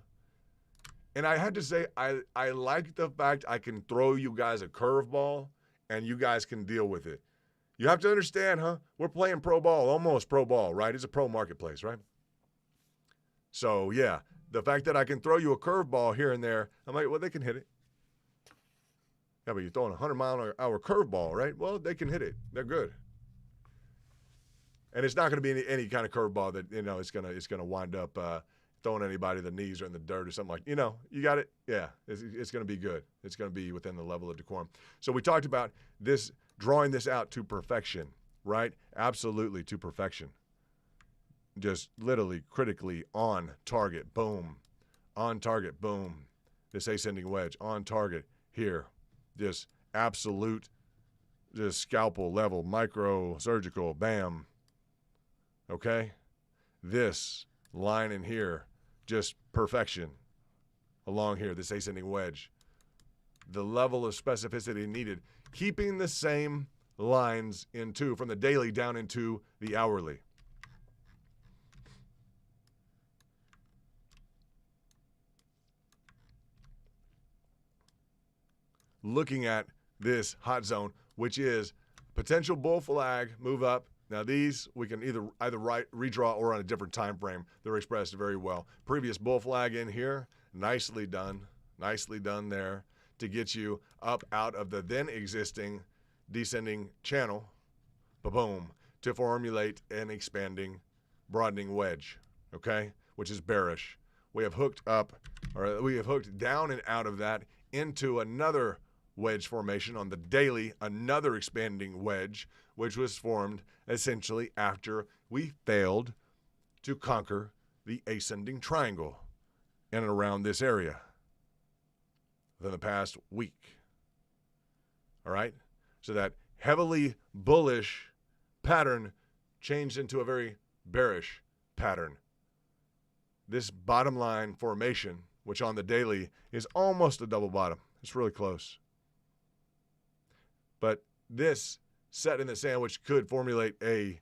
And I had to say, I like the fact I can throw you guys a curveball and you guys can deal with it. You have to understand, huh? We're playing pro ball, almost pro ball, right? It's a pro marketplace, right? So, yeah, the fact that I can throw you a curveball here and there, I'm like, well, they can hit it. Yeah, but you're throwing a 100-mile-an-hour curveball, right? Well, they can hit it. They're good. And it's not going to be any kind of curveball that, it's gonna wind up throwing anybody the knees or in the dirt or something like, you got it? Yeah, it's going to be good. It's going to be within the level of decorum. So we talked about this, drawing this out to perfection, right? Absolutely to perfection. Just literally, critically on target, boom. On target, boom. This ascending wedge, on target, here. Just absolute, just scalpel level, micro, surgical, bam. Okay? This line in here, just perfection along here, this ascending wedge. The level of specificity needed, keeping the same lines from the daily down into the hourly. Looking at this hot zone, which is potential bull flag, move up. Now these we can either redraw or on a different time frame. They're expressed very well. Previous bull flag in here, nicely done there to get you up out of the then existing descending channel, boom, to formulate an expanding, broadening wedge, okay, which is bearish. We have hooked down and out of that into another wedge formation on the daily, another expanding wedge, which was formed essentially after we failed to conquer the ascending triangle in and around this area. within the past week. All right? So that heavily bullish pattern changed into a very bearish pattern. This bottom line formation, which on the daily is almost a double bottom. It's really close. But this set in the sand, which could formulate a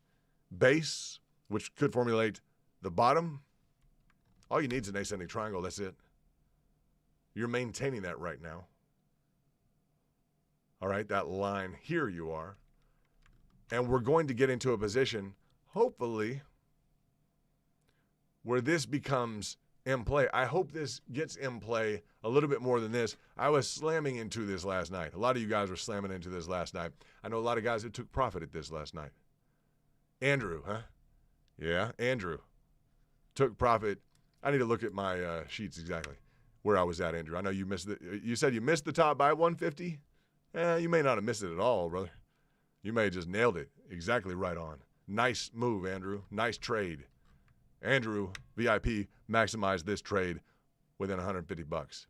base, which could formulate the bottom, all you need is an ascending triangle. That's it. You're maintaining that right now. All right, that line here you are. And we're going to get into a position, hopefully, where this becomes in play. I hope this gets in play a little bit more than this. I was slamming into this last night. A lot of you guys were slamming into this last night. I know a lot of guys that took profit at this last night. Andrew, huh? Yeah, Andrew took profit. I need to look at my sheets exactly where I was at, Andrew. I know you missed you said you missed the top by 150. You may not have missed it at all, brother. You may have just nailed it exactly right on. Nice move, Andrew. Nice trade. Andrew, VIP, maximized this trade within $150.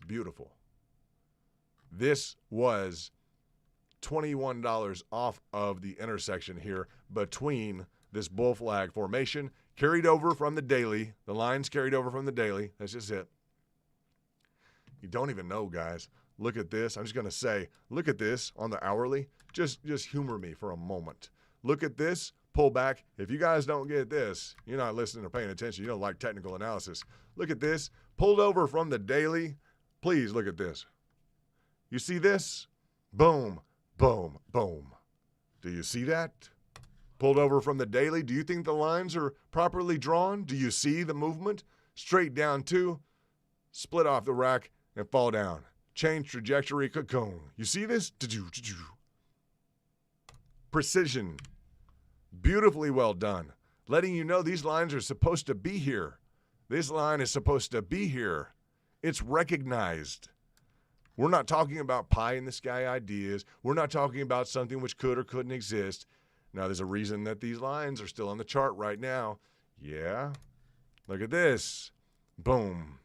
Beautiful. This was $21 off of the intersection here between this bull flag formation, carried over from the daily. The lines carried over from the daily. That's just it. You don't even know, guys. Look at this. I'm just going to say, look at this on the hourly. Just humor me for a moment. Look at this. Pull back. If you guys don't get this, you're not listening or paying attention. You don't like technical analysis. Look at this. Pulled over from the daily. Please look at this. You see this? Boom, boom, boom. Do you see that? Pulled over from the daily. Do you think the lines are properly drawn? Do you see the movement? Straight down to, split off the rack and fall down. Change trajectory, cocoon. You see this? Precision. Beautifully well done. Letting you know these lines are supposed to be here. This line is supposed to be here. It's recognized. We're not talking about pie in the sky ideas. We're not talking about something which could or couldn't exist. Now, there's a reason that these lines are still on the chart right now. Yeah. Look at this. Boom.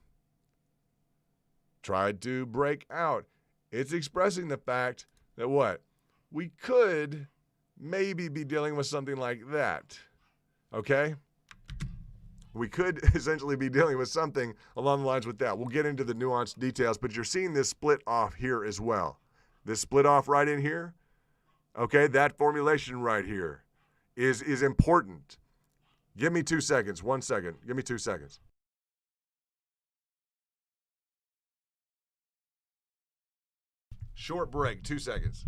Tried to break out. It's expressing the fact that what? We could maybe be dealing with something like that. Okay? We could essentially be dealing with something along the lines with that. We'll get into the nuanced details, but you're seeing this split off here as well. This split off right in here, okay, that formulation right here is important. Give me 2 seconds. 1 second. Give me 2 seconds. Short break, 2 seconds.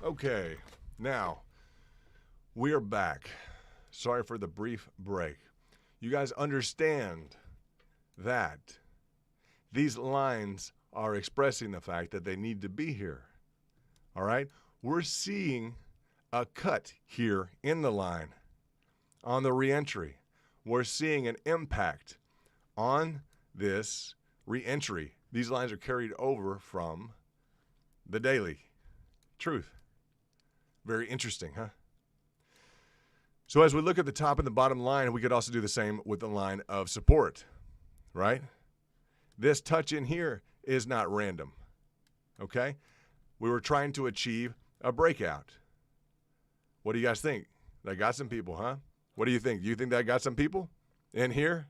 Okay, now we are back. Sorry for the brief break. You guys understand that these lines are expressing the fact that they need to be here. All right? We're seeing a cut here in the line on the reentry. We're seeing an impact on this reentry. These lines are carried over from the daily. Truth. Very interesting, huh? So as we look at the top and the bottom line, we could also do the same with the line of support, right? This touch in here is not random, okay? We were trying to achieve a breakout. What do you guys think? That got some people, huh? What do you think? Do you think that got some people in here?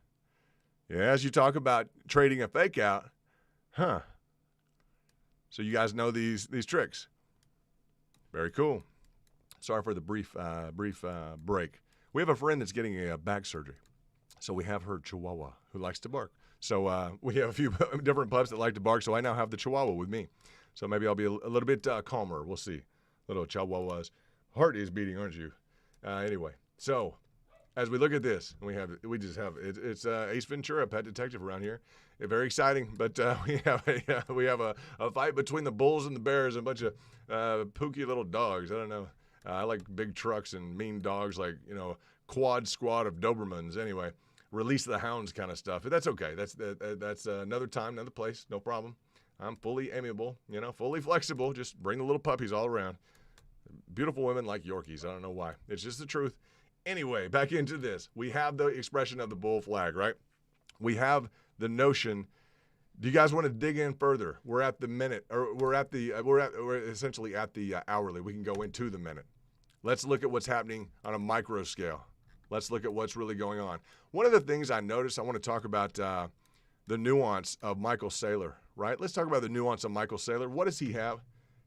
Yeah, as you talk about trading a fake out, huh? So you guys know these tricks. Very cool. Sorry for the brief break. We have a friend that's getting a back surgery. So we have her Chihuahua who likes to bark. So we have a few different pups that like to bark, so I now have the Chihuahua with me. So maybe I'll be a little bit calmer. We'll see. Little Chihuahua's heart is beating, aren't you? Anyway, so as we look at this, it's Ace Ventura, pet detective around here. Very exciting, but we have a fight between the bulls and the bears and a bunch of pooky little dogs. I don't know. I like big trucks and mean dogs, like, quad squad of Dobermans. Anyway, release the hounds kind of stuff. But that's okay. That's another time, another place. No problem. I'm fully amiable, fully flexible. Just bring the little puppies all around. Beautiful women like Yorkies. I don't know why. It's just the truth. Anyway, back into this. We have the expression of the bull flag, right? We have the notion. Do you guys want to dig in further? We're at the minute, or we're essentially at the hourly. We can go into the minute. Let's look at what's happening on a micro scale. Let's look at what's really going on. One of the things I noticed, I want to talk about the nuance of Michael Saylor, right? Let's talk about the nuance of Michael Saylor. What does he have?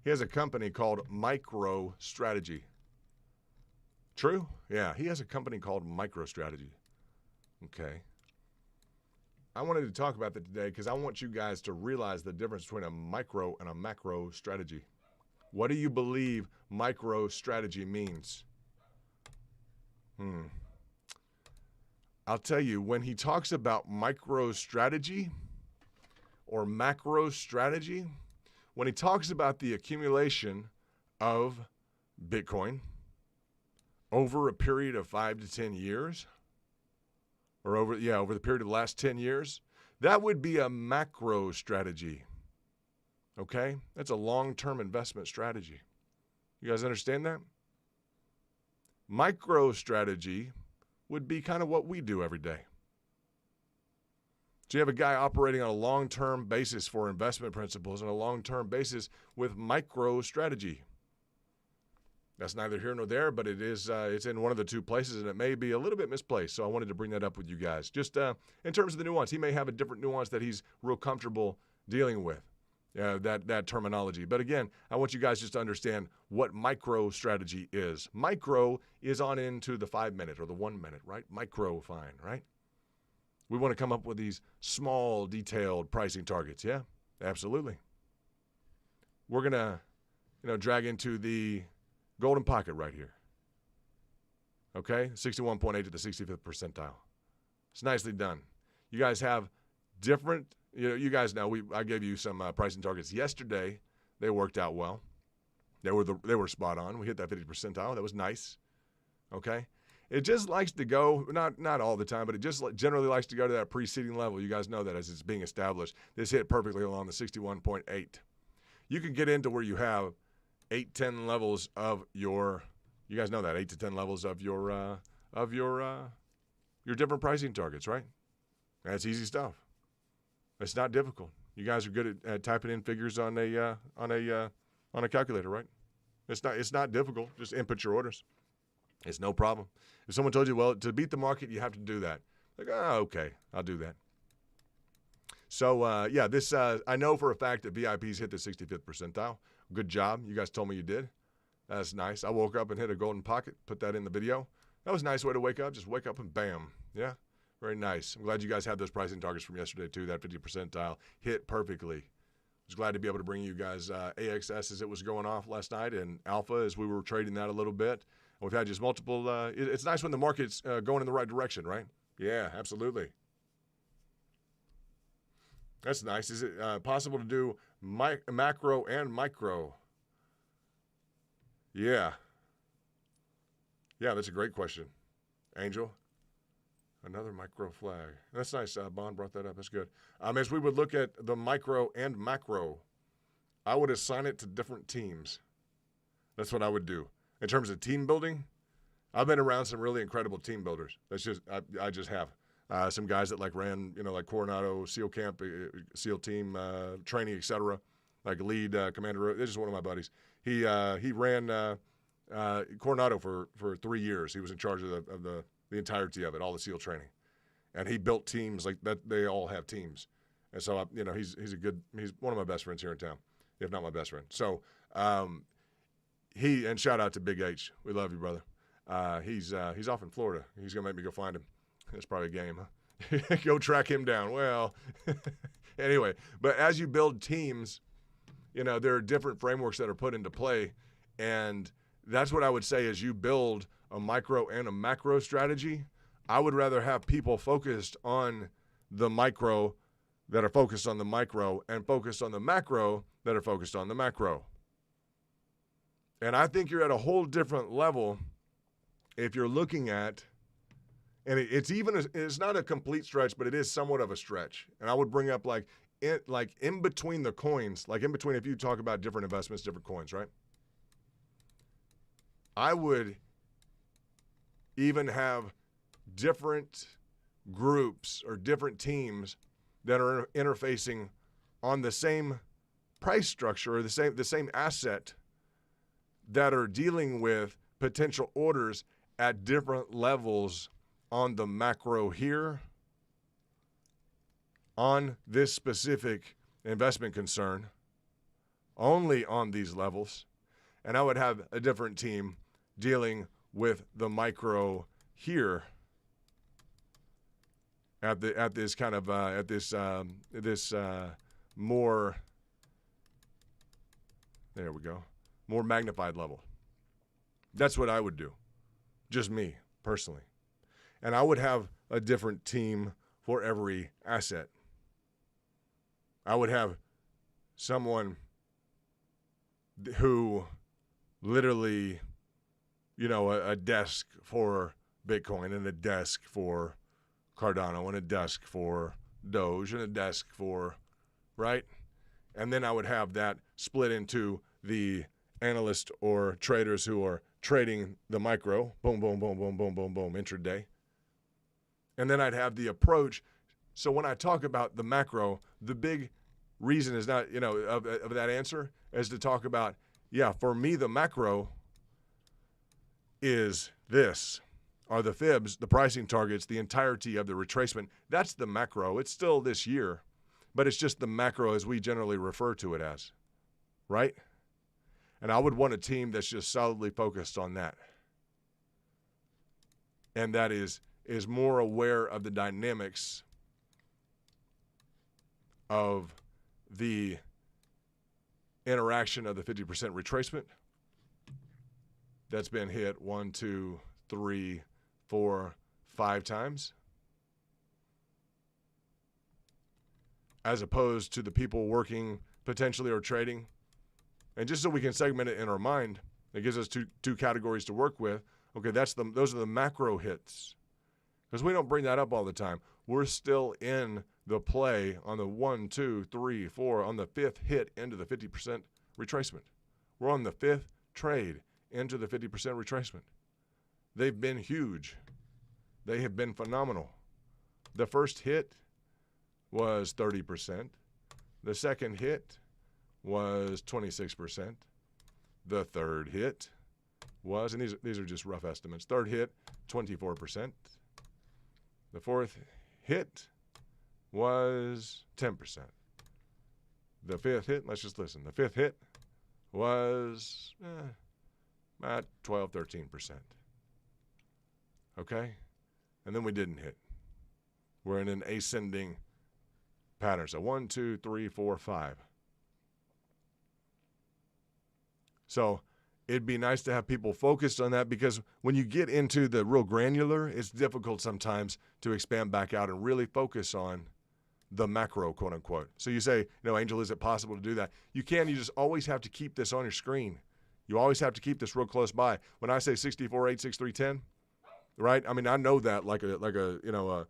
He has a company called MicroStrategy. True? Yeah, he has a company called MicroStrategy. Okay. I wanted to talk about that today because I want you guys to realize the difference between a micro and a macro strategy. What do you believe MicroStrategy means? I'll tell you, when he talks about MicroStrategy or macro strategy, when he talks about the accumulation of Bitcoin over a period of 5 to 10 years, or over the period of the last 10 years, that would be a macro strategy. Okay? That's a long-term investment strategy. You guys understand that? Micro strategy would be kind of what we do every day. So you have a guy operating on a long-term basis for investment principles and a long-term basis with micro strategy. That's neither here nor there, but it's in one of the two places, and it may be a little bit misplaced. So I wanted to bring that up with you guys. Just in terms of the nuance, he may have a different nuance that he's real comfortable dealing with, that terminology. But again, I want you guys just to understand what micro strategy is. Micro is on into the 5 minute or the 1 minute, right? Micro, fine, right? We want to come up with these small, detailed pricing targets. Yeah, absolutely. We're going to, drag into the golden pocket right here. Okay, 61.8 to the 65th percentile. It's nicely done. You guys have different, you guys know, I gave you some pricing targets yesterday. They worked out well. They were spot on. We hit that 50th percentile. That was nice. Okay. It just likes to go, not all the time, but it just generally likes to go to that preceding level. You guys know that as it's being established. This hit perfectly along the 61.8. You can get into where you have 8, 10 levels of you guys know that, 8 to 10 levels of your different pricing targets, right? That's easy stuff. It's not difficult. You guys are good at typing in figures on a calculator, right? It's not difficult. Just input your orders. It's no problem. If someone told you, well, to beat the market, you have to do that. Like, okay, I'll do that. So, this I know for a fact that VIPs hit the 65th percentile. Good job. You guys told me you did. That's nice. I woke up and hit a golden pocket, put that in the video. That was a nice way to wake up. Just wake up and bam. Yeah, very nice. I'm glad you guys had those pricing targets from yesterday, too. That 50 percentile hit perfectly. I was glad to be able to bring you guys AXS as it was going off last night and Alpha as we were trading that a little bit. We've had just multiple. It's nice when the market's going in the right direction, right? Yeah, absolutely. That's nice. Is it possible to do macro and micro? Yeah. Yeah, that's a great question. Angel, another micro flag. That's nice. Bond brought that up. That's good. As we would look at the micro and macro, I would assign it to different teams. That's what I would do. In terms of team building, I've been around some really incredible team builders. That's just I just have. Some guys that ran, like Coronado, SEAL Camp, SEAL Team, training, etc. Like lead commander. This is one of my buddies. He ran Coronado for 3 years. He was in charge of the entirety of it, all the SEAL training, and he built teams like that. They all have teams, and so he's one of my best friends here in town, if not my best friend. So and shout out to Big H. We love you, brother. He's off in Florida. He's gonna make me go find him. It's probably a game, huh? Go track him down. Well, anyway, but as you build teams, there are different frameworks that are put into play, and that's what I would say is you build a micro and a macro strategy. I would rather have people focused on the micro that are focused on the micro and focused on the macro that are focused on the macro. And I think you're at a whole different level if you're looking at, and it's not a complete stretch, but it is somewhat of a stretch. And I would bring up like in between the coins, like in between, if you talk about different investments, different coins, right? I would even have different groups or different teams that are interfacing on the same price structure or the same asset that are dealing with potential orders at different levels on the macro here, on this specific investment concern, only on these levels. And I would have a different team dealing with the micro here at this kind of more, there we go, more magnified level. That's what I would do, just me personally. And I would have a different team for every asset. I would have someone who literally, a desk for Bitcoin and a desk for Cardano and a desk for DOGE and a desk for, right? And then I would have that split into the analysts or traders who are trading the micro, boom, boom, boom, boom, boom, boom, boom, intraday. And then I'd have the approach. So when I talk about the macro, the big reason is not, of that answer is to talk about, for me, the macro is this, are the fibs, the pricing targets, the entirety of the retracement. That's the macro. It's still this year, but it's just the macro as we generally refer to it as, right? And I would want a team that's just solidly focused on that. And that is more aware of the dynamics of the interaction of the 50% retracement that's been hit 1, 2, 3, 4, 5 times, as opposed to the people working potentially or trading. And just so we can segment it in our mind, it gives us two categories to work with. Okay, those are the macro hits. Because we don't bring that up all the time. We're still in the play on the 1, 2, 3, 4, on the 5th hit into the 50% retracement. We're on the 5th trade into the 50% retracement. They've been huge. They have been phenomenal. The first hit was 30%. The second hit was 26%. The third hit was, and these are just rough estimates, third hit, 24%. The fourth hit was 10%. The fifth hit, let's just listen. The fifth hit was about 12, 13%. Okay? And then we didn't hit. We're in an ascending pattern. So 1, 2, 3, 4, 5. So it'd be nice to have people focused on that, because when you get into the real granular, it's difficult sometimes to expand back out and really focus on the macro, quote unquote. So you say, Angel, is it possible to do that? You can. You just always have to keep this on your screen. You always have to keep this real close by. When I say 64, 8, 6, 3, 10, right? I mean, I know that like a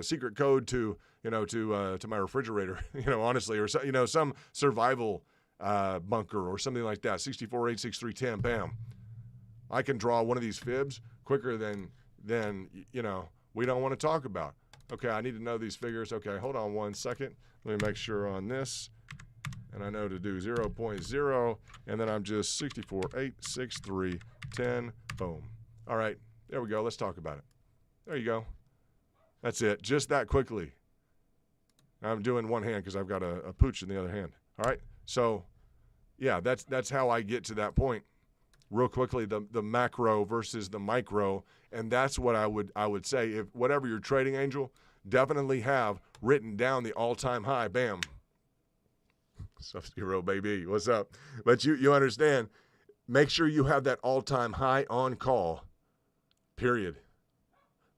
secret code to my refrigerator, honestly, or some survival bunker or something like that. 64, 8, 6, 3, 10, bam. I can draw one of these fibs quicker than we don't want to talk about. Okay, I need to know these figures. Okay, hold on 1 second. Let me make sure on this. And I know to do 0.0, and then I'm just 64, 8, 6, 3, 10, boom. All right, there we go. Let's talk about it. There you go. That's it. Just that quickly. I'm doing one hand because I've got a pooch in the other hand. All right. So, yeah, that's how I get to that point. Real quickly, the macro versus the micro, and that's what I would say. If whatever you're trading, Angel, definitely have written down the all-time high. Bam. Sub-Zero, baby. What's up? But you understand. Make sure you have that all-time high on call. Period.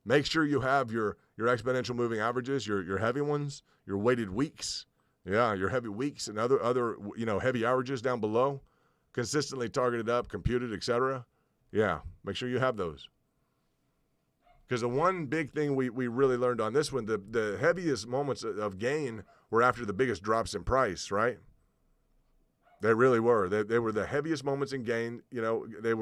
Make sure you have your exponential moving averages, your heavy ones, your weighted weeks. Yeah, your heavy weeks and other heavy averages down below, consistently targeted up, computed, etc. Yeah, make sure you have those. Because the one big thing we really learned on this one, the heaviest moments of gain were after the biggest drops in price, right? They really were. They were the heaviest moments in gain. They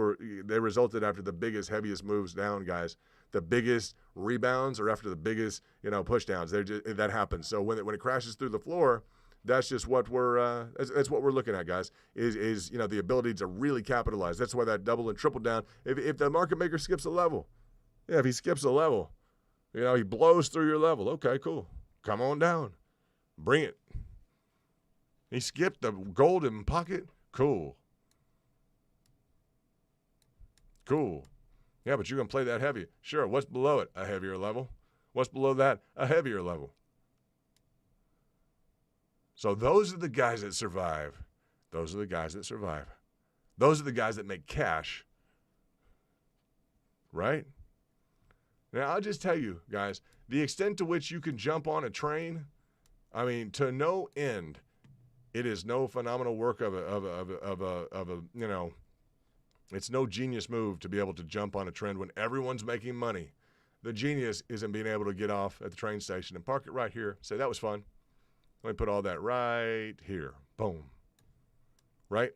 resulted after the biggest, heaviest moves down, guys. The biggest rebounds are after the biggest, push downs. That happens. So when it crashes through the floor, that's just what that's what we're looking at, guys. Is the ability to really capitalize. That's why that double and triple down. If the market maker skips a level, if he skips a level, he blows through your level. Okay, cool. Come on down, bring it. He skipped the golden pocket. Cool. Yeah, but you're going to play that heavy. Sure, what's below it? A heavier level. What's below that? A heavier level. So those are the guys that survive. Those are the guys that make cash. Right? Now, I'll just tell you, guys, the extent to which you can jump on a train, to no end. It is no phenomenal work of a it's no genius move to be able to jump on a trend when everyone's making money. The genius is in being able to get off at the train station and park it right here. Say, that was fun. Let me put all that right here. Boom. Right?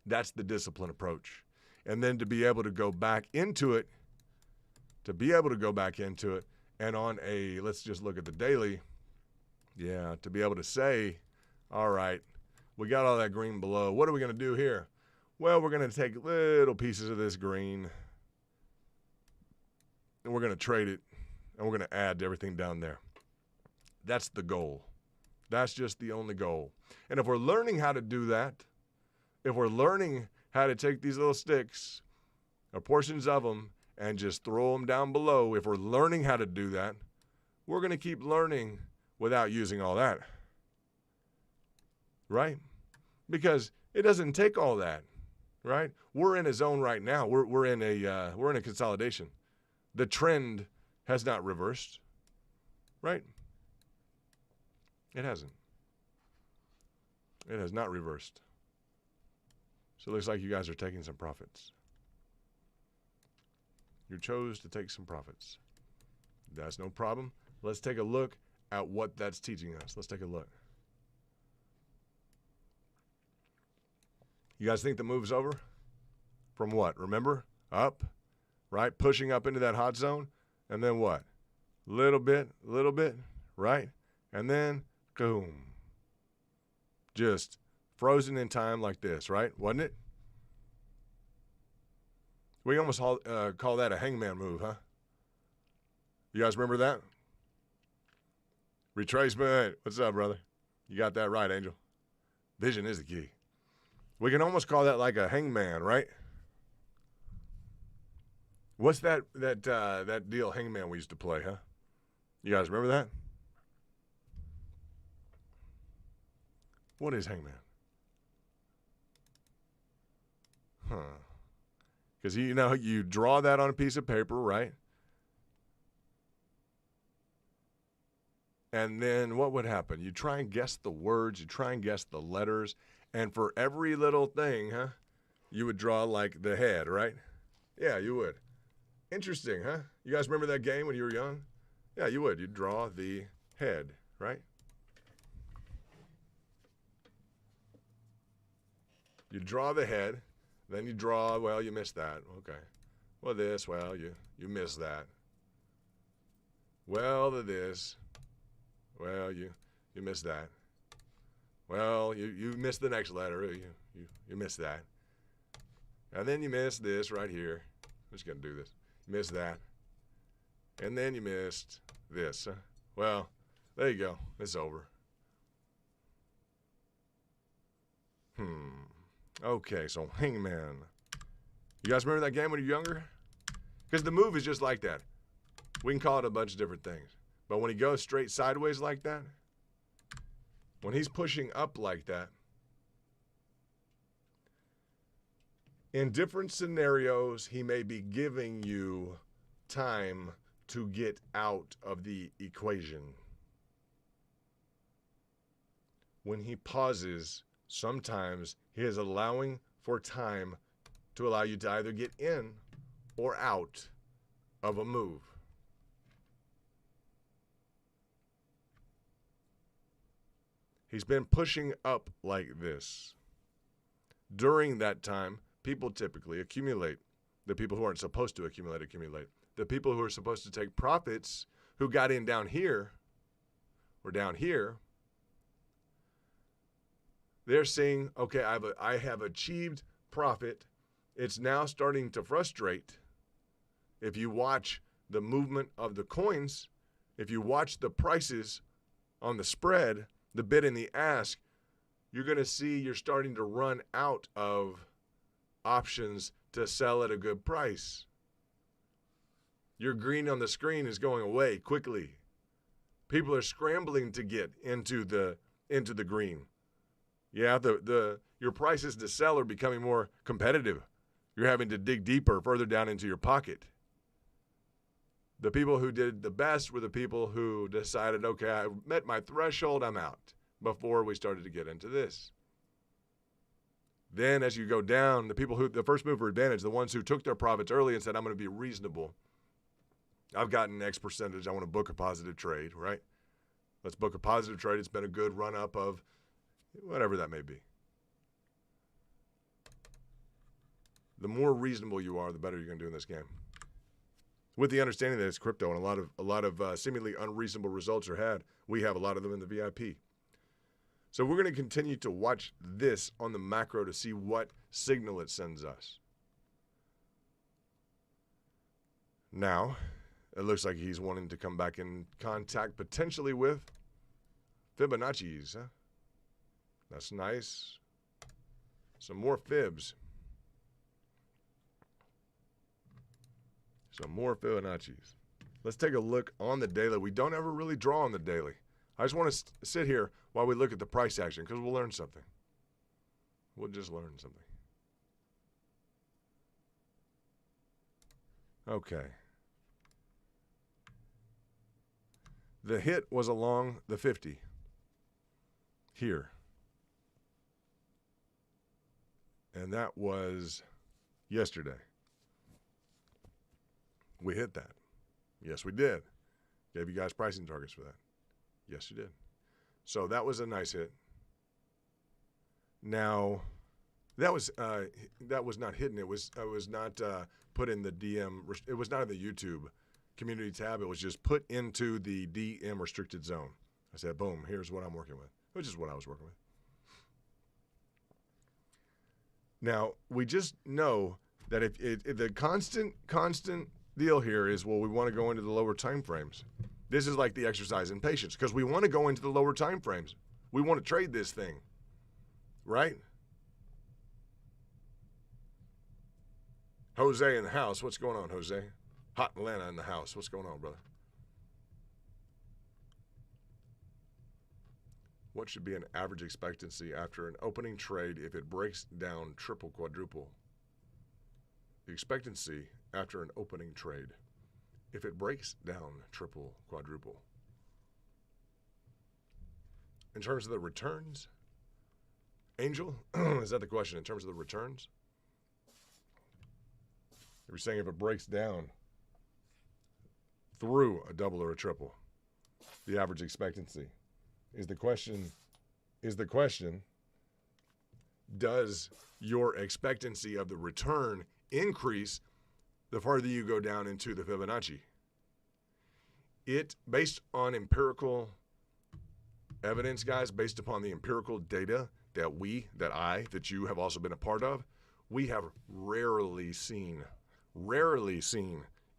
That's the discipline approach. And then to be able to go back into it, and on let's just look at the daily. Yeah, to be able to say, all right, we got all that green below. What are we going to do here? Well, we're going to take little pieces of this green, and we're going to trade it, and we're going to add everything down there. That's the goal. That's just the only goal. And if we're learning how to do that, if we're learning how to take these little sticks or portions of them and just throw them down below, if we're learning how to do that, we're going to keep learning without using all that, right? Because it doesn't take all that, right? We're in a zone right now. We're in a consolidation. The trend has not reversed, right? It hasn't. It has not reversed. So it looks like you guys are taking some profits. You chose to take some profits. That's no problem. Let's take a look at what that's teaching us. Let's take a look. You guys think the move's over? From what? Remember? Up, right? Pushing up into that hot zone. And then what? Little bit, right? And then, boom. Just frozen in time like this, right? Wasn't it? We almost call that a hangman move, huh? You guys remember that? Retracement. What's up, brother? You got that right, Angel. Vision is the key. We can almost call that like a hangman, right? What's that deal hangman we used to play, huh? You guys remember that? What is hangman? Huh. Because you draw that on a piece of paper, right? And then what would happen? You try and guess the words, you try and guess the letters, and for every little thing, you would draw like the head, right? Yeah, you would. Interesting, huh? You guys remember that game when you were young? Yeah, you would. You'd draw the head, right? You draw the head, then you draw, well, you missed that. Okay. Well, this, well, you missed that. Well, this. Well, you missed that. Well, you missed the next letter. You missed that. And then you missed this right here. I'm just going to do this. You missed that. And then you missed this. Well, there you go. It's over. Okay, so hangman. You guys remember that game when you were younger? Because the move is just like that. We can call it a bunch of different things. But when he goes straight sideways like that, when he's pushing up like that, in different scenarios, he may be giving you time to get out of the equation. when he pauses, sometimes he is allowing for time to allow you to either get in or out of a move. He's been pushing up like this. During that time, people typically accumulate. The people who aren't supposed to accumulate. The people who are supposed to take profits, who got in down here, or down here, they're saying, okay, I have achieved profit. It's now starting to frustrate. If you watch the movement of the coins, if you watch the prices on the spread, the bid and the ask, you're going to see you're starting to run out of options to sell at a good price. Your green on the screen is going away quickly. People are scrambling to get into the green. Yeah, your prices to sell are becoming more competitive. You're having to dig deeper, further down into your pocket. The people who did the best were the people who decided, okay, I met my threshold, I'm out, before we started to get into this. Then as you go down, the first mover advantage, the ones who took their profits early and said, I'm going to be reasonable. I've gotten X percentage. I want to book a positive trade, right? Let's book a positive trade. It's been a good run up of whatever that may be. The more reasonable you are, the better you're going to do in this game. With the understanding that it's crypto and a lot of seemingly unreasonable results are had, we have a lot of them in the VIP. So we're going to continue to watch this on the macro to see what signal it sends us. Now, it looks like he's wanting to come back in contact potentially with Fibonacci's. Huh? That's nice. Some more fibs. Some more Fibonacci's. Let's take a look on the daily. We don't ever really draw on the daily. I just want to sit here while we look at the price action because we'll learn something. We'll just learn something. Okay. The hit was along the 50 here. And that was yesterday. We hit that. Yes, we did. Gave you guys pricing targets for that. Yes, you did. So that was a nice hit. Now, that was not hidden. It was not put in the DM. It was not in the YouTube community tab. It was just put into the DM restricted zone. I said, boom, here's what I'm working with, which is what I was working with. Now, we just know that if the constant deal here is, well, we want to go into the lower time frames. This is like the exercise in patience because we want to go into the lower time frames. We want to trade this thing, right? Jose in the house. What's going on, Jose? Hot Atlanta in the house. What's going on, brother? What should be an average expectancy after an opening trade if it breaks down triple, quadruple? The expectancy after an opening trade if it breaks down triple, quadruple. In terms of the returns, Angel, is that the question? In terms of the returns? You're saying if it breaks down through a double or a triple, the average expectancy. Is the question, does your expectancy of the return increase the farther you go down into the Fibonacci? It, based on empirical evidence, guys, based upon the empirical data that you have also been a part of, we have rarely seen,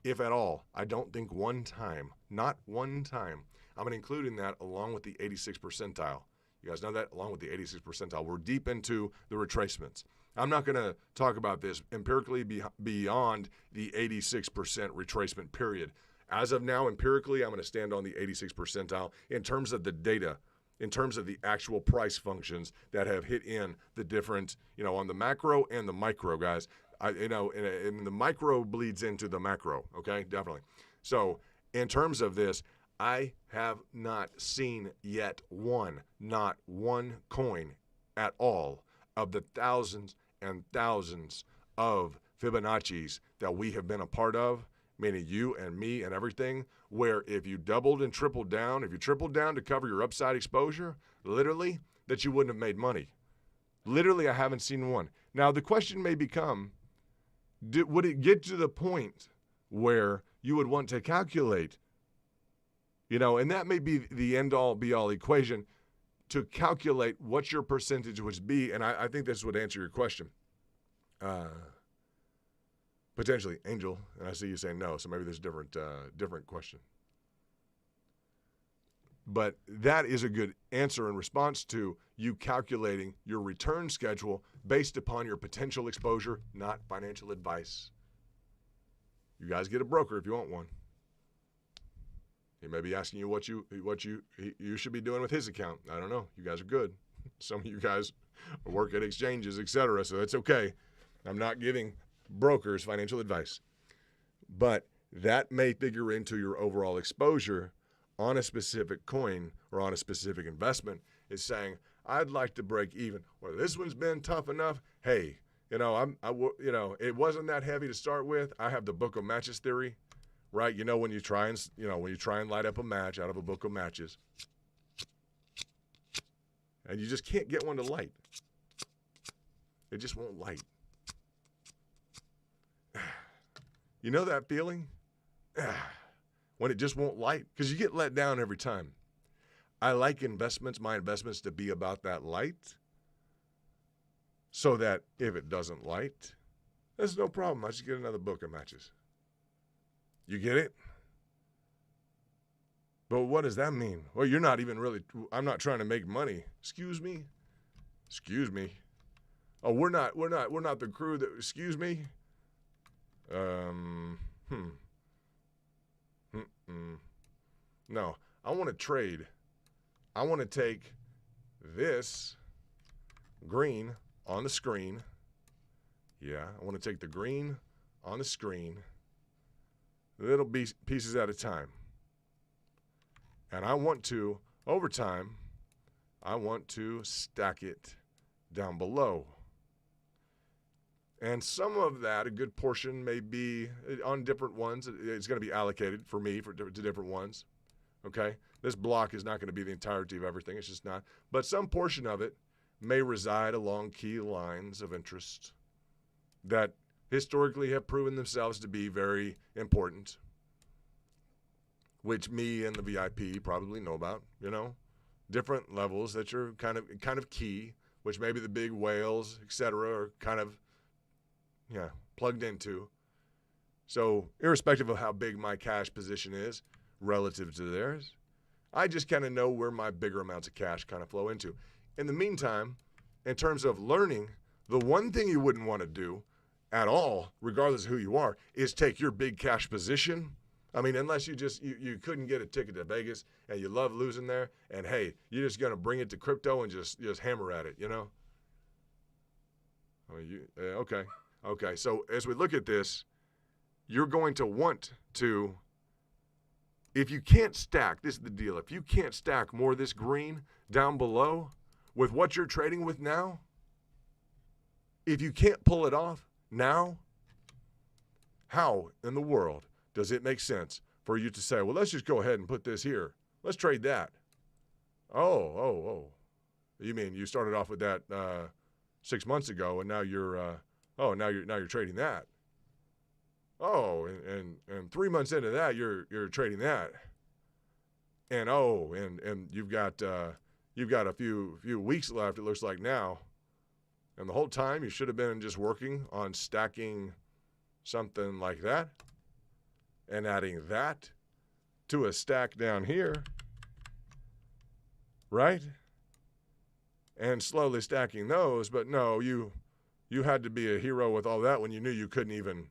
if at all, I don't think one time, not one time. I'm going to include in that along with the 86th percentile. You guys know that? Along with the 86th percentile. We're deep into the retracements. I'm not going to talk about this empirically beyond the 86% retracement period. As of now, empirically, I'm going to stand on the 86th percentile in terms of the data, in terms of the actual price functions that have hit in the different, on the macro and the micro, guys. And the micro bleeds into the macro, okay? Definitely. So in terms of this, I have not seen yet not one coin at all of the thousands and thousands of Fibonacci's that we have been a part of, meaning you and me and everything, where if you doubled and tripled down, if you tripled down to cover your upside exposure, literally, that you wouldn't have made money. Literally, I haven't seen one. Now, the question may become, would it get to the point where you would want to calculate, and that may be the end-all, be-all equation, to calculate what your percentage would be, and I think this would answer your question. Potentially, Angel, and I see you saying no, so maybe there's a different question. But that is a good answer in response to you calculating your return schedule based upon your potential exposure, not financial advice. You guys get a broker if you want one. He may be asking you what you should be doing with his account. I don't know. You guys are good. Some of you guys work at exchanges, etc., so it's okay. I'm not giving brokers financial advice. But that may figure into your overall exposure on a specific coin or on a specific investment, is saying, I'd like to break even. Well, this one's been tough enough. Hey, it wasn't that heavy to start with. I have the book of matches theory, right? When you try and light up a match out of a book of matches, and you just can't get one to light. It just won't light. You know that feeling? When it just won't light? Because you get let down every time. I like my investments to be about that light, so that if it doesn't light, there's no problem. I just get another book of matches. You get it? But what does that mean? Well, you're not even really, I'm not trying to make money. Excuse me? Oh, we're not the crew that, excuse me? No, I want to trade. I want to take this green on the screen. Yeah, I want to take the green on the screen, little pieces at a time. And I want to, over time, I want to stack it down below. And some of that, a good portion, may be on different ones. It's going to be allocated for me to different ones. Okay? This block is not going to be the entirety of everything. It's just not. But some portion of it may reside along key lines of interest that historically have proven themselves to be very important, which me and the VIP probably know about, different levels that are kind of key, which maybe the big whales, etc., are kind of plugged into. So irrespective of how big my cash position is relative to theirs, I just kind of know where my bigger amounts of cash kind of flow into. In the meantime, in terms of learning, the one thing you wouldn't want to do at all, regardless of who you are, is take your big cash position. I mean, unless you couldn't get a ticket to Vegas and you love losing there, and hey, you're just going to bring it to crypto and just hammer at it, I mean, Okay, so as we look at this, you're going to want to, if you can't stack, this is the deal, if you can't stack more of this green down below with what you're trading with now, if you can't pull it off now, how in the world does it make sense for you to say, well, let's just go ahead and put this here. Let's trade that. Oh. You mean you started off with that 6 months ago, and now you're now you're trading that. Oh, and 3 months into that, you're trading that. And and you've got a few weeks left, it looks like now. And the whole time you should have been just working on stacking something like that and adding that to a stack down here, right? And slowly stacking those, but no, you had to be a hero with all that when you knew you couldn't even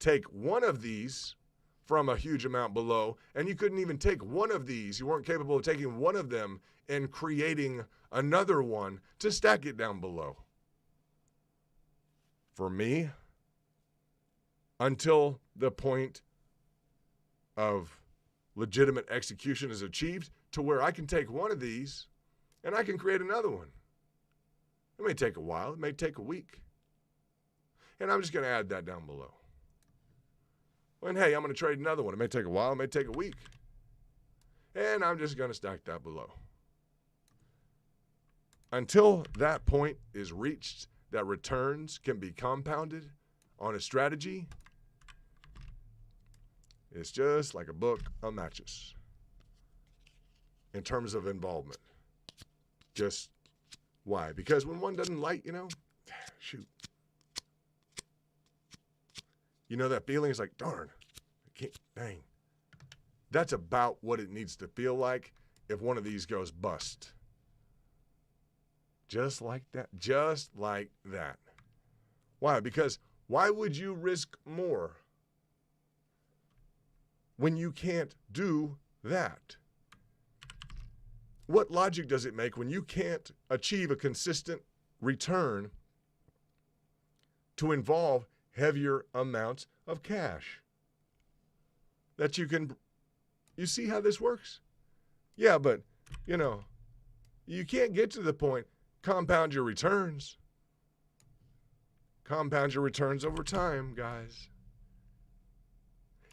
take one of these from a huge amount below, and you couldn't even take one of these. You weren't capable of taking one of them and creating another one to stack it down below. For me, until the point of legitimate execution is achieved to where I can take one of these and I can create another one. It may take a while. It may take a week. And I'm just going to add that down below. And hey, I'm going to trade another one. It may take a while. It may take a week. And I'm just going to stack that below. Until that point is reached that returns can be compounded on a strategy, it's just like a book of matches in terms of involvement. Just why? Because when one doesn't light, shoot. That feeling is like, darn, I can't, dang. That's about what it needs to feel like if one of these goes bust. Just like that. Just like that. Why? Because why would you risk more when you can't do that? What logic does it make when you can't achieve a consistent return to involve heavier amounts of cash? That you see how this works? Yeah, but, you can't get to the point. Compound your returns. Compound your returns over time, guys.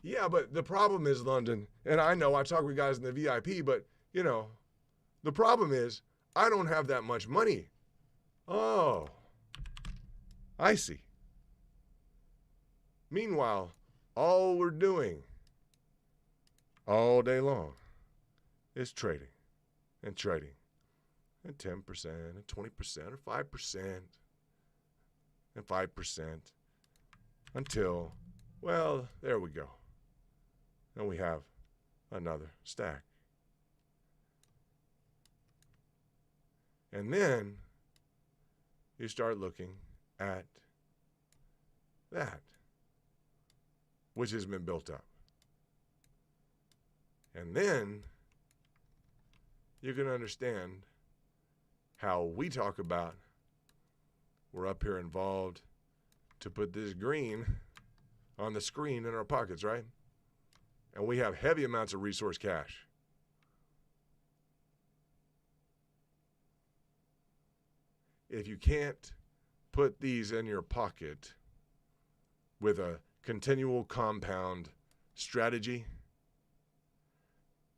Yeah, but the problem is, London, and I know I talk with guys in the VIP, but, the problem is I don't have that much money. Oh, I see. Meanwhile, all we're doing all day long is trading and trading. And 10% and 20% or 5% and 5% until, well, there we go. And we have another stack. And then you start looking at that, which has been built up. And then you can understand how we talk about we're up here involved to put this green on the screen in our pockets, right? And we have heavy amounts of resource cash. If you can't put these in your pocket with a continual compound strategy,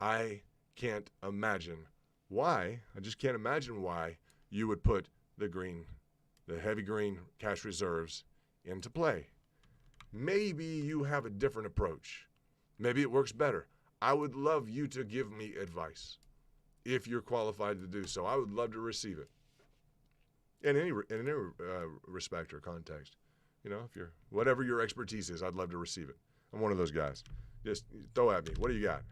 I can't imagine why. I just can't imagine why you would put the heavy green cash reserves into play. Maybe you have a different approach. Maybe it works better. I would love you to give me advice if you're qualified to do so. I would love to receive it in any respect or context. If you're whatever your expertise is, I'd love to receive it. I'm one of those guys. Just throw at me. What do you got?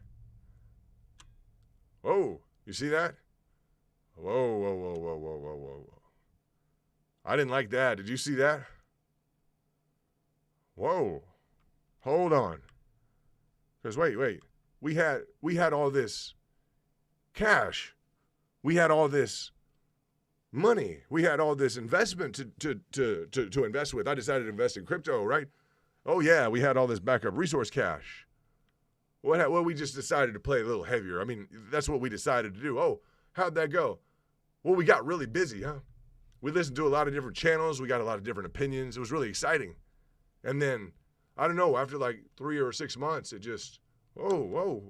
Whoa. You see that? Whoa, whoa, whoa, whoa, whoa, whoa, whoa. I didn't like that. Did you see that? Whoa. Hold on. Because wait. We had all this cash. We had all this money. We had all this investment to invest with. I decided to invest in crypto, right? Oh yeah, we had all this backup resource cash. Well, we just decided to play a little heavier. I mean, that's what we decided to do. Oh, how'd that go? Well, we got really busy, huh? We listened to a lot of different channels. We got a lot of different opinions. It was really exciting. And then, I don't know, after like 3 or 6 months, it just, whoa.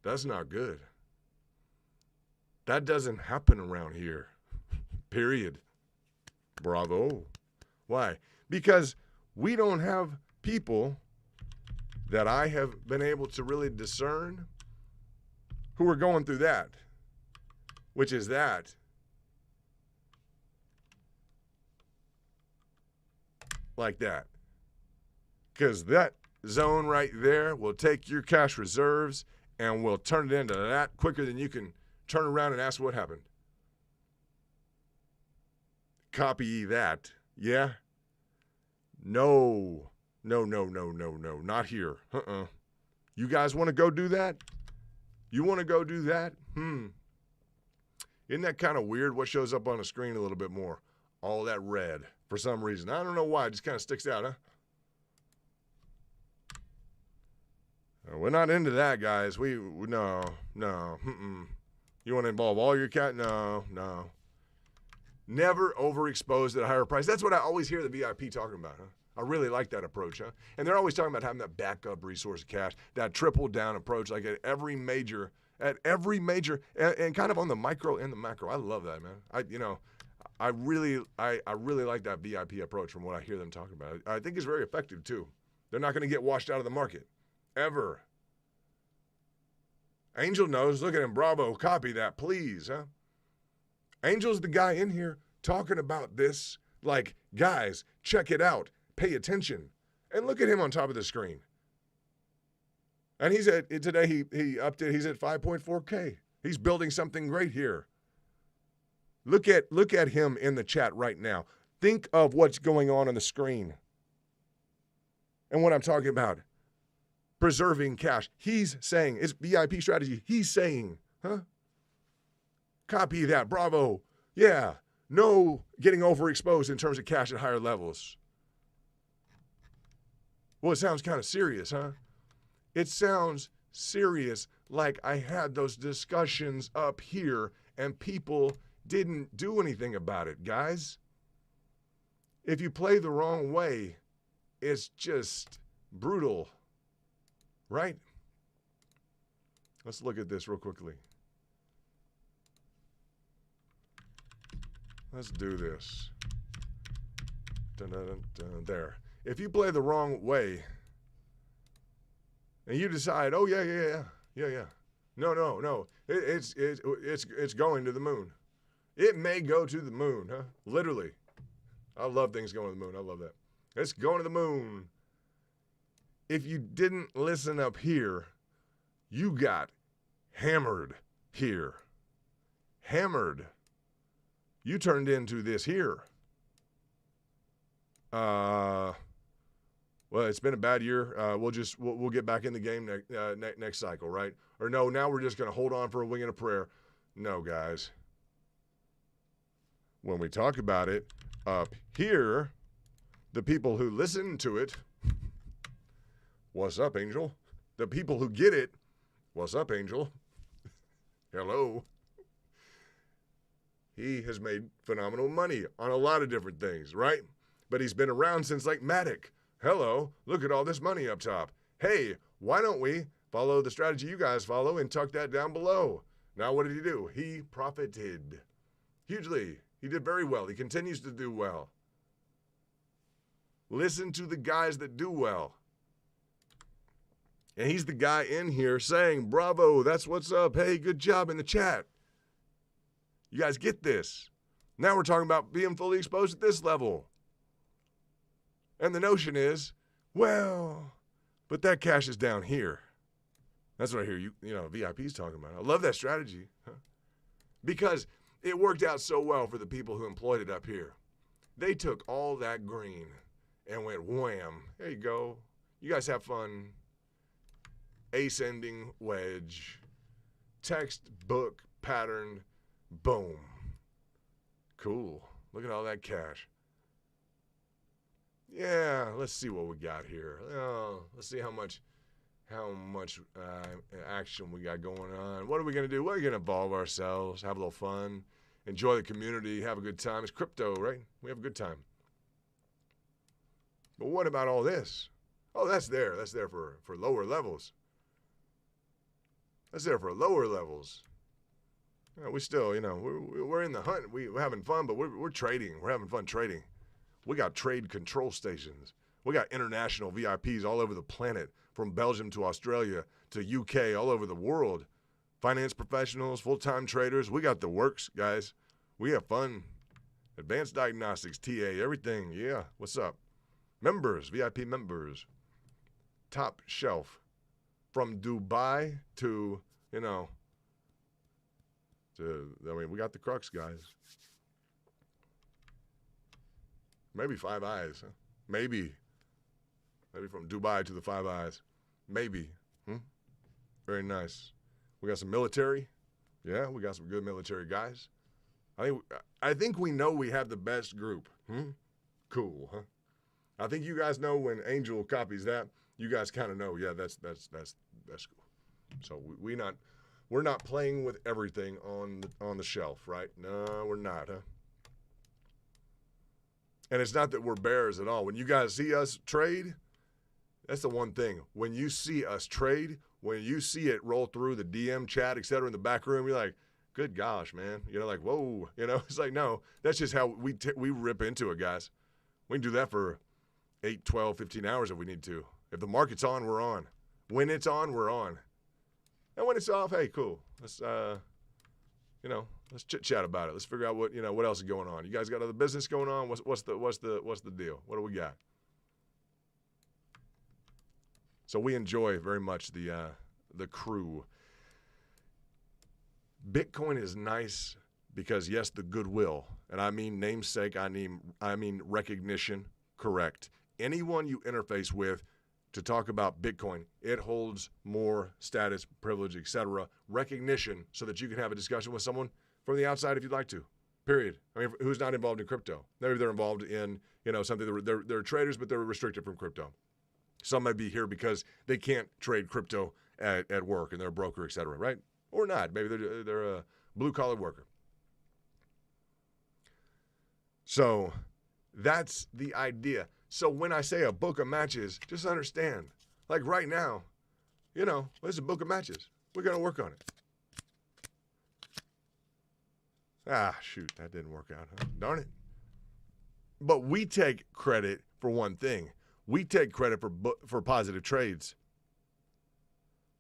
That's not good. That doesn't happen around here. Period. Bravo. Why? Because we don't have people that I have been able to really discern who are going through that, which is that like that. Because that zone right there will take your cash reserves and will turn it into that quicker than you can turn around and ask what happened. Copy that. Yeah? No, not here. You guys want to go do that? You want to go do that? Isn't that kind of weird? What shows up on the screen a little bit more? All that red for some reason. I don't know why. It just kind of sticks out, huh? We're not into that, guys. No. You want to involve all your cat? No. Never overexposed at a higher price. That's what I always hear the VIP talking about, huh? I really like that approach, huh? And they're always talking about having that backup resource of cash, that triple down approach, like at every major, and kind of on the micro and the macro. I love that, man. I really like that VIP approach from what I hear them talking about. I think it's very effective too. They're not going to get washed out of the market, ever. Angel knows. Look at him. Bravo. Copy that, please, huh? Angel's the guy in here talking about this. Like, guys, check it out. Pay attention. And look at him on top of the screen. And he's at, today he upped it. He's at 5.4K. He's building something great here. Look at him in the chat right now. Think of what's going on the screen. And what I'm talking about. Preserving cash. He's saying, it's VIP strategy. He's saying, huh? Copy that. Bravo. Yeah. No getting overexposed in terms of cash at higher levels. Well, it sounds kind of serious, huh? It sounds serious, like I had those discussions up here and people didn't do anything about it, guys. If you play the wrong way, it's just brutal, right? Let's look at this real quickly. Let's do this. Dun, dun, dun, dun. There. If you play the wrong way and you decide, oh, yeah. No. It's going to the moon. It may go to the moon, huh? Literally. I love things going to the moon. I love that. It's going to the moon. If you didn't listen up here, you got hammered here. Hammered. You turned into this here. Well, it's been a bad year. We'll get back in the game next cycle, right? Or no, now we're just going to hold on for a wing and a prayer. No, guys. When we talk about it up here, the people who listen to it, what's up, Angel? The people who get it, what's up, Angel? Hello. He has made phenomenal money on a lot of different things, right? But he's been around since like Matic. Hello, look at all this money up top. Hey, why don't we follow the strategy you guys follow and tuck that down below? Now, what did he do? He profited hugely. He did very well. He continues to do well. Listen to the guys that do well. And he's the guy in here saying, bravo, that's what's up. Hey, good job in the chat. You guys get this. Now we're talking about being fully exposed at this level. And the notion is, well, but that cash is down here. That's what I hear VIPs talking about. I love that strategy. Huh? Because it worked out so well for the people who employed it up here. They took all that green and went wham. There you go. You guys have fun. Ascending wedge. Textbook pattern. Boom. Cool. Look at all that cash. Yeah, let's see what we got here. Let's see how much action we got going on. What are we going to do? We're going to involve ourselves, have a little fun, enjoy the community, have a good time. It's crypto, right? We have a good time. But what about all this? Oh, that's there. That's there for lower levels. That's there for lower levels. We still, we're in the hunt. We're having fun, but we're trading. We're having fun trading. We got trade control stations. We got international VIPs all over the planet, from Belgium to Australia to UK, all over the world. Finance professionals, full-time traders. We got the works, guys. We have fun. Advanced diagnostics, TA, everything. Yeah, what's up? Members, VIP members. Top shelf. From Dubai to, we got the crux, guys. Maybe Five Eyes. Huh? Maybe from Dubai to the Five Eyes. Maybe. Very nice. We got some military. Yeah, we got some good military guys. I think we know we have the best group. Cool, huh? I think you guys know when Angel copies that, you guys kind of know. Yeah, that's cool. So we're not playing with everything on the shelf, right? No, we're not, huh? And it's not that we're bears at all. When you guys see us trade, that's the one thing. When you see us trade, when you see it roll through the DM chat, et cetera, in the back room, you're like, good gosh, man. You know, like, whoa. You know, it's like, no, that's just how we rip into it, guys. We can do that for 8, 12, 15 hours if we need to. If the market's on, we're on. When it's on, we're on. And when it's off, hey, cool. Let's let's chit-chat about it. Let's figure out what else is going on. You guys got other business going on? What's the deal? What do we got? So we enjoy very much the crew. Bitcoin is nice because, yes, the goodwill, and I mean namesake, I mean recognition, correct. Anyone you interface with to talk about Bitcoin, it holds more status, privilege, etc., recognition, so that you can have a discussion with someone from the outside if you'd like to, period. I mean, who's not involved in crypto? Maybe they're involved in, something, they're traders, but they're restricted from crypto. Some might be here because they can't trade crypto at work and they're a broker, et cetera, right? Or not. Maybe they're a blue-collar worker. So that's the idea. So when I say a book of matches, just understand, like right now, there's a book of matches. We're going to work on it. Ah, shoot, that didn't work out, huh? Darn it. But we take credit for one thing. We take credit for positive trades.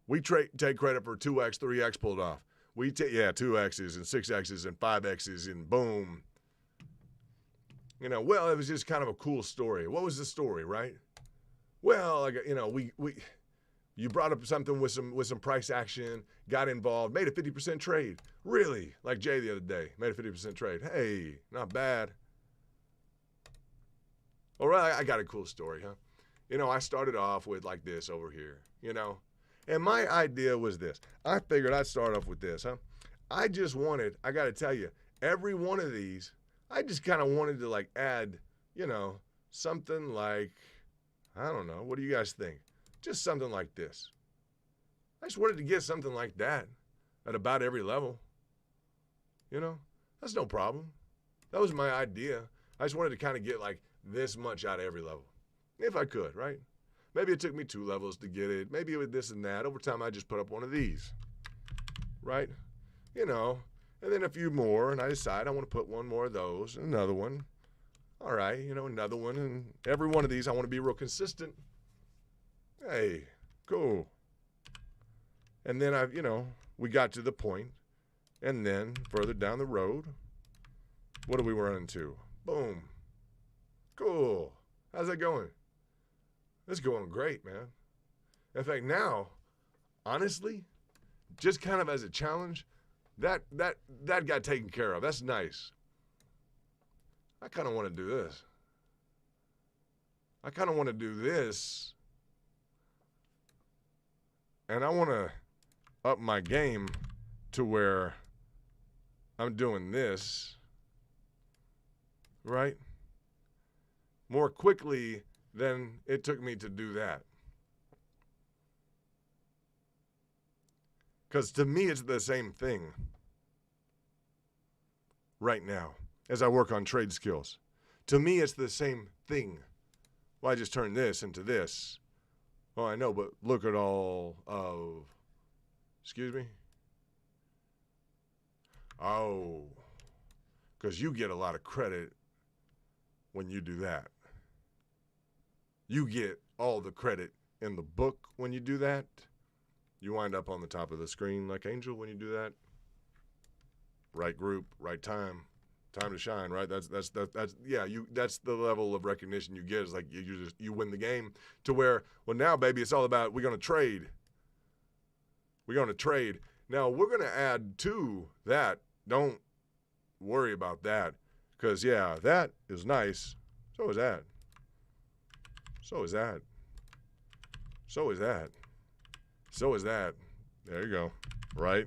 We take credit for 2x, 3x pulled off. We take 2x's and 6x's and 5x's and boom. Well, it was just kind of a cool story. What was the story, right? Well, you brought up something with some price action, got involved, made a 50% trade. Really? Like Jay the other day, made a 50% trade. Hey, not bad. All right, I got a cool story, huh? I started off with like this over here, and my idea was this. I figured I'd start off with this, huh? I got to tell you, every one of these, I just kind of wanted to like add, something like, I don't know, what do you guys think? Just something like this. I just wanted to get something like that at about every level. That's no problem. That was my idea. I just wanted to kind of get like this much out of every level, if I could, right? Maybe it took me 2 levels to get it. Maybe it was this and that. Over time, I just put up one of these, right? And then a few more, and I decide I want to put one more of those, and another one. All right, another one, and every one of these I want to be real consistent. Hey, cool. And then we got to the point, and then further down the road, what do we run into? Boom. Cool. How's that going? It's going great, man. In fact, now, honestly, just kind of as a challenge, that got taken care of. That's nice. I kind of want to do this. I kind of want to do this. And I want to up my game to where I'm doing this, right? More quickly than it took me to do that. Because to me, it's the same thing right now as I work on trade skills. To me, it's the same thing. Well, I just turned this into this. Well, I know, but look at all of, excuse me? Oh, because you get a lot of credit when you do that. You get all the credit in the book when you do that. You wind up on the top of the screen like Angel when you do that. Right group, right time, time to shine, right? That's the level of recognition you get. Is like you win the game to where, well, now baby, it's all about we're gonna trade. We're gonna trade. Now we're gonna add to that. Don't worry about that, because that is nice. So is that. So is that. So is that. So is that. There you go. Right?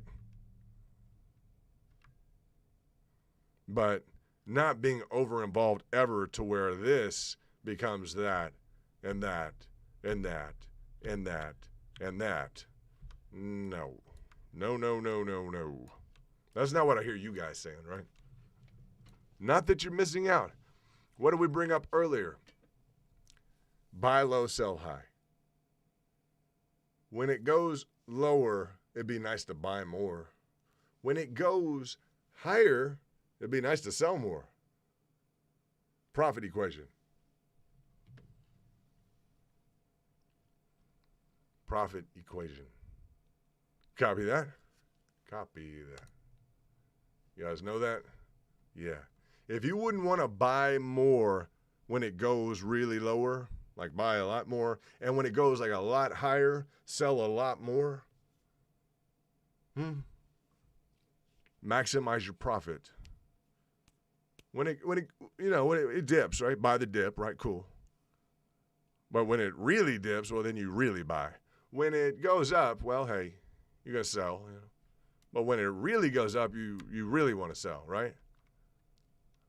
but not being over involved ever to where this becomes that and that and that and that and that. No. No, no, no, no, no. That's not what I hear you guys saying, right? Not that you're missing out. What did we bring up earlier? Buy low, sell high. When it goes lower, it'd be nice to buy more. When it goes higher, it'd be nice to sell more. Profit equation. Profit equation. Copy that? Copy that. You guys know that? Yeah. If you wouldn't want to buy more when it goes really lower, like buy a lot more, and when it goes like a lot higher, sell a lot more, maximize your profit. When it dips, right? Buy the dip, right? Cool. But when it really dips, well, then you really buy. When it goes up, well, hey, you're going to sell. You know. But when it really goes up, you really want to sell, right?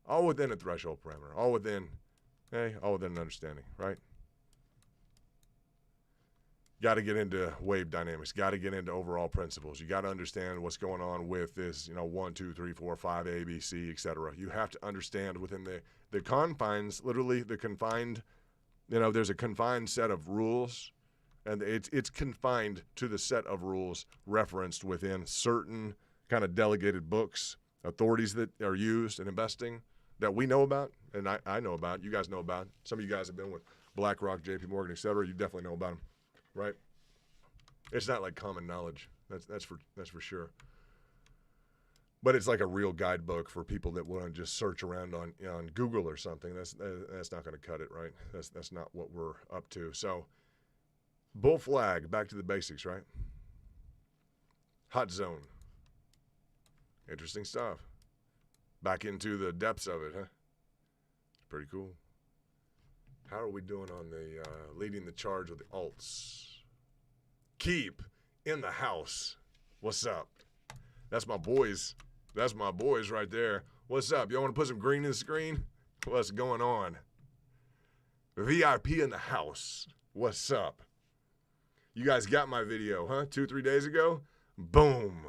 All within a threshold parameter. All within an understanding, right? Got to get into wave dynamics. Got to get into overall principles. You got to understand what's going on with this, 1, 2, 3, 4, 5, A, B, C, etc. You have to understand within the confines, literally the confined, there's a confined set of rules, and it's confined to the set of rules referenced within certain kind of delegated books, authorities that are used in investing that we know about, and I know about, you guys know about. Some of you guys have been with BlackRock, JP Morgan, etc. You definitely know about them. Right? It's not like common knowledge. That's for sure. But it's like a real guidebook for people that want to just search around on Google or something. That's not going to cut it, right? That's not what we're up to. So, bull flag, back to the basics, right? Hot zone. Interesting stuff. Back into the depths of it, huh? Pretty cool. How are we doing on the leading the charge with the alts? Keep in the house. What's up? That's my boys. That's my boys right there. What's up? Y'all want to put some green in the screen? What's going on? VIP in the house. What's up? You guys got my video, huh? 2-3 days ago? Boom.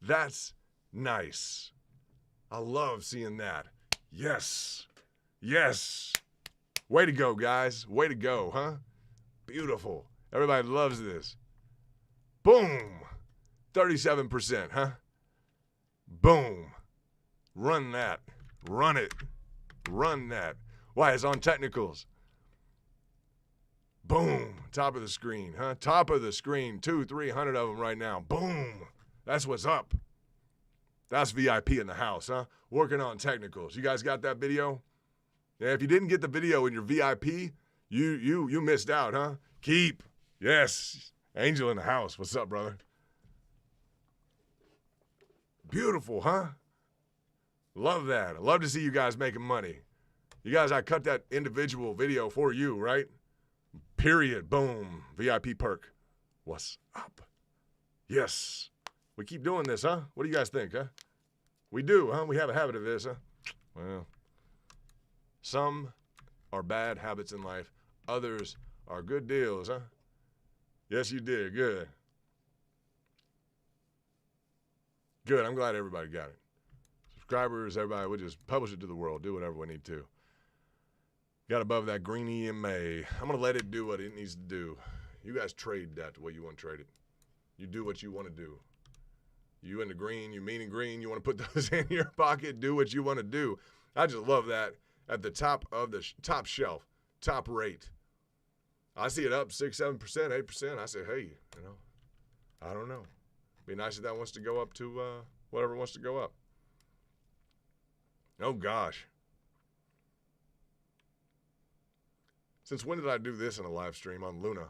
That's nice. I love seeing that. Yes. Yes. Way to go, guys. Way to go, huh? Beautiful. Everybody loves this. Boom. 37%, huh? Boom. Run that. Run it. Run that. Why? It's on technicals. Boom. Top of the screen, huh? Top of the screen. 200-300 of them right now. Boom. That's what's up. That's VIP in the house, huh? Working on technicals. You guys got that video? Yeah, if you didn't get the video in your VIP, you missed out, huh? Keep. Yes. Angel in the house. What's up, brother? Beautiful, huh? Love that. I love to see you guys making money. You guys, I cut that individual video for you, right? Period. Boom. VIP perk. What's up? Yes. We keep doing this, huh? What do you guys think, huh? We do, huh? We have a habit of this, huh? Well, some are bad habits in life. Others are good deals, huh? Yes, you did. Good. Good. I'm glad everybody got it. Subscribers, everybody, we'll just publish it to the world. Do whatever we need to. Got above that green EMA. I'm going to let it do what it needs to do. You guys trade that the way you want to trade it. You do what you want to do. You in the green, you mean in green, you want to put those in your pocket, do what you want to do. I just love that at the top of the top shelf, top rate. I see it up 6, 7%, 8%. I say, hey, I don't know. Be nice if that wants to go up to whatever wants to go up. Oh, gosh. Since when did I do this in a live stream on Luna?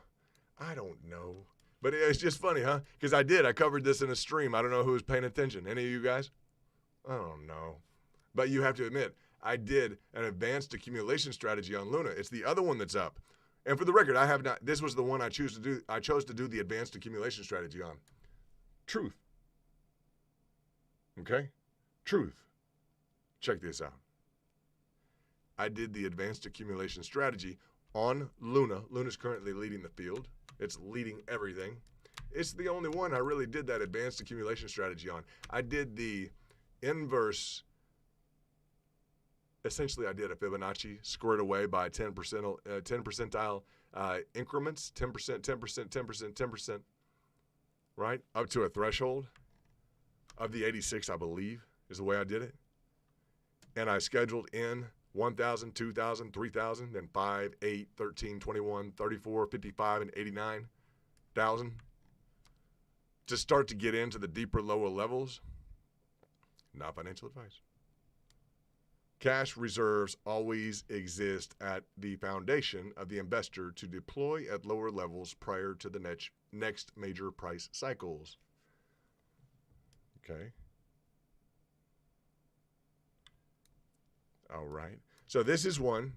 I don't know. But it's just funny, huh? Because I covered this in a stream. I don't know who was paying attention. Any of you guys? I don't know. But you have to admit, I did an advanced accumulation strategy on Luna. It's the other one that's up. And for the record, I have not. This was the one I chose to do. I chose to do the advanced accumulation strategy on. Truth. Okay? Truth. Check this out. I did the advanced accumulation strategy on Luna. Luna's currently leading the field. It's leading everything. It's the only one I really did that advanced accumulation strategy on. I did the inverse. Essentially, I did a Fibonacci squared away by 10 percentile increments, 10%, 10%, 10%, 10%, right? Up to a threshold of the 86, I believe, is the way I did it. And I scheduled in 1,000, 2,000, 3,000, then 5, 8, 13, 21, 34, 55, and 89,000 to start to get into the deeper, lower levels. Not financial advice. Cash reserves always exist at the foundation of the investor to deploy at lower levels prior to the next major price cycles. Okay. All right. So this is one.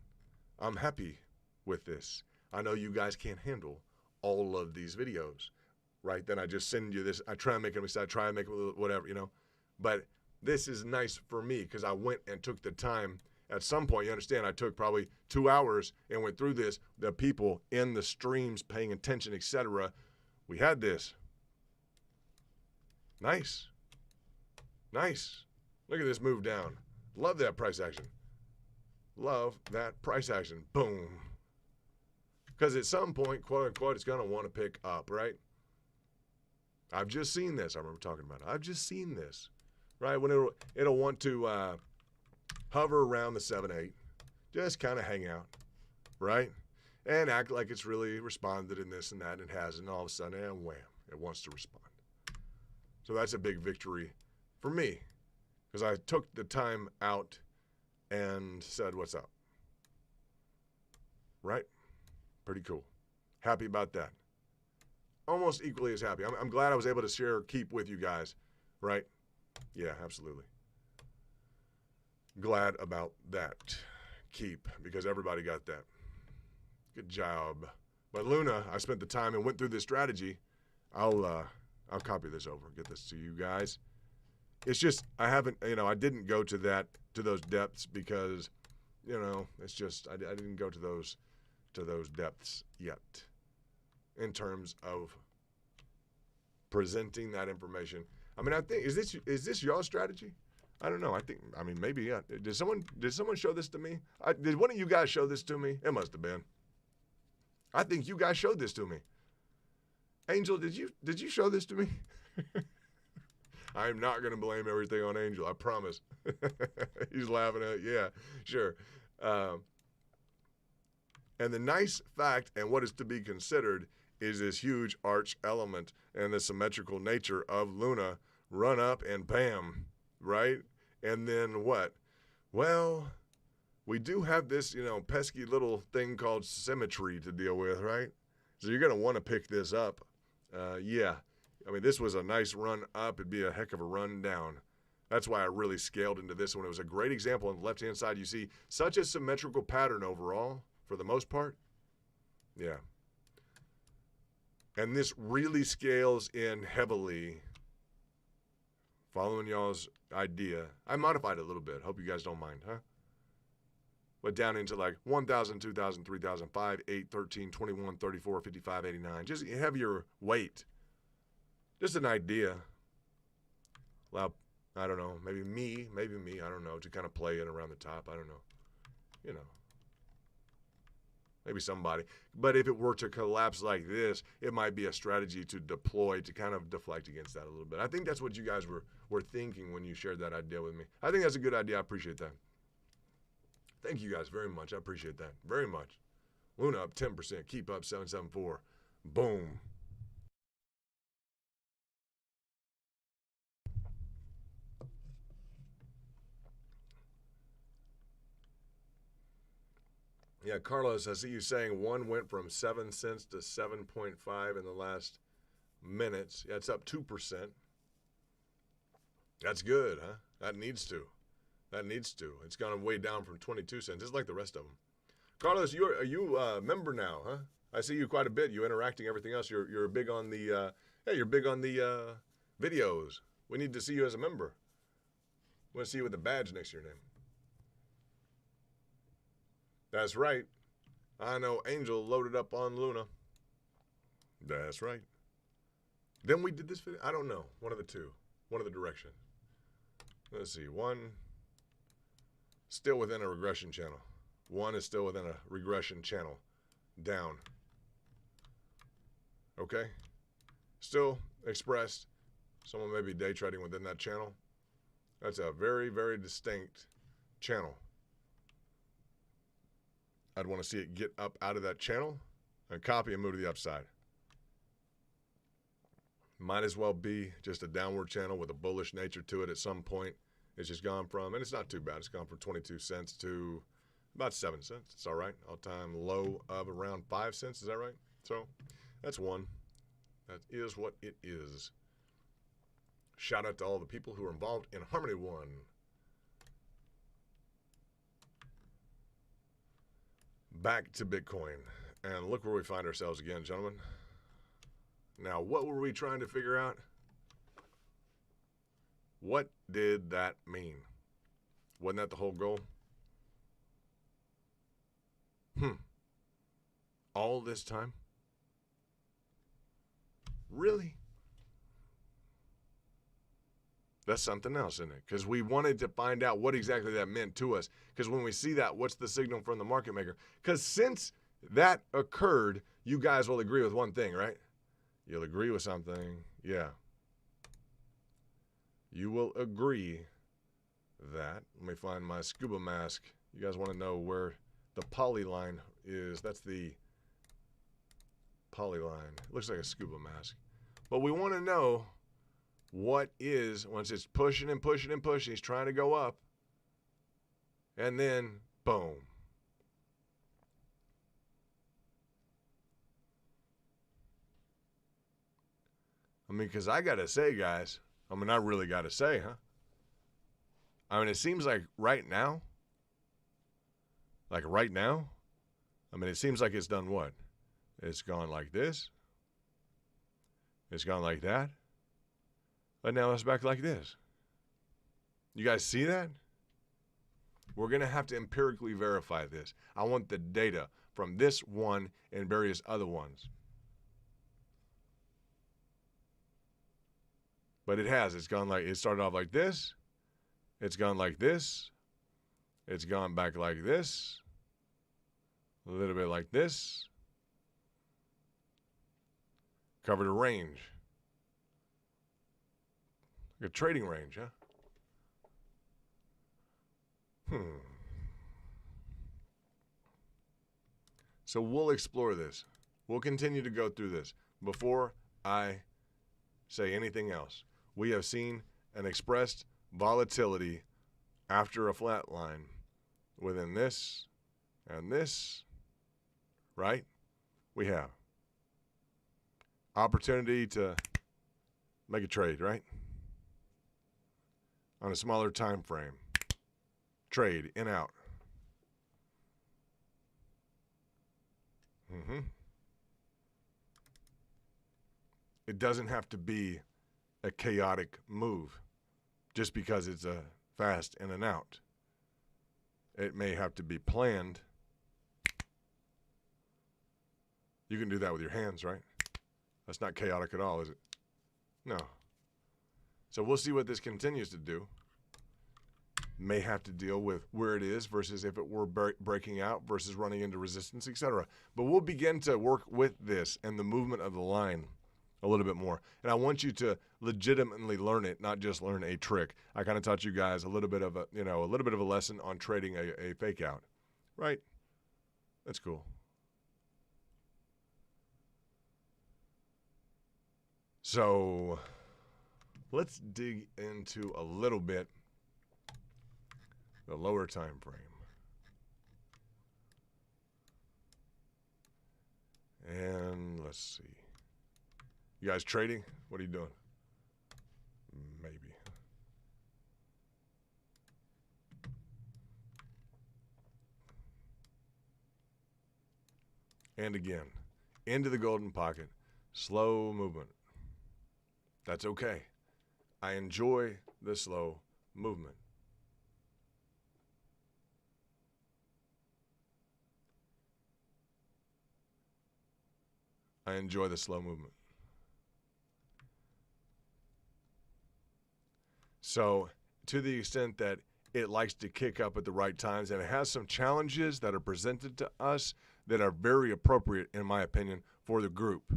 I'm happy with this. I know you guys can't handle all of these videos, right? Then I just send you this. I try and make them, I try and make them whatever, you know. But this is nice for me because I went and took the time. At some point, you understand, I took probably 2 hours and went through this. The people in the streams paying attention, etc. We had this. Nice. Nice. Look at this move down. Love that price action. Love that price action. Boom. Because at some point, quote unquote, it's going to want to pick up, right? I've just seen this. I remember talking about it. I've just seen this, right? When it'll want to hover around the 7-8, just kind of hang out, right? And act like it's really responded and this and that, and it hasn't. All of a sudden, and wham, it wants to respond. So that's a big victory for me because I took the time out and said, what's up? Right? Pretty cool. Happy about that. Almost equally as happy. I'm glad I was able to share Keep with you guys, right? Yeah, absolutely. Glad about that. Keep, because everybody got that. Good job. But Luna, I spent the time and went through this strategy. I'll copy this over, get this to you guys. It's just I didn't go to those depths because, it's just I didn't go to those depths yet in terms of presenting that information. I mean, I think is this y'all's strategy? I don't know. Maybe, yeah. Did someone show this to me? Did one of you guys show this to me? It must have been. I think you guys showed this to me. Angel, did you show this to me? I'm not going to blame everything on Angel, I promise. He's laughing at it. Yeah, sure. And the nice fact, and what is to be considered, is this huge arch element and the symmetrical nature of Luna. Run up and bam, right? And then what? Well, we do have this, pesky little thing called symmetry to deal with, right? So you're going to want to pick this up. Yeah. I mean, this was a nice run up. It'd be a heck of a run down. That's why I really scaled into this one. It was a great example. On the left-hand side, you see such a symmetrical pattern overall for the most part. Yeah. And this really scales in heavily. Following y'all's idea. I modified it a little bit. Hope you guys don't mind, huh? But down into like 1,000, 2,000, 3,000, 5, 8, 13, 21, 34, 55, 89. Just heavier weight. Just an idea. Well, I don't know. Maybe me, I don't know, to kind of play it around the top. I don't know. Maybe somebody. But if it were to collapse like this, it might be a strategy to deploy to kind of deflect against that a little bit. I think that's what you guys were thinking when you shared that idea with me. I think that's a good idea. I appreciate that. Thank you guys very much. I appreciate that very much. Luna up 10%. Keep up 774. Boom. Yeah, Carlos, I see you saying one went from 7 cents to 7.5 in the last minutes. Yeah, it's up 2%. That's good, huh? That needs to. It's gone way down from 22 cents, just like the rest of them. Carlos, are you a member now, huh? I see you quite a bit. You interacting, everything else. You're big on the you're big on the videos. We need to see you as a member. Want to see you with a badge next to your name. That's right. I know Angel loaded up on Luna. That's right. Then we did this video. I don't know. One of the two. One of the direction. Let's see. One. Still within a regression channel. One is still within a regression channel. Down. Okay. Still expressed. Someone may be day trading within that channel. That's a very, very distinct channel. I'd want to see it get up out of that channel and copy and move to the upside. Might as well be just a downward channel with a bullish nature to it at some point. It's just gone from, and it's not too bad, it's gone from 22 cents to about 7 cents. It's all right. All-time low of around 5 cents. Is that right? So that's one. That is what it is. Shout out to all the people who are involved in Harmony One. Back to Bitcoin. And look where we find ourselves again, gentlemen. Now, what were we trying to figure out? What did that mean? Wasn't that the whole goal? All this time? Really? That's something else, isn't it? Because we wanted to find out what exactly that meant to us. Because when we see that, what's the signal from the market maker? Because since that occurred, you guys will agree with one thing, right? You'll agree with something. Yeah. You will agree that. Let me find my scuba mask. You guys want to know where the poly line is. That's the poly line. It looks like a scuba mask. But we want to know what is, once it's pushing and pushing and pushing, he's trying to go up. And then, boom. I mean, because I got to say, guys, I mean, I really got to say, huh? I mean, it seems like right now, I mean, it seems like it's done what? It's gone like this. It's gone like that. But now it's back like this. You guys see that? We're going to have to empirically verify this. I want the data from this one and various other ones. But it has. It's gone like, it started off like this. It's gone like this. It's gone back like this. A little bit like this. Covered a range. Like a trading range, huh? So we'll explore this. We'll continue to go through this. Before I say anything else, we have seen an expressed volatility after a flat line within this and this, right? We have opportunity to make a trade, right? On a smaller time frame. Trade in out. It doesn't have to be a chaotic move just because it's a fast in and out. It may have to be planned. You can do that with your hands, right? That's not chaotic at all, is it? No. So we'll see what this continues to do. May have to deal with where it is versus if it were breaking out versus running into resistance, etc. But we'll begin to work with this and the movement of the line a little bit more. And I want you to legitimately learn it, not just learn a trick. I kind of taught you guys a little bit of a lesson on trading a fake out, right? That's cool. So let's dig into a little bit the lower time frame. And let's see. You guys trading? What are you doing? Maybe. And again, into the golden pocket. Slow movement. That's okay. I enjoy the slow movement. I enjoy the slow movement. So to the extent that it likes to kick up at the right times, and it has some challenges that are presented to us that are very appropriate, in my opinion, for the group.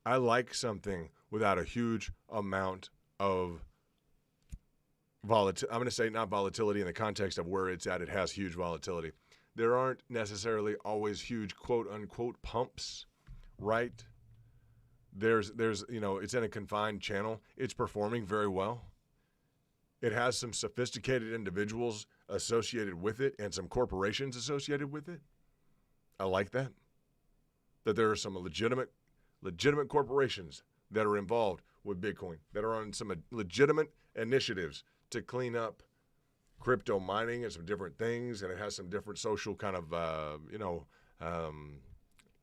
I like something without a huge amount of volatility. I'm going to say not volatility in the context of where it's at. It has huge volatility. There aren't necessarily always huge quote-unquote pumps, right? There's it's in a confined channel. It's performing very well. It has some sophisticated individuals associated with it and some corporations associated with it. I like that. That there are some legitimate corporations that are involved with Bitcoin, that are on some legitimate initiatives to clean up crypto mining and some different things, and it has some different social kind of,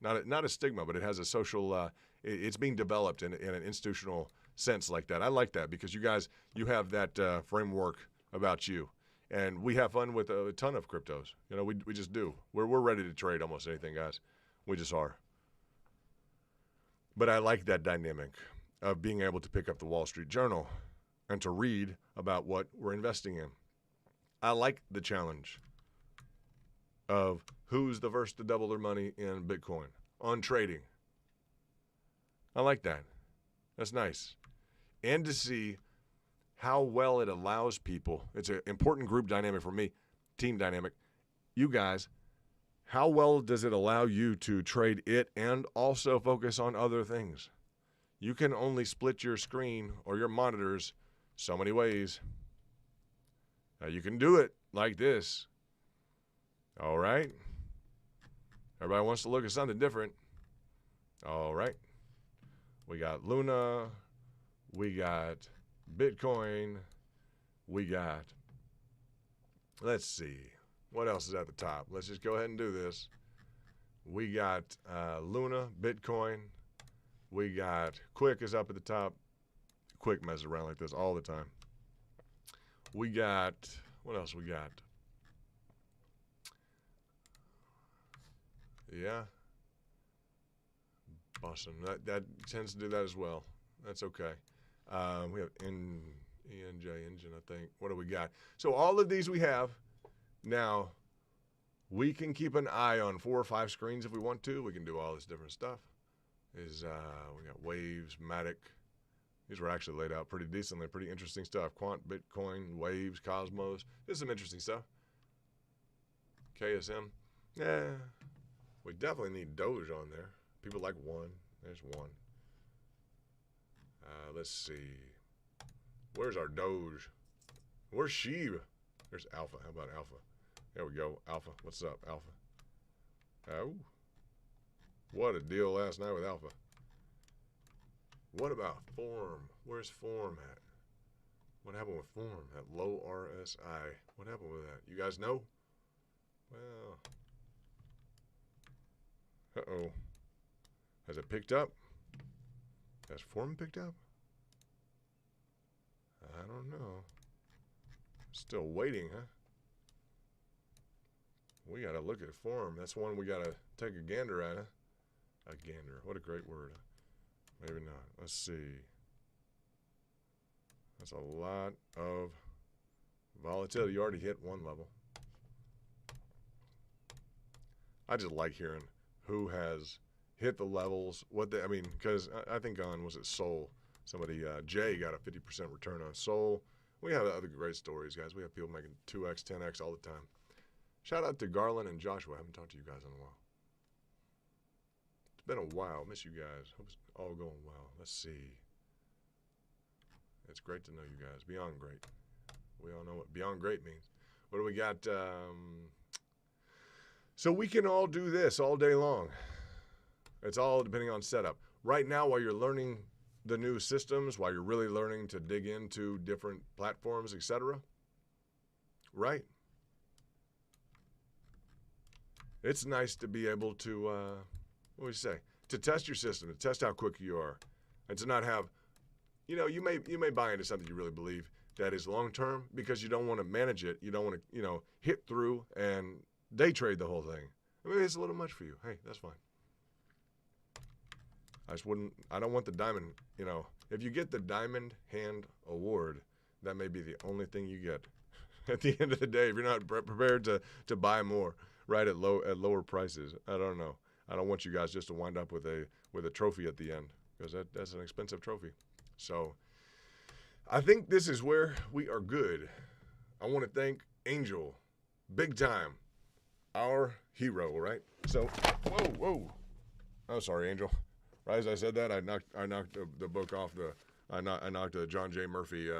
not a stigma, but it has a social, it's being developed in an institutional sense like that. I like that because you have that framework about you. And we have fun with a ton of cryptos. We just do. We're ready to trade almost anything, guys. We just are. But I like that dynamic of being able to pick up the Wall Street Journal and to read about what we're investing in. I like the challenge of who's the first to double their money in Bitcoin on trading. I like that. That's nice. And to see how well it allows people. It's an important group dynamic for me, team dynamic. You guys, how well does it allow you to trade it and also focus on other things? You can only split your screen or your monitors so many ways. Now you can do it like this. All right. Everybody wants to look at something different. All right. We got Luna. We got Bitcoin. We got, let's see, what else is at the top? Let's just go ahead and do this. We got Luna, Bitcoin. We got Quick is up at the top. Quick messes around like this all the time. We got, what else we got? Yeah. Awesome. That tends to do that as well. That's okay. We have ENJ engine, I think. What do we got? So all of these we have. Now, we can keep an eye on 4 or 5 screens if we want to. We can do all this different stuff. We got Waves, Matic. These were actually laid out pretty decently. Pretty interesting stuff. Quant, Bitcoin, Waves, Cosmos. There's some interesting stuff. KSM. Yeah. We definitely need Doge on there. People like one. There's one. Let's see. Where's our Doge? Where's Sheeb? There's Alpha. How about Alpha? There we go. Alpha. What's up, Alpha? Oh. What a deal last night with Alpha. What about Form? Where's Form at? What happened with Form? That low RSI. What happened with that? You guys know? Well. Uh-oh. Has it picked up? Has Form picked up? I don't know. Still waiting, huh? We got to look at Form. That's one we got to take a gander at, huh? A gander. What a great word. Maybe not. Let's see. That's a lot of volatility. You already hit one level. I just like hearing who has hit the levels. Because I think was it Sol? Somebody, Jay got a 50% return on Sol. We have other great stories, guys. We have people making 2x, 10x all the time. Shout out to Garland and Joshua. I haven't talked to you guys in a while. It's been a while. Miss you guys. Hope it's all going well. Let's see. It's great to know you guys. Beyond great. We all know what beyond great means. What do we got? So we can all do this all day long. It's all depending on setup. Right now, while you're learning the new systems, while you're really learning to dig into different platforms, etc., right? It's nice to be able to, what do you say? To test your system, to test how quick you are, and to not have, you may buy into something you really believe that is long term because you don't want to manage it. You don't want to, hit through and day trade the whole thing. Maybe it's a little much for you. Hey, that's fine. I don't want the diamond, if you get the diamond hand award, that may be the only thing you get. At the end of the day, if you're not prepared to buy more, right, at lower prices, I don't know. I don't want you guys just to wind up with a trophy at the end, because that's an expensive trophy. So I think this is where we are good. I want to thank Angel, big time, our hero, right? So, whoa. Oh, sorry, Angel. Right as I said that, I knocked the book off I knocked John J. Murphy.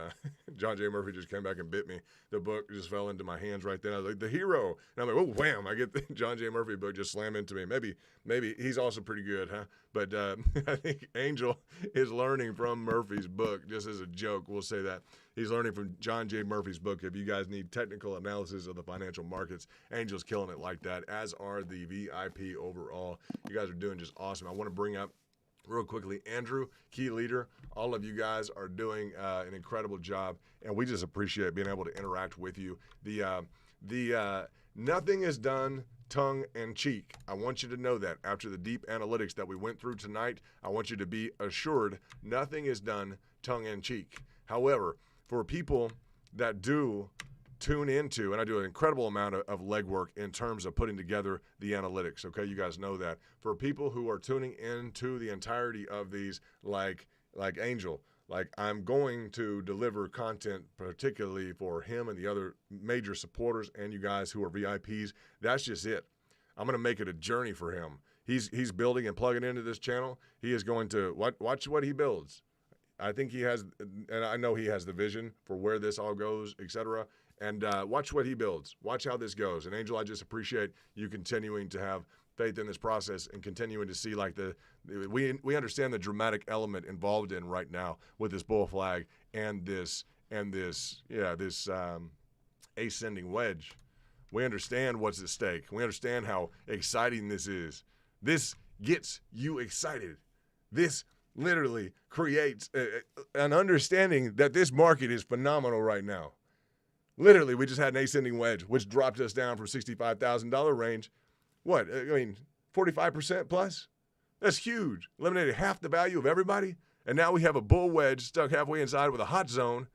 John J. Murphy just came back and bit me. The book just fell into my hands right then. I was like, the hero. And I'm like, oh, wham. I get the John J. Murphy book just slam into me. Maybe he's also pretty good, huh? But I think Angel is learning from Murphy's book, just as a joke. We'll say that. He's learning from John J. Murphy's book. If you guys need technical analysis of the financial markets, Angel's killing it like that, as are the VIP overall. You guys are doing just awesome. I want to bring up real quickly, Andrew, key leader, all of you guys are doing an incredible job, and we just appreciate being able to interact with you. The nothing is done tongue and cheek. I want you to know that after the deep analytics that we went through tonight, I want you to be assured nothing is done tongue and cheek. However, for people that do tune into, and I do an incredible amount of legwork in terms of putting together the analytics, okay? You guys know that. For people who are tuning into the entirety of these, like Angel, like I'm going to deliver content particularly for him and the other major supporters and you guys who are VIPs. That's just it. I'm going to make it a journey for him. He's building and plugging into this channel. He is going to watch what he builds. I think he has, and I know he has the vision for where this all goes, etc. And watch what he builds. Watch how this goes. And Angel, I just appreciate you continuing to have faith in this process and continuing to see we understand the dramatic element involved in right now with this bull flag and this ascending wedge. We understand what's at stake. We understand how exciting this is. This gets you excited. This literally creates an understanding that this market is phenomenal right now. Literally, we just had an ascending wedge, which dropped us down from $65,000 range. What? 45% plus? That's huge. Eliminated half the value of everybody. And now we have a bull wedge stuck halfway inside with a hot zone.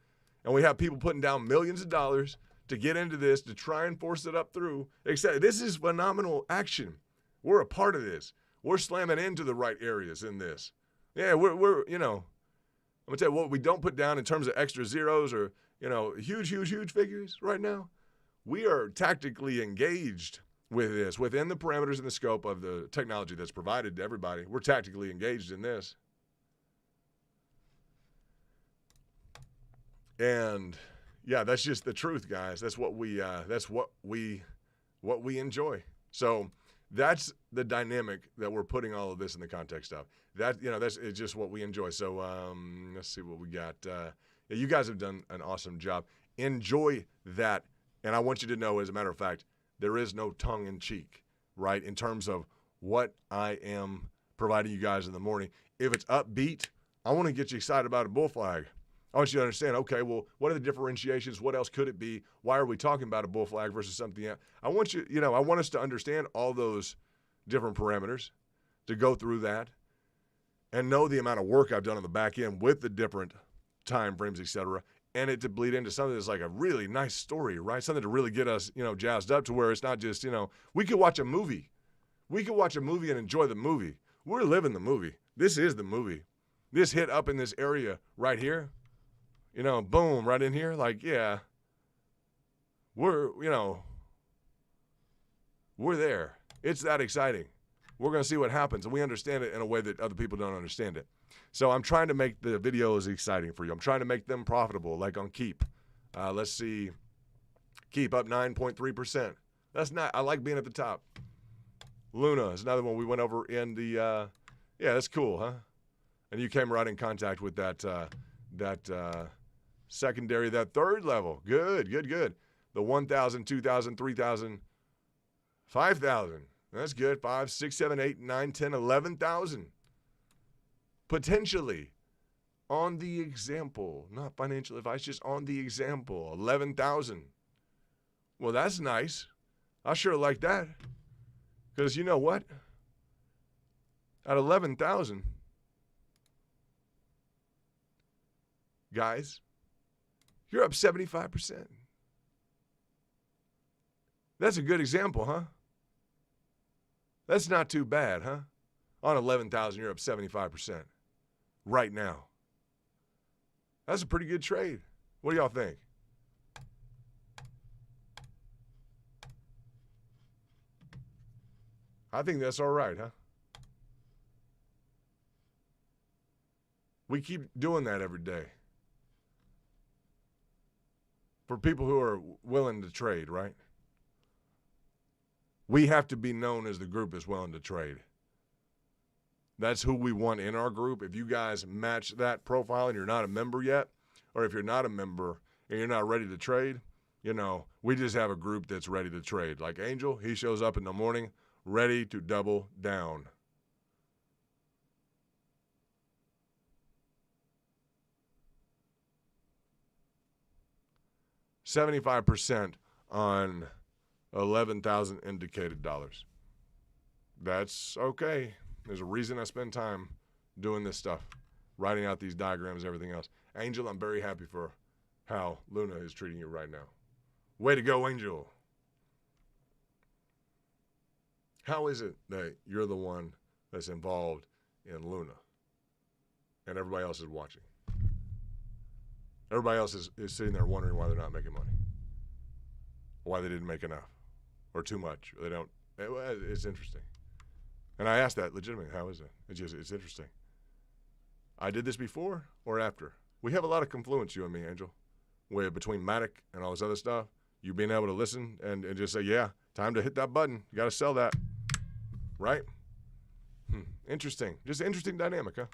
And we have people putting down millions of dollars to get into this, to try and force it up through. This is phenomenal action. We're a part of this. We're slamming into the right areas in this. Yeah, we're I'm going to tell you what we don't put down in terms of extra zeros or, huge figures right now. We are tactically engaged with this within the parameters and the scope of the technology that's provided to everybody. We're tactically engaged in this. And yeah, that's just the truth, guys. That's what we enjoy. So that's the dynamic that we're putting all of this in the context of. That's it's just what we enjoy. So let's see what we got. You guys have done an awesome job. Enjoy that. And I want you to know, as a matter of fact, there is no tongue in cheek, right, in terms of what I am providing you guys in the morning. If it's upbeat, I want to get you excited about a bull flag. I want you to understand, okay, well, what are the differentiations? What else could it be? Why are we talking about a bull flag versus something else? I want us to understand all those different parameters, to go through that, and know the amount of work I've done on the back end with the different time frames, et cetera, and it to bleed into something that's like a really nice story, right? Something to really get us, jazzed up to where it's not just, we could watch a movie. We could watch a movie and enjoy the movie. We're living the movie. This is the movie. This hit up in this area right here, boom, right in here. Like, yeah, we're there. It's that exciting. We're going to see what happens, and we understand it in a way that other people don't understand it. So I'm trying to make the videos exciting for you. I'm trying to make them profitable, like on Keep. Let's see. Keep up 9.3%. That's not. I like being at the top. Luna is another one we went over in the. Yeah, that's cool, huh? And you came right in contact with that secondary, that third level. Good. The 1,000, 2,000, 3,000, 5,000. That's good. 5, 6, 7, 8, 9, 10, 11,000. Potentially on the example, not financial advice, just on the example, 11,000. Well, that's nice. I sure like that. Because you know what? At 11,000, guys, you're up 75%. That's a good example, huh? That's not too bad, huh? On 11,000, you're up 75% right now. That's a pretty good trade. What do y'all think? I think that's all right, huh? We keep doing that every day. For people who are willing to trade, right? We have to be known as the group that's willing to trade. That's who we want in our group. If you guys match that profile and you're not a member yet, or if you're not a member and you're not ready to trade, you know, we just have a group that's ready to trade. Like Angel, he shows up in the morning ready to double down. $75% on 11,000 indicated dollars. That's okay. There's a reason I spend time doing this stuff, writing out these diagrams, everything else. Angel, I'm very happy for how Luna is treating you right now. Way to go, Angel. How is it that you're the one that's involved in Luna and everybody else is watching? Everybody else is sitting there wondering why they're not making money, why they didn't make enough or too much. They don't. It's interesting. And I asked that legitimately. How is it? It's interesting. I did this before or after? We have a lot of confluence, you and me, Angel. Between Matic and all this other stuff, you being able to listen and just say, yeah, time to hit that button. You got to sell that. Right? Interesting. Just interesting dynamic, huh?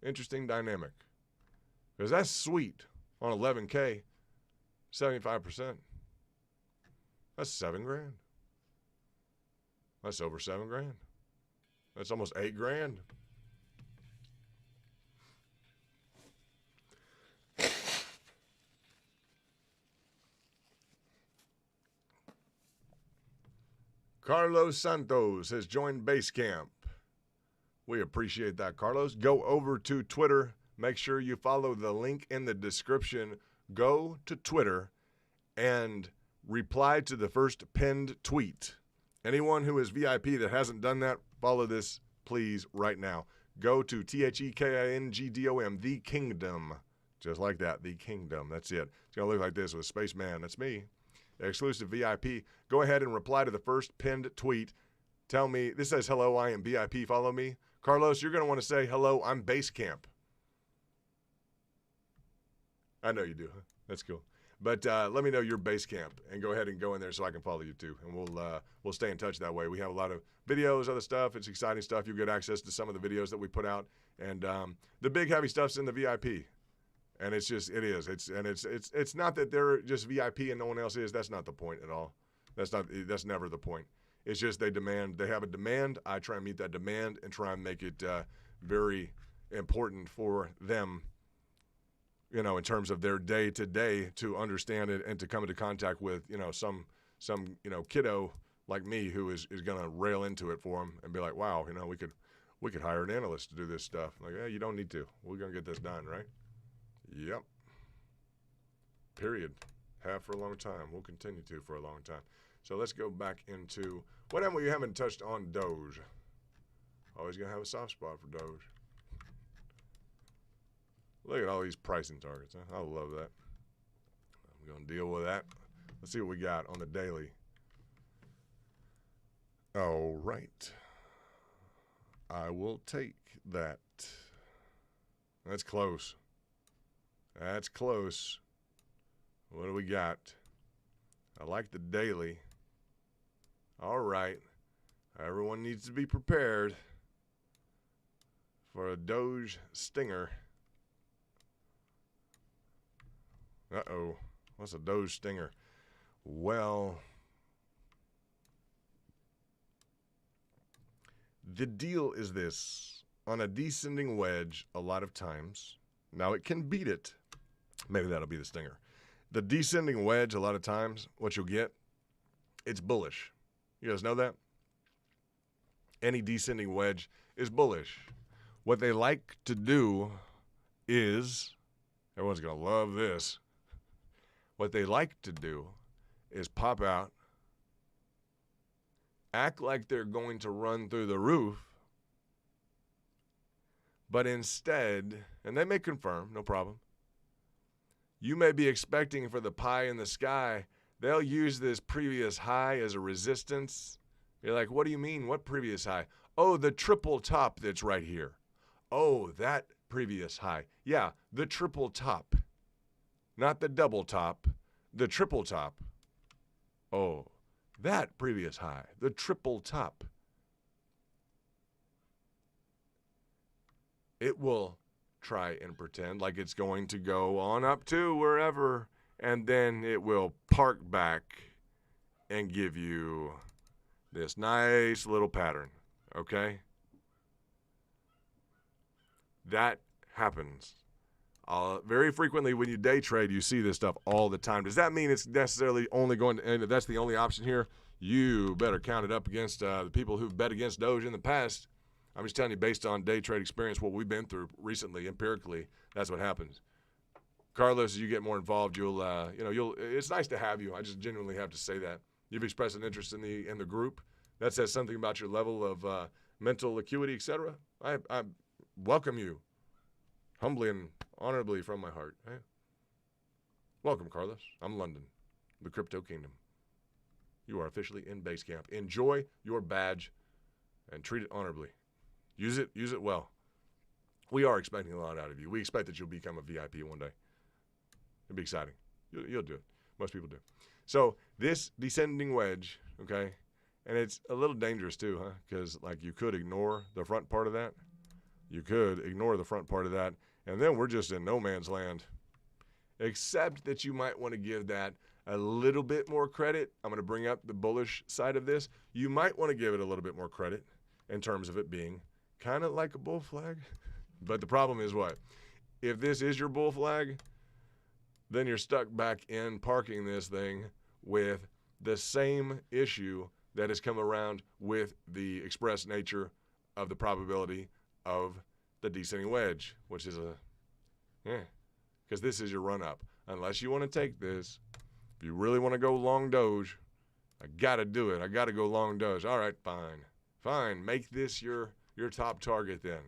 Interesting dynamic. Because that's sweet on 11K, 75%. That's $7,000. That's over $7,000. That's almost $8,000. Carlos Santos has joined Basecamp. We appreciate that, Carlos. Go over to Twitter. Make sure you follow the link in the description. Go to Twitter and reply to the first pinned tweet. Anyone who is VIP that hasn't done that, follow this, please, right now. Go to THEKINGDOM, The Kingdom. Just like that, The Kingdom. That's it. It's going to look like this with Spaceman. That's me. Exclusive VIP. Go ahead and reply to the first pinned tweet. Tell me, this says, hello, I am VIP. Follow me. Carlos, you're going to want to say, hello, I'm Basecamp. I know you do. Huh? That's cool. But let me know your Basecamp and go ahead and go in there so I can follow you too. And we'll stay in touch that way. We have a lot of videos, other stuff. It's exciting stuff. You'll get access to some of the videos that we put out. And the big heavy stuff's in the VIP. And it's just, it is. It's not that they're just VIP and no one else is. That's not the point at all. That's never the point. It's just they have a demand. I try and meet that demand and try and make it very important for them, you know, in terms of their day-to-day to understand it and to come into contact with, you know, some you know, kiddo like me who is going to rail into it for them and be like, wow, you know, we could hire an analyst to do this stuff. Like, you don't need to. We're going to get this done, right? Yep. Period. Have for a long time. We'll continue to for a long time. So let's go back into what we haven't touched on DOGE. Always going to have a soft spot for DOGE. Look at all these pricing targets. Huh? I love that. I'm going to deal with that. Let's see what we got on the daily. All right. I will take that. That's close. That's close. What do we got? I like the daily. All right. Everyone needs to be prepared for a DOGE stinger. Uh-oh. What's a DOGE stinger? Well, the deal is this. On a descending wedge, a lot of times, now it can beat it. Maybe that'll be the stinger. The descending wedge, a lot of times, what you'll get, it's bullish. You guys know that? Any descending wedge is bullish. What they like to do is, Everyone's going to love this. What they like to do is pop out, act like they're going to run through the roof, but instead, and they may confirm, no problem, you may be expecting for the pie in the sky, they'll use this previous high as a resistance. You're like, what do you mean? What previous high? Oh, the triple top that's right here. Oh, that previous high. Yeah, the triple top. Not the double top, the triple top. Oh, that previous high, the triple top. It will try and pretend like it's going to go on up to wherever, and then it will park back and give you this nice little pattern, okay? That happens. Very frequently when you day trade, you see this stuff all the time. Does that mean it's necessarily only going to, and if that's the only option here, you better count it up against the people who've bet against Doge in the past. I'm just telling you, based on day trade experience, what we've been through recently, empirically, that's what happens. Carlos, as you get more involved, it's nice to have you. I just genuinely have to say that. You've expressed an interest in the group. That says something about your level of mental acuity, etc. I welcome you, humbly and honorably from my heart. Hey. Welcome, Carlos. I'm London, the crypto kingdom. You are officially in base camp. Enjoy your badge and treat it honorably. Use it well. We are expecting a lot out of you. We expect that you'll become a VIP one day. It'll be exciting. You'll do it. Most people do. So this descending wedge, okay, and it's a little dangerous too, huh? Because like you could ignore the front part of that. You could ignore the front part of that, and then we're just in no man's land. Except that you might want to give that a little bit more credit. I'm going to bring up the bullish side of this. You might want to give it a little bit more credit in terms of it being kind of like a bull flag. But the problem is what? If this is your bull flag, then you're stuck back in parking this thing with the same issue that has come around with the express nature of the probability of the descending wedge, which is because this is your run-up. Unless you want to take this, if you really want to go long Doge, I got to do it. I got to go long Doge. All right, fine. Fine, make this your top target then.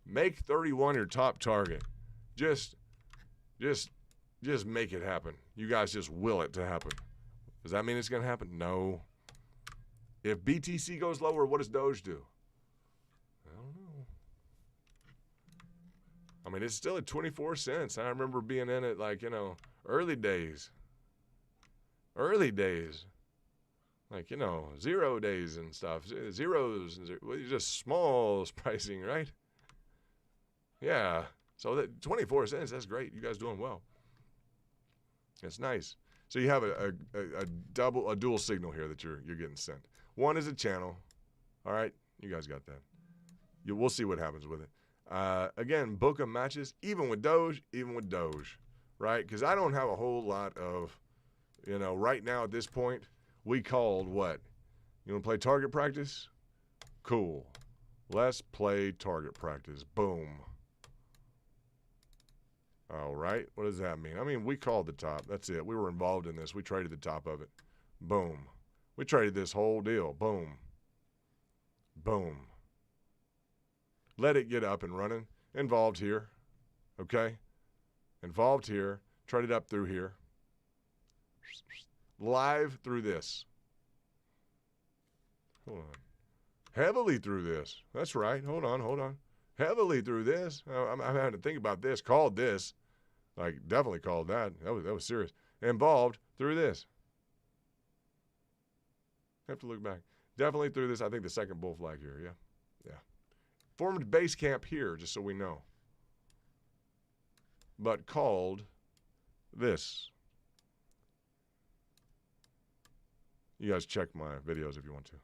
Make 31 your top target. Just make it happen. You guys just will it to happen. Does that mean it's going to happen? No. If BTC goes lower, what does Doge do? I don't know. I mean, it's still at 24 cents. I remember being in it like, early days. Like, 0 days and stuff. Zeros and just small pricing, right? Yeah. So that 24 cents, that's great. You guys doing well. It's nice. So you have a dual signal here that you're getting sent. One is a channel. All right, you guys got that. We'll see what happens with it. Again, book of matches, even with Doge, right? Because I don't have a whole lot of, right now at this point, we called what? You want to play target practice? Cool. Let's play target practice. Boom. All right. What does that mean? I mean, we called the top. That's it. We were involved in this. We traded the top of it. Boom. We traded this whole deal. Boom. Boom. Let it get up and running. Involved here. Okay? Involved here. Traded up through here. Live through this. Hold on. Heavily through this. That's right. Hold on. Heavily through this. I'm having to think about this. Called this. Like, definitely called that. That was serious. Involved through this. Have to look back. Definitely through this. I think the second bull flag here. Yeah. Formed base camp here, just so we know. But called this. You guys check my videos if you want to.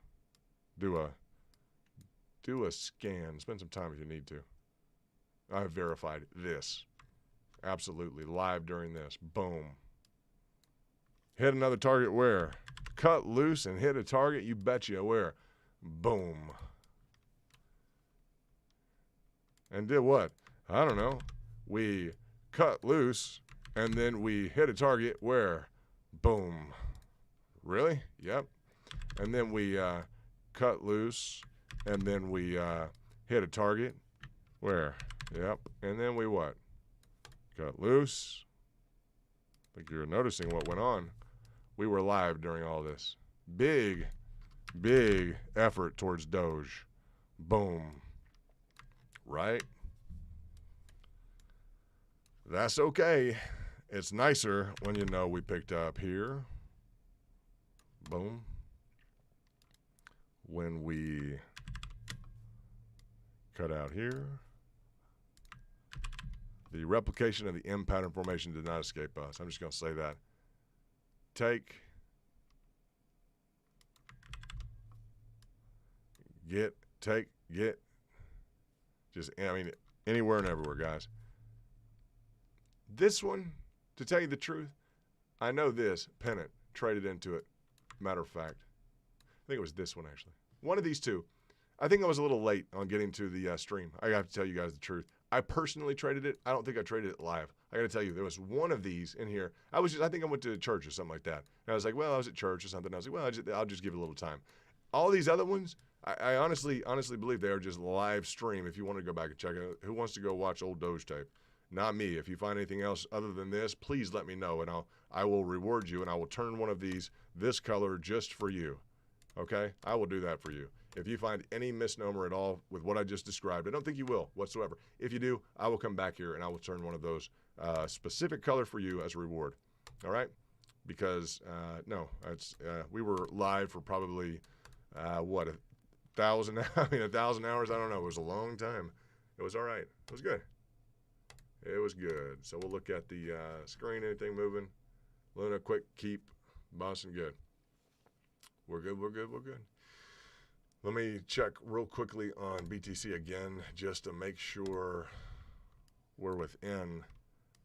Do a scan. Spend some time if you need to. I have verified this. Absolutely. Live during this. Boom. Hit another target where? Cut loose and hit a target, you betcha where? Boom. And did what? I don't know. We cut loose, and then we hit a target where? Boom. Really? Yep. And then we cut loose, and then we hit a target where? Yep. And then we what? Cut loose. I think you're noticing what went on. We were live during all this. Big effort towards DOGE. Boom. Right? That's okay. It's nicer when you know we picked up here. Boom. When we cut out here. The replication of the M pattern formation did not escape us. I'm just going to say that. Take. Get. Take. Get. Just, I mean, anywhere and everywhere, guys. This one, to tell you the truth, I know this. Pennant. Traded into it. Matter of fact. I think it was this one, actually. One of these two. I think I was a little late on getting to the stream. I have to tell you guys the truth. I personally traded it. I don't think I traded it live. I got to tell you, there was one of these in here. I think I went to church or something like that. And I was like, well, I was at church or something. I was like, well, I'll just give it a little time. All these other ones, I honestly believe they are just live stream. If you want to go back and check it, who wants to go watch old Doge tape? Not me. If you find anything else other than this, please let me know, and I will reward you, and I will turn one of these this color just for you. Okay? I will do that for you. If you find any misnomer at all with what I just described, I don't think you will whatsoever. If you do, I will come back here and I will turn one of those specific color for you as a reward. All right? Because, no, we were live for probably, 1,000 hours? I don't know. It was a long time. It was all right. It was good. It was good. So we'll look at the screen, anything moving. Luna, quick, keep, Boston, good. We're good. Let me check real quickly on BTC again just to make sure we're within.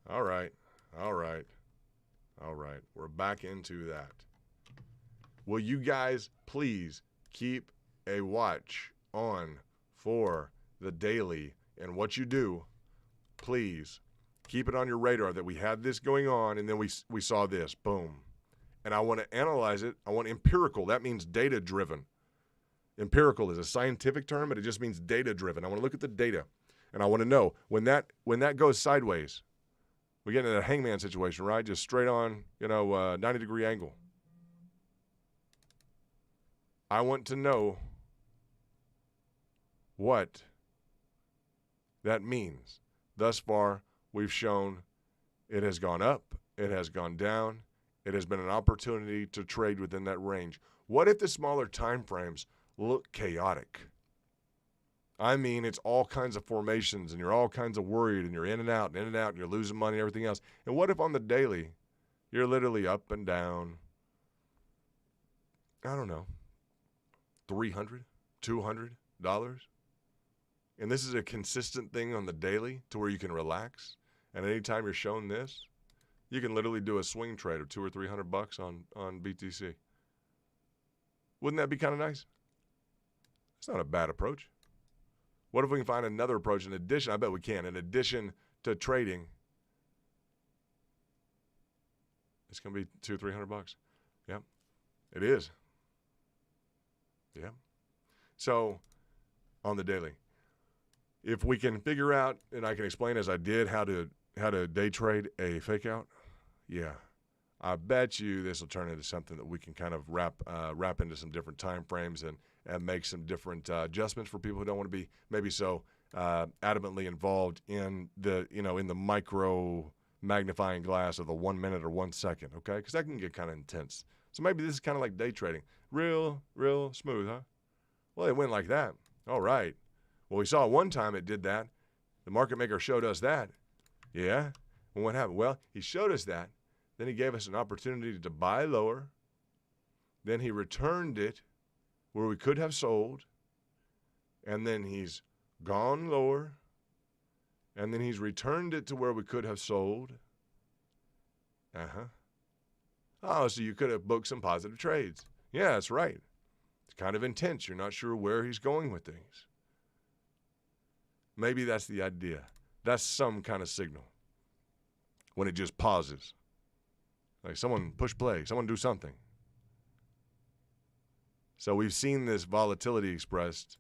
All right. We're back into that. Will you guys please keep a watch on for the daily? And what you do, please keep it on your radar that we had this going on and then we saw this. Boom. And I want to analyze it. I want empirical. That means data-driven. Empirical is a scientific term, but it just means data-driven. I want to look at the data, and I want to know when that goes sideways, we get into a hangman situation, right? Just straight on, 90-degree angle. I want to know what that means. Thus far, we've shown it has gone up, it has gone down, it has been an opportunity to trade within that range. What if the smaller time frames look chaotic? I mean, it's all kinds of formations, and you're all kinds of worried, and you're in and out, and you're losing money and everything else. And what if on the daily, you're literally up and down, I don't know, $300, $200? And this is a consistent thing on the daily to where you can relax. And anytime you're shown this, you can literally do a swing trade of $200 or $300 on BTC. Wouldn't that be kind of nice? It's not a bad approach. What if we can find another approach in addition? I bet we can. In addition to trading, it's going to be $200 or $300. Yep, it is. Yep. So on the daily, if we can figure out, and I can explain as I did how to day trade a fake out, yeah, I bet you this will turn into something that we can kind of wrap into some different time frames and make some different adjustments for people who don't want to be maybe so adamantly involved in the in the micro magnifying glass of the 1 minute or 1 second, okay? Because that can get kind of intense. So maybe this is kind of like day trading, real smooth, huh? Well, it went like that. All right. Well, we saw one time it did that. The market maker showed us that. Yeah. Well, what happened? Well, he showed us that. Then he gave us an opportunity to buy lower. Then he returned it where we could have sold. And then he's gone lower. And then he's returned it to where we could have sold. Oh, so you could have booked some positive trades. Yeah, that's right. It's kind of intense. You're not sure where he's going with things. Maybe that's the idea. That's some kind of signal. when it just pauses. Like someone push play, someone do something. So we've seen this volatility expressed,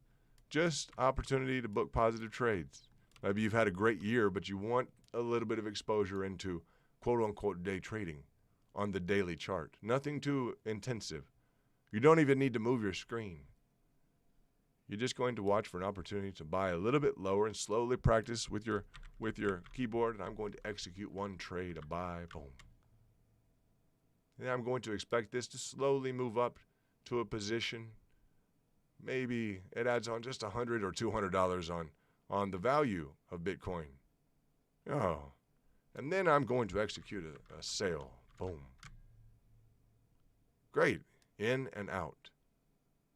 just opportunity to book positive trades. Maybe you've had a great year, but you want a little bit of exposure into quote-unquote day trading on the daily chart. Nothing too intensive. You don't even need to move your screen. You're just going to watch for an opportunity to buy a little bit lower and slowly practice with your keyboard, and I'm going to execute one trade, a buy, boom. And I'm going to expect this to slowly move up to a position. Maybe it adds on just $100 or $200 on the value of Bitcoin. Oh, and then I'm going to execute a sale. Boom. Great. In and out.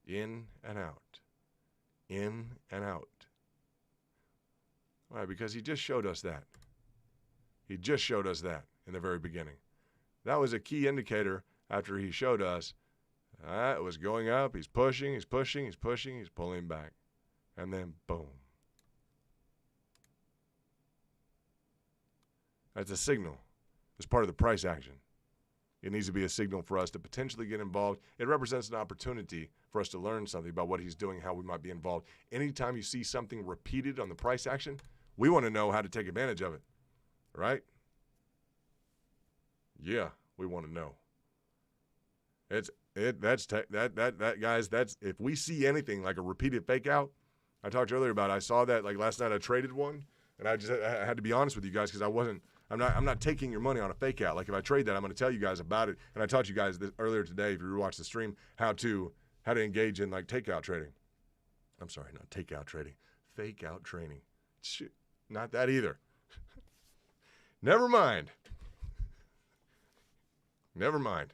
In and out. In and out. Why? Because he just showed us that. He just showed us that in the very beginning. That was a key indicator after he showed us it was going up. He's pushing, he's pushing, he's pushing, he's pulling back. And then boom. That's a signal. It's part of the price action. It needs to be a signal for us to potentially get involved. It represents an opportunity for us to learn something about what he's doing, how we might be involved. Anytime you see something repeated on the price action, we want to know how to take advantage of it, right? Yeah, we want to know. Guys, that's if we see anything like a repeated fake out. I talked earlier about I saw that like last night. I traded one, and I had to be honest with you guys because I'm not taking your money on a fake out. Like if I trade that, I'm going to tell you guys about it. And I taught you guys this earlier today, if you watched the stream, how to engage in like takeout trading. I'm sorry, not takeout trading, fake out trading. Shit, not that either. Never mind. Never mind.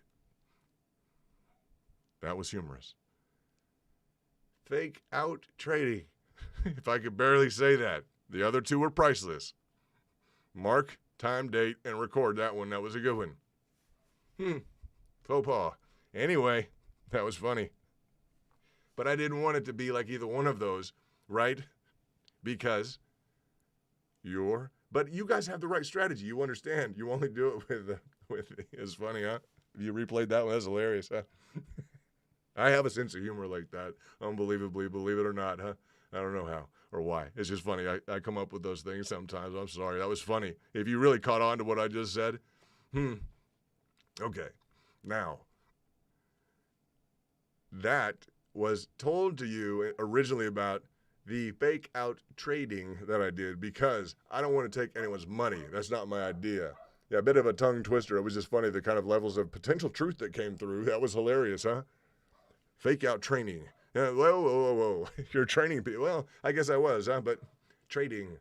That was humorous. Fake out trading. If I could barely say that. The other two were priceless. Mark, time, date, and record that one. That was a good one. Faux pas. Anyway, that was funny. But I didn't want it to be like either one of those, right? Because but you guys have the right strategy. You understand. You only do it with it's funny, huh? You replayed that one. That's hilarious, huh? I have a sense of humor like that. Unbelievably, believe it or not, huh? I don't know how or why. It's just funny. I come up with those things sometimes. I'm sorry. That was funny. If you really caught on to what I just said. Okay. Now, that was told to you originally about the fake out trading that I did because I don't want to take anyone's money. That's not my idea. Yeah, a bit of a tongue twister. It was just funny, the kind of levels of potential truth that came through. That was hilarious, huh? Fake out training. Yeah, whoa. You're training people. Well, I guess I was, huh? But trading.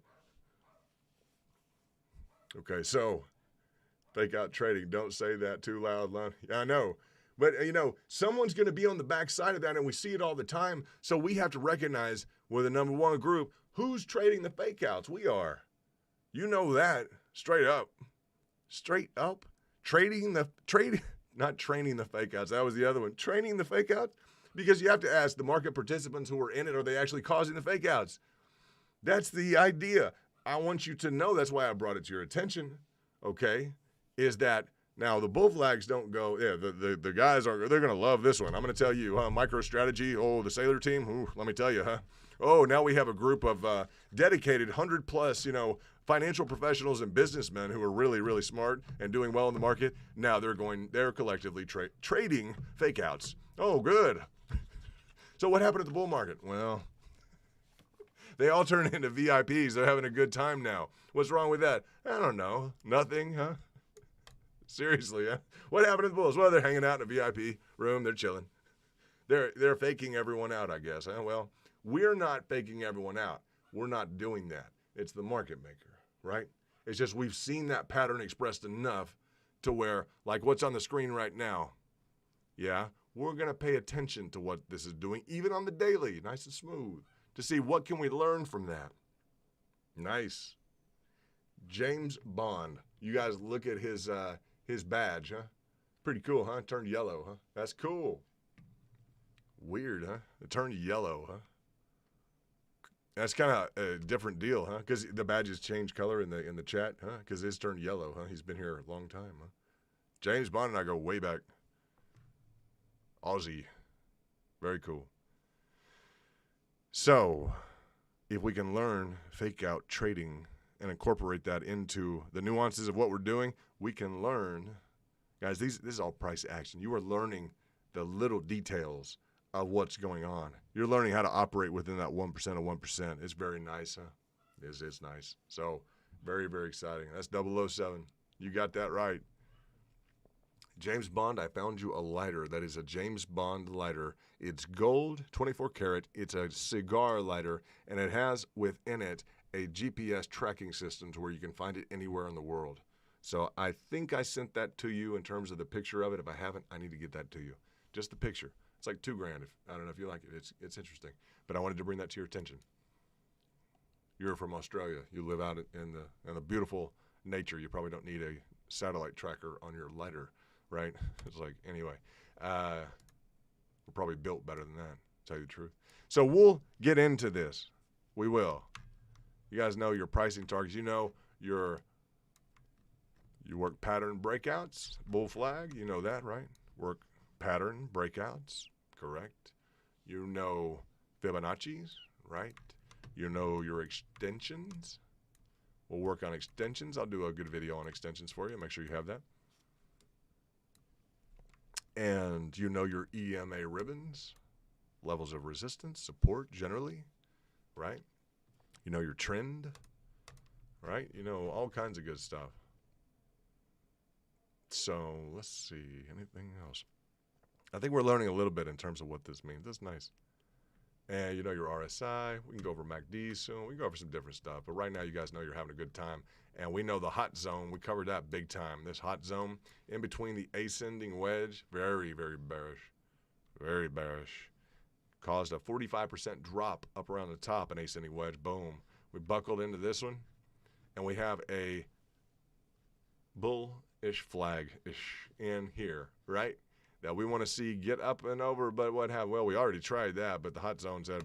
Okay, so fake out trading. Don't say that too loud, Lon. Yeah, I know. But, someone's going to be on the backside of that, and we see it all the time. So we have to recognize with the number one group who's trading the fake outs. We are. You know that. Straight up. Straight up. Not training the fake outs. That was the other one. Training the fake outs. Because you have to ask the market participants who are in it, are they actually causing the fake outs? That's the idea. I want you to know, that's why I brought it to your attention, okay, is that now the bull flags don't go, the guys they're going to love this one. I'm going to tell you, MicroStrategy, the Sailor team, let me tell you, huh? Oh, now we have a group of dedicated 100-plus, financial professionals and businessmen who are really, really smart and doing well in the market. Now they're collectively trading fake outs. Oh, good. So what happened at the bull market? Well, they all turned into VIPs. They're having a good time now. What's wrong with that? I don't know. Nothing, huh? Seriously, huh? What happened to the bulls? Well, they're hanging out in a VIP room. They're chilling. They're faking everyone out, I guess. Huh? Well, we're not faking everyone out. We're not doing that. It's the market maker, right? It's just we've seen that pattern expressed enough to where, like what's on the screen right now, yeah, we're going to pay attention to what this is doing, even on the daily, nice and smooth, to see what can we learn from that. Nice. James Bond. You guys look at his badge, huh? Pretty cool, huh? It turned yellow, huh? That's cool. Weird, huh? It turned yellow, huh? That's kind of a different deal, huh? Because the badges change color in the chat, huh? Because it's turned yellow, huh? He's been here a long time, huh? James Bond and I go way back. Aussie. Very cool. So, if we can learn fake out trading and incorporate that into the nuances of what we're doing, we can learn. Guys, this is all price action. You are learning the little details of what's going on. You're learning how to operate within that 1% of 1%. It's very nice, huh? It's nice. So, very, very exciting. That's 007. You got that right. James Bond, I found you a lighter. That is a James Bond lighter. It's gold, 24 karat. It's a cigar lighter, and it has within it a GPS tracking system to where you can find it anywhere in the world. So I think I sent that to you in terms of the picture of it. If I haven't, I need to get that to you. Just the picture. It's like $2,000. I don't know if you like it. It's interesting. But I wanted to bring that to your attention. You're from Australia. You live out in the beautiful nature. You probably don't need a satellite tracker on your lighter, right? It's like, anyway. We're probably built better than that, to tell you the truth. So we'll get into this. We will. You guys know your pricing targets. You know you work pattern breakouts, bull flag. You know that, right? Work pattern breakouts, correct. You know Fibonacci's, right? You know your extensions. We'll work on extensions. I'll do a good video on extensions for you. Make sure you have that. And you know your EMA ribbons, levels of resistance, support generally, right? You know your trend, right? You know all kinds of good stuff. So let's see, anything else? I think we're learning a little bit in terms of what this means. That's nice. And you know your RSI. We can go over MACD soon. We can go over some different stuff. But right now, you guys know you're having a good time. And we know the hot zone. We covered that big time. This hot zone in between the ascending wedge, very, very bearish. Very bearish. Caused a 45% drop up around the top, an ascending wedge. Boom. We buckled into this one. And we have a bullish flag-ish in here, right? That we want to see get up and over, but what happened? Well, we already tried that, but the hot zone said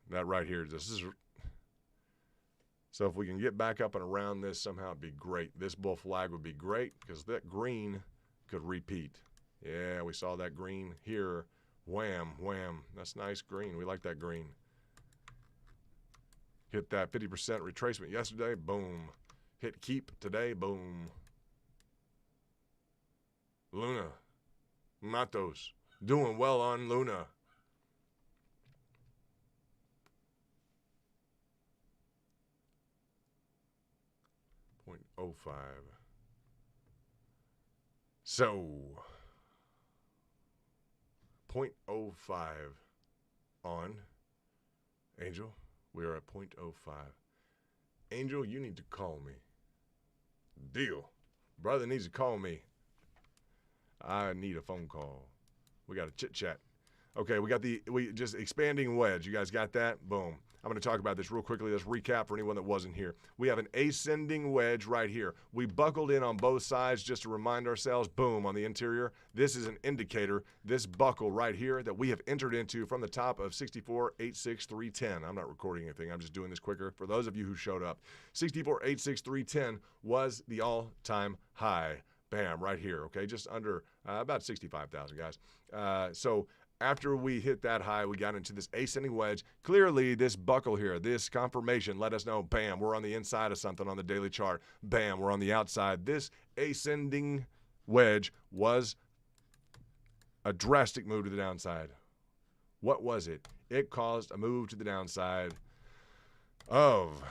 that right here. This is so if we can get back up and around this somehow, it'd be great. This bull flag would be great because that green could repeat. Yeah, we saw that green here. Wham, wham. That's nice green. We like that green. Hit that 50% retracement yesterday. Boom. Hit keep today, boom. Luna, Matos, doing well on Luna. .05. So, 0.05 on Angel. We are at 0.05. Angel, you need to call me. Deal. Brother needs to call me. I need a phone call. We got a chit chat. Okay, we just expanding wedge. You guys got that? Boom. I'm going to talk about this real quickly. Let's recap for anyone that wasn't here. We have an ascending wedge right here. We buckled in on both sides just to remind ourselves, boom, on the interior. This is an indicator, this buckle right here that we have entered into from the top of 64.86.310. I'm not recording anything. I'm just doing this quicker for those of you who showed up. 64.86.310 was the all-time high. Bam, right here, okay? Just under about 65,000, guys. So after we hit that high, we got into this ascending wedge. Clearly, this buckle here, this confirmation let us know, bam, we're on the inside of something on the daily chart. Bam, we're on the outside. This ascending wedge was a drastic move to the downside. What was it? It caused a move to the downside of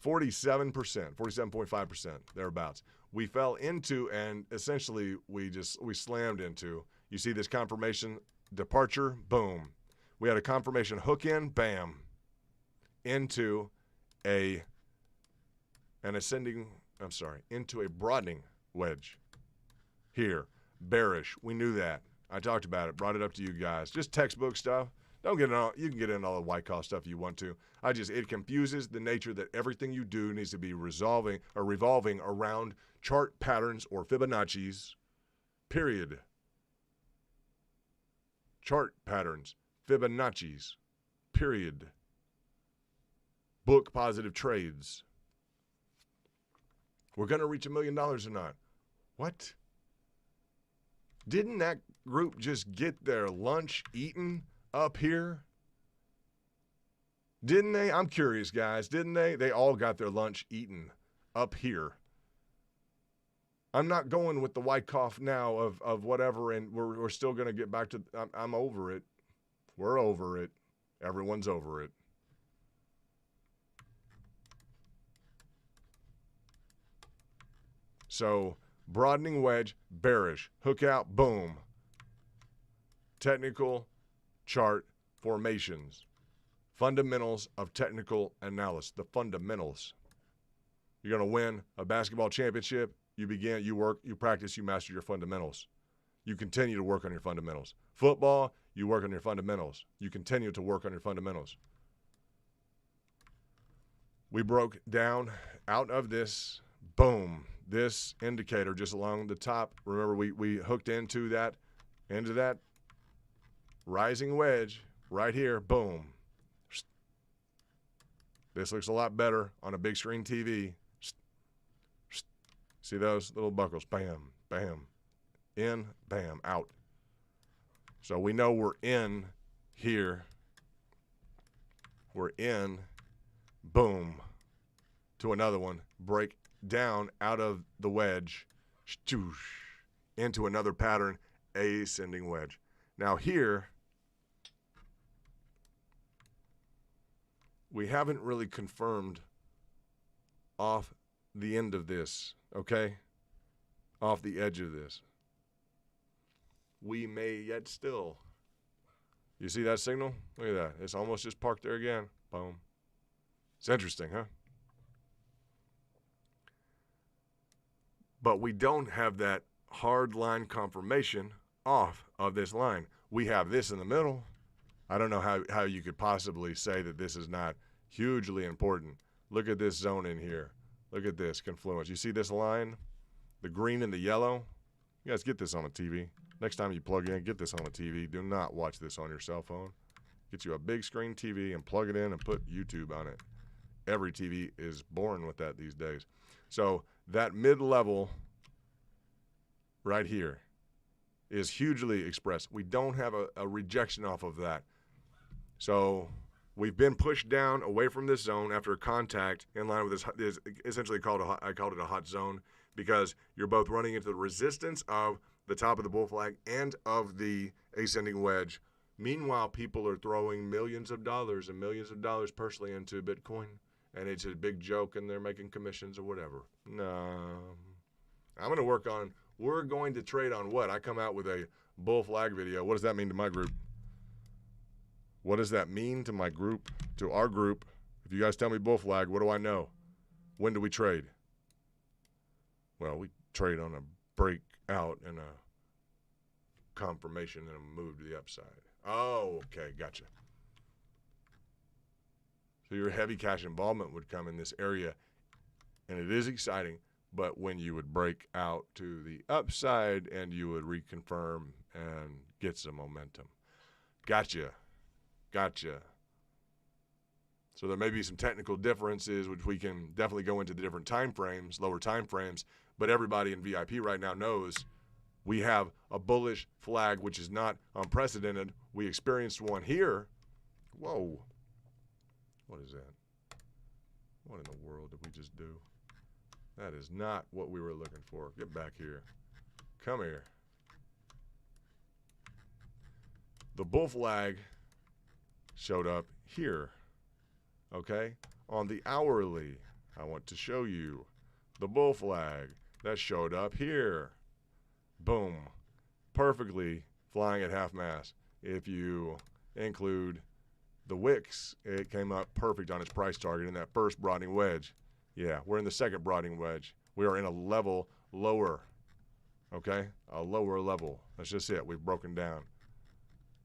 47%, 47.5%, thereabouts. We fell into, and essentially we slammed into. You see this confirmation departure, boom. We had a confirmation hook in, bam, into into a broadening wedge here, bearish. We knew that. I talked about it, brought it up to you guys. Just textbook stuff. Don't get in all, you can get in all the white cost stuff you want to. It confuses the nature that everything you do needs to be revolving around chart patterns or Fibonacci's, period. chart patterns, Fibonacci's, period, book positive trades. We're going to reach $1 million or not. What? Didn't that group just get their lunch eaten up here? Didn't they? I'm curious, guys. Didn't they? They all got their lunch eaten up here. I'm not going with the Wyckoff now of whatever, and we're still going to get back to, I'm over it. We're over it. Everyone's over it. So, broadening wedge, bearish, hook out, boom. Technical chart formations. Fundamentals of technical analysis. The fundamentals. You're going to win a basketball championship. You work, you practice, you master your fundamentals. You continue to work on your fundamentals. Football, you work on your fundamentals. You continue to work on your fundamentals. We broke down out of this, boom, this indicator just along the top. Remember, we hooked into that rising wedge right here, boom. This looks a lot better on a big screen TV. See those little buckles? Bam, bam, in, bam, out. So we know we're in here. We're in, boom, to another one. Break down out of the wedge, into another pattern, ascending wedge. Now here, we haven't really confirmed off the end of this, okay? Off the edge of this. We may yet still. You see that signal? Look at that. It's almost just parked there again. Boom. It's interesting, huh? But we don't have that hard line confirmation off of this line. We have this in the middle. I don't know how you could possibly say that this is not hugely important. Look at this zone in here. Look at this confluence. You see this line? The green and the yellow? You guys get this on the TV. Next time you plug in, get this on the TV. Do not watch this on your cell phone. Get you a big screen TV and plug it in and put YouTube on it. Every TV is born with that these days. So that mid-level right here is hugely expressed. We don't have a rejection off of that. So we've been pushed down away from this zone after contact in line with this essentially I called it a hot zone because you're both running into the resistance of the top of the bull flag and of the ascending wedge. Meanwhile, people are throwing millions of dollars and millions of dollars personally into Bitcoin, and it's a big joke, and they're making commissions or whatever. No. We're going to trade on what? I come out with a bull flag video. What does that mean to my group? What does that mean to my group, to our group? If you guys tell me bull flag, what do I know? When do we trade? Well, we trade on a breakout and a confirmation and a move to the upside. Oh, okay, gotcha. So your heavy cash involvement would come in this area, and it is exciting, but when you would break out to the upside and you would reconfirm and get some momentum. Gotcha. So there may be some technical differences, which we can definitely go into the different time frames, lower time frames, but everybody in VIP right now knows we have a bullish flag, which is not unprecedented. We experienced one here. Whoa. What is that? What in the world did we just do? That is not what we were looking for. Get back here. Come here. The bull flag showed up here, okay? On the hourly, I want to show you the bull flag that showed up here. Boom. Perfectly flying at half mast. If you include the wicks, it came up perfect on its price target in that first broadening wedge. Yeah, we're in the second broadening wedge. We are in a level lower, okay? A lower level. That's just it. We've broken down.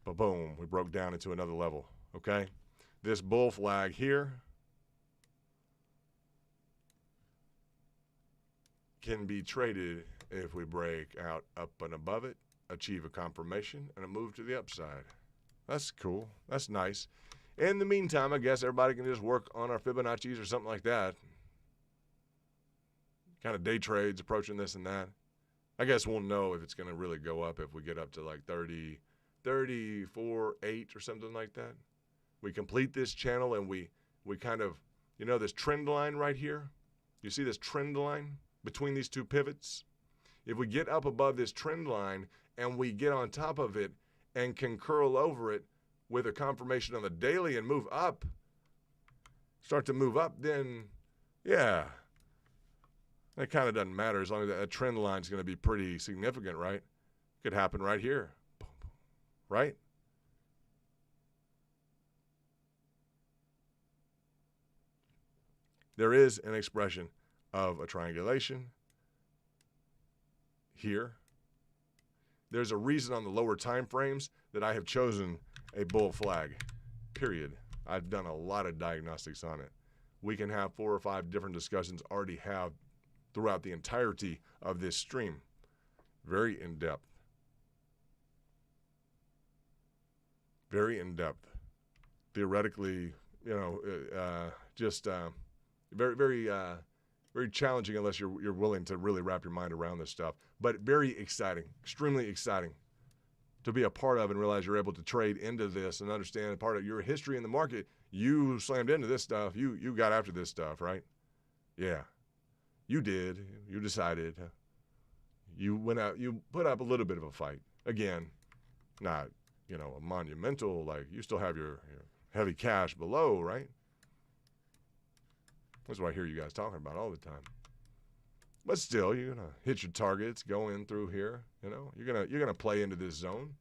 But boom, we broke down into another level, okay? This bull flag here can be traded if we break out up and above it achieve a confirmation and a move to the upside. That's cool. That's nice. In the meantime, I guess everybody can just work on our Fibonacci's or something like that. Kind of day trades, approaching this and that. I guess we'll know if it's going to really go up if we get up to like 30, 34, 8 or something like that. We complete this channel and we kind of, you know, this trend line right here. You see this trend line between these two pivots? If we get up above this trend line and we get on top of it and can curl over it with a confirmation on the daily and move up, start to move up, then yeah, that kind of doesn't matter as long as that trend line is going to be pretty significant, right? Could happen right here, right? There is an expression of a triangulation here. There's a reason on the lower time frames that I have chosen a bull flag, period. I've done a lot of diagnostics on it. We can have 4 or 5 different discussions already have throughout the entirety of this stream. Very in-depth. Very in-depth. Theoretically, you know, very, very, very challenging unless you're willing to really wrap your mind around this stuff. But very exciting, extremely exciting to be a part of and realize you're able to trade into this and understand part of your history in the market. You slammed into this stuff. You got after this stuff, right? Yeah, you did. You decided. You went out. You put up a little bit of a fight. Again, not, you know, a monumental, like you still have your heavy cash below, right? That's what I hear you guys talking about all the time. But still, you're gonna hit your targets, go in through here. You know, you're gonna play into this zone.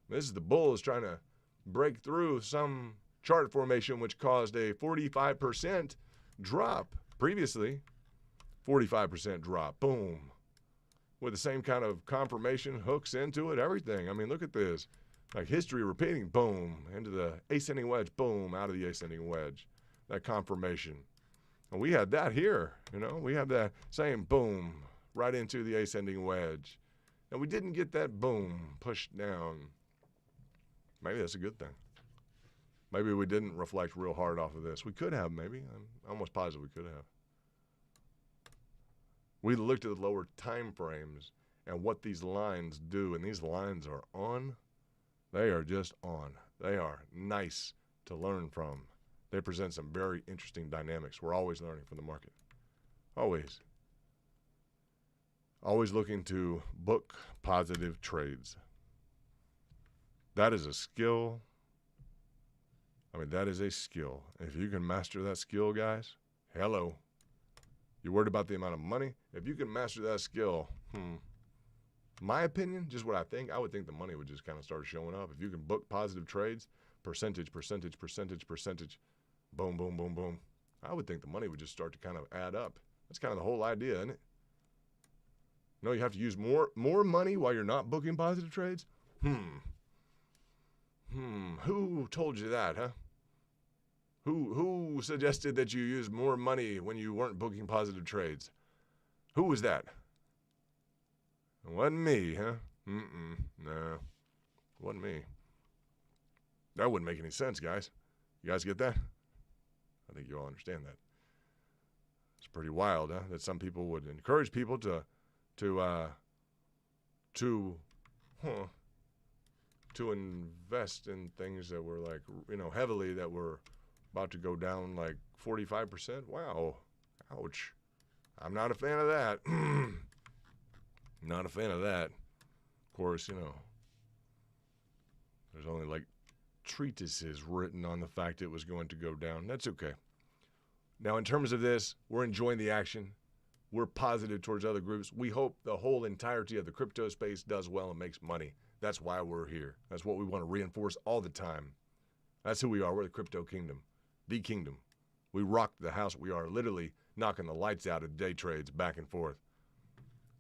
This is the bulls trying to break through some chart formation which caused a 45% drop previously. 45% drop, boom, with the same kind of confirmation, hooks into it, everything. I mean, look at this, like history repeating, boom, into the ascending wedge, boom, out of the ascending wedge, that confirmation. And we had that here, you know, we have that same boom right into the ascending wedge. And we didn't get that boom pushed down. Maybe that's a good thing. Maybe we didn't reflect real hard off of this. We could have, maybe. I'm almost positive we could have. We looked at the lower time frames and what these lines do, and these lines are on. They are just on. They are nice to learn from. They present some very interesting dynamics. We're always learning from the market. Always. Always looking to book positive trades. That is a skill. I mean, that is a skill. If you can master that skill, guys, hello. You're worried about the amount of money? If you can master that skill, my opinion, just what I think, I would think the money would just kind of start showing up. If you can book positive trades, percentage, boom, boom, boom, boom, I would think the money would just start to kind of add up. That's kind of the whole idea, isn't it? No, you have to use more money while you're not booking positive trades? Who told you that, huh? Who suggested that you use more money when you weren't booking positive trades? Who was that? It wasn't me, huh? No, it wasn't me. That wouldn't make any sense, guys. You guys get that? I think you all understand that. It's pretty wild, huh? That some people would encourage people to invest in things that were like, you know, heavily, that were about to go down like 45%. Wow. Ouch. I'm not a fan of that. Not a fan of that. Of course, you know, there's only like treatises written on the fact it was going to go down. That's okay. Now, in terms of this, we're enjoying the action. We're positive towards other groups. We hope the whole entirety of the crypto space does well and makes money. That's why we're here. That's what we want to reinforce all the time. That's who we are. We're the crypto kingdom. The kingdom. We rock the house. We are literally knocking the lights out of day trades back and forth.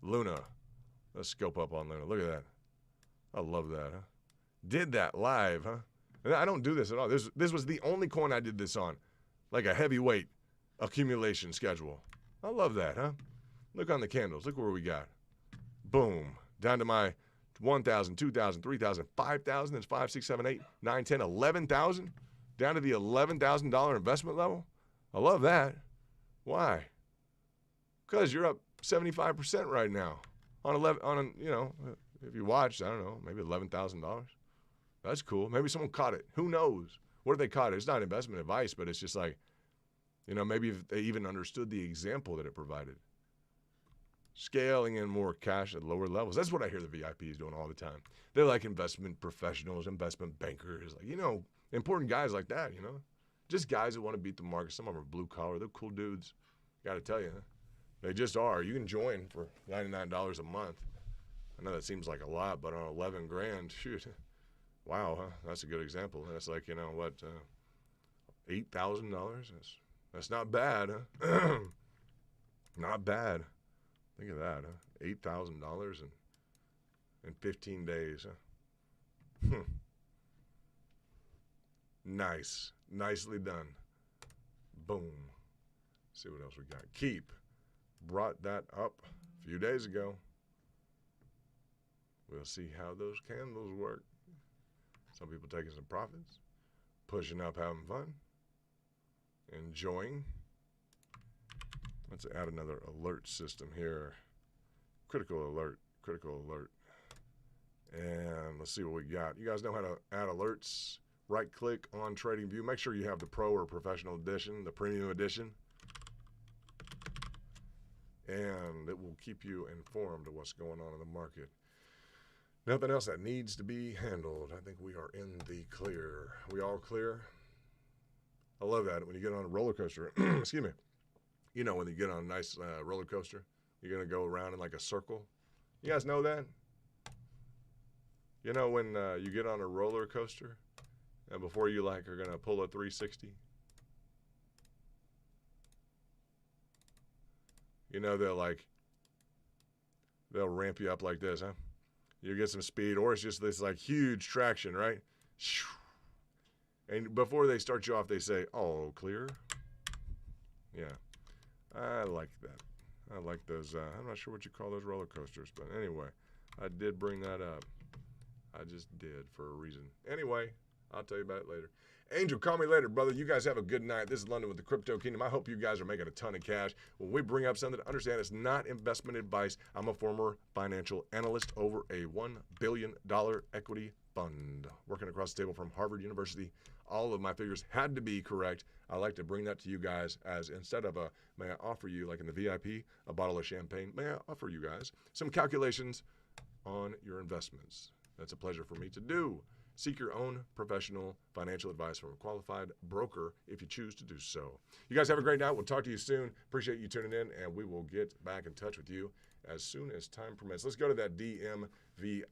Luna. Let's scope up on Luna. Look at that. I love that, huh? Did that live, huh? And I don't do this at all. This was the only coin I did this on. Like a heavyweight accumulation schedule. I love that, huh? Look on the candles. Look where we got. Boom. Down to my 1,000, 2,000, 3,000, 5,000, then 5, 6, 7, 8, 9, 10, 11,000, down to the $11,000 investment level. I love that. Why? Because you're up 75% right now on 11. If you watched, I don't know, maybe $11,000. That's cool. Maybe someone caught it. Who knows? What if they caught it? It's not investment advice, but it's just like, maybe if they even understood the example that it provided. Scaling in more cash at lower levels. That's what I hear the VIPs doing all the time. They're like investment professionals, investment bankers, important guys like that, Just guys that want to beat the market. Some of them are blue collar. They're cool dudes. Got to tell you, they just are. You can join for $99 a month. I know that seems like a lot, but on 11 grand, shoot. Wow, huh? That's a good example. That's like, $8,000? That's not bad, huh? Not bad. Think of that, huh? $8,000 in 15 days, huh? Nice. Nicely done. Boom. See what else we got. Keep. Brought that up a few days ago. We'll see how those candles work. Some people taking some profits, pushing up, having fun, enjoying. Let's add another alert system here. Critical alert. And let's see what we got. You guys know how to add alerts. Right click on Trading View. Make sure you have the Pro or Professional Edition, the Premium Edition. And it will keep you informed of what's going on in the market. Nothing else that needs to be handled. I think we are in the clear. We all clear? I love that. When you get on a roller coaster, excuse me, when you get on a nice roller coaster, you're going to go around in like a circle. You guys know that? When you get on a roller coaster and before you are going to pull a 360, they'll ramp you up like this, huh? You get some speed, or it's just this huge traction, right? And before they start you off, they say, "Oh, clear." Yeah, I like that. I like those. I'm not sure what you call those roller coasters, but anyway, I did bring that up. I just did for a reason. Anyway, I'll tell you about it later. Angel, call me later, brother. You guys have a good night. This is London with the Crypto Kingdom. I hope you guys are making a ton of cash. When we bring up something, understand it's not investment advice. I'm a former financial analyst over a $1 billion equity fund, working across the table from Harvard University. All of my figures had to be correct. I like to bring that to you guys as instead of may I offer you, like in the VIP, a bottle of champagne, may I offer you guys some calculations on your investments. That's a pleasure for me to do. Seek your own professional financial advice from a qualified broker if you choose to do so. You guys have a great night. We'll talk to you soon. Appreciate you tuning in, and we will get back in touch with you as soon as time permits. Let's go to that DMV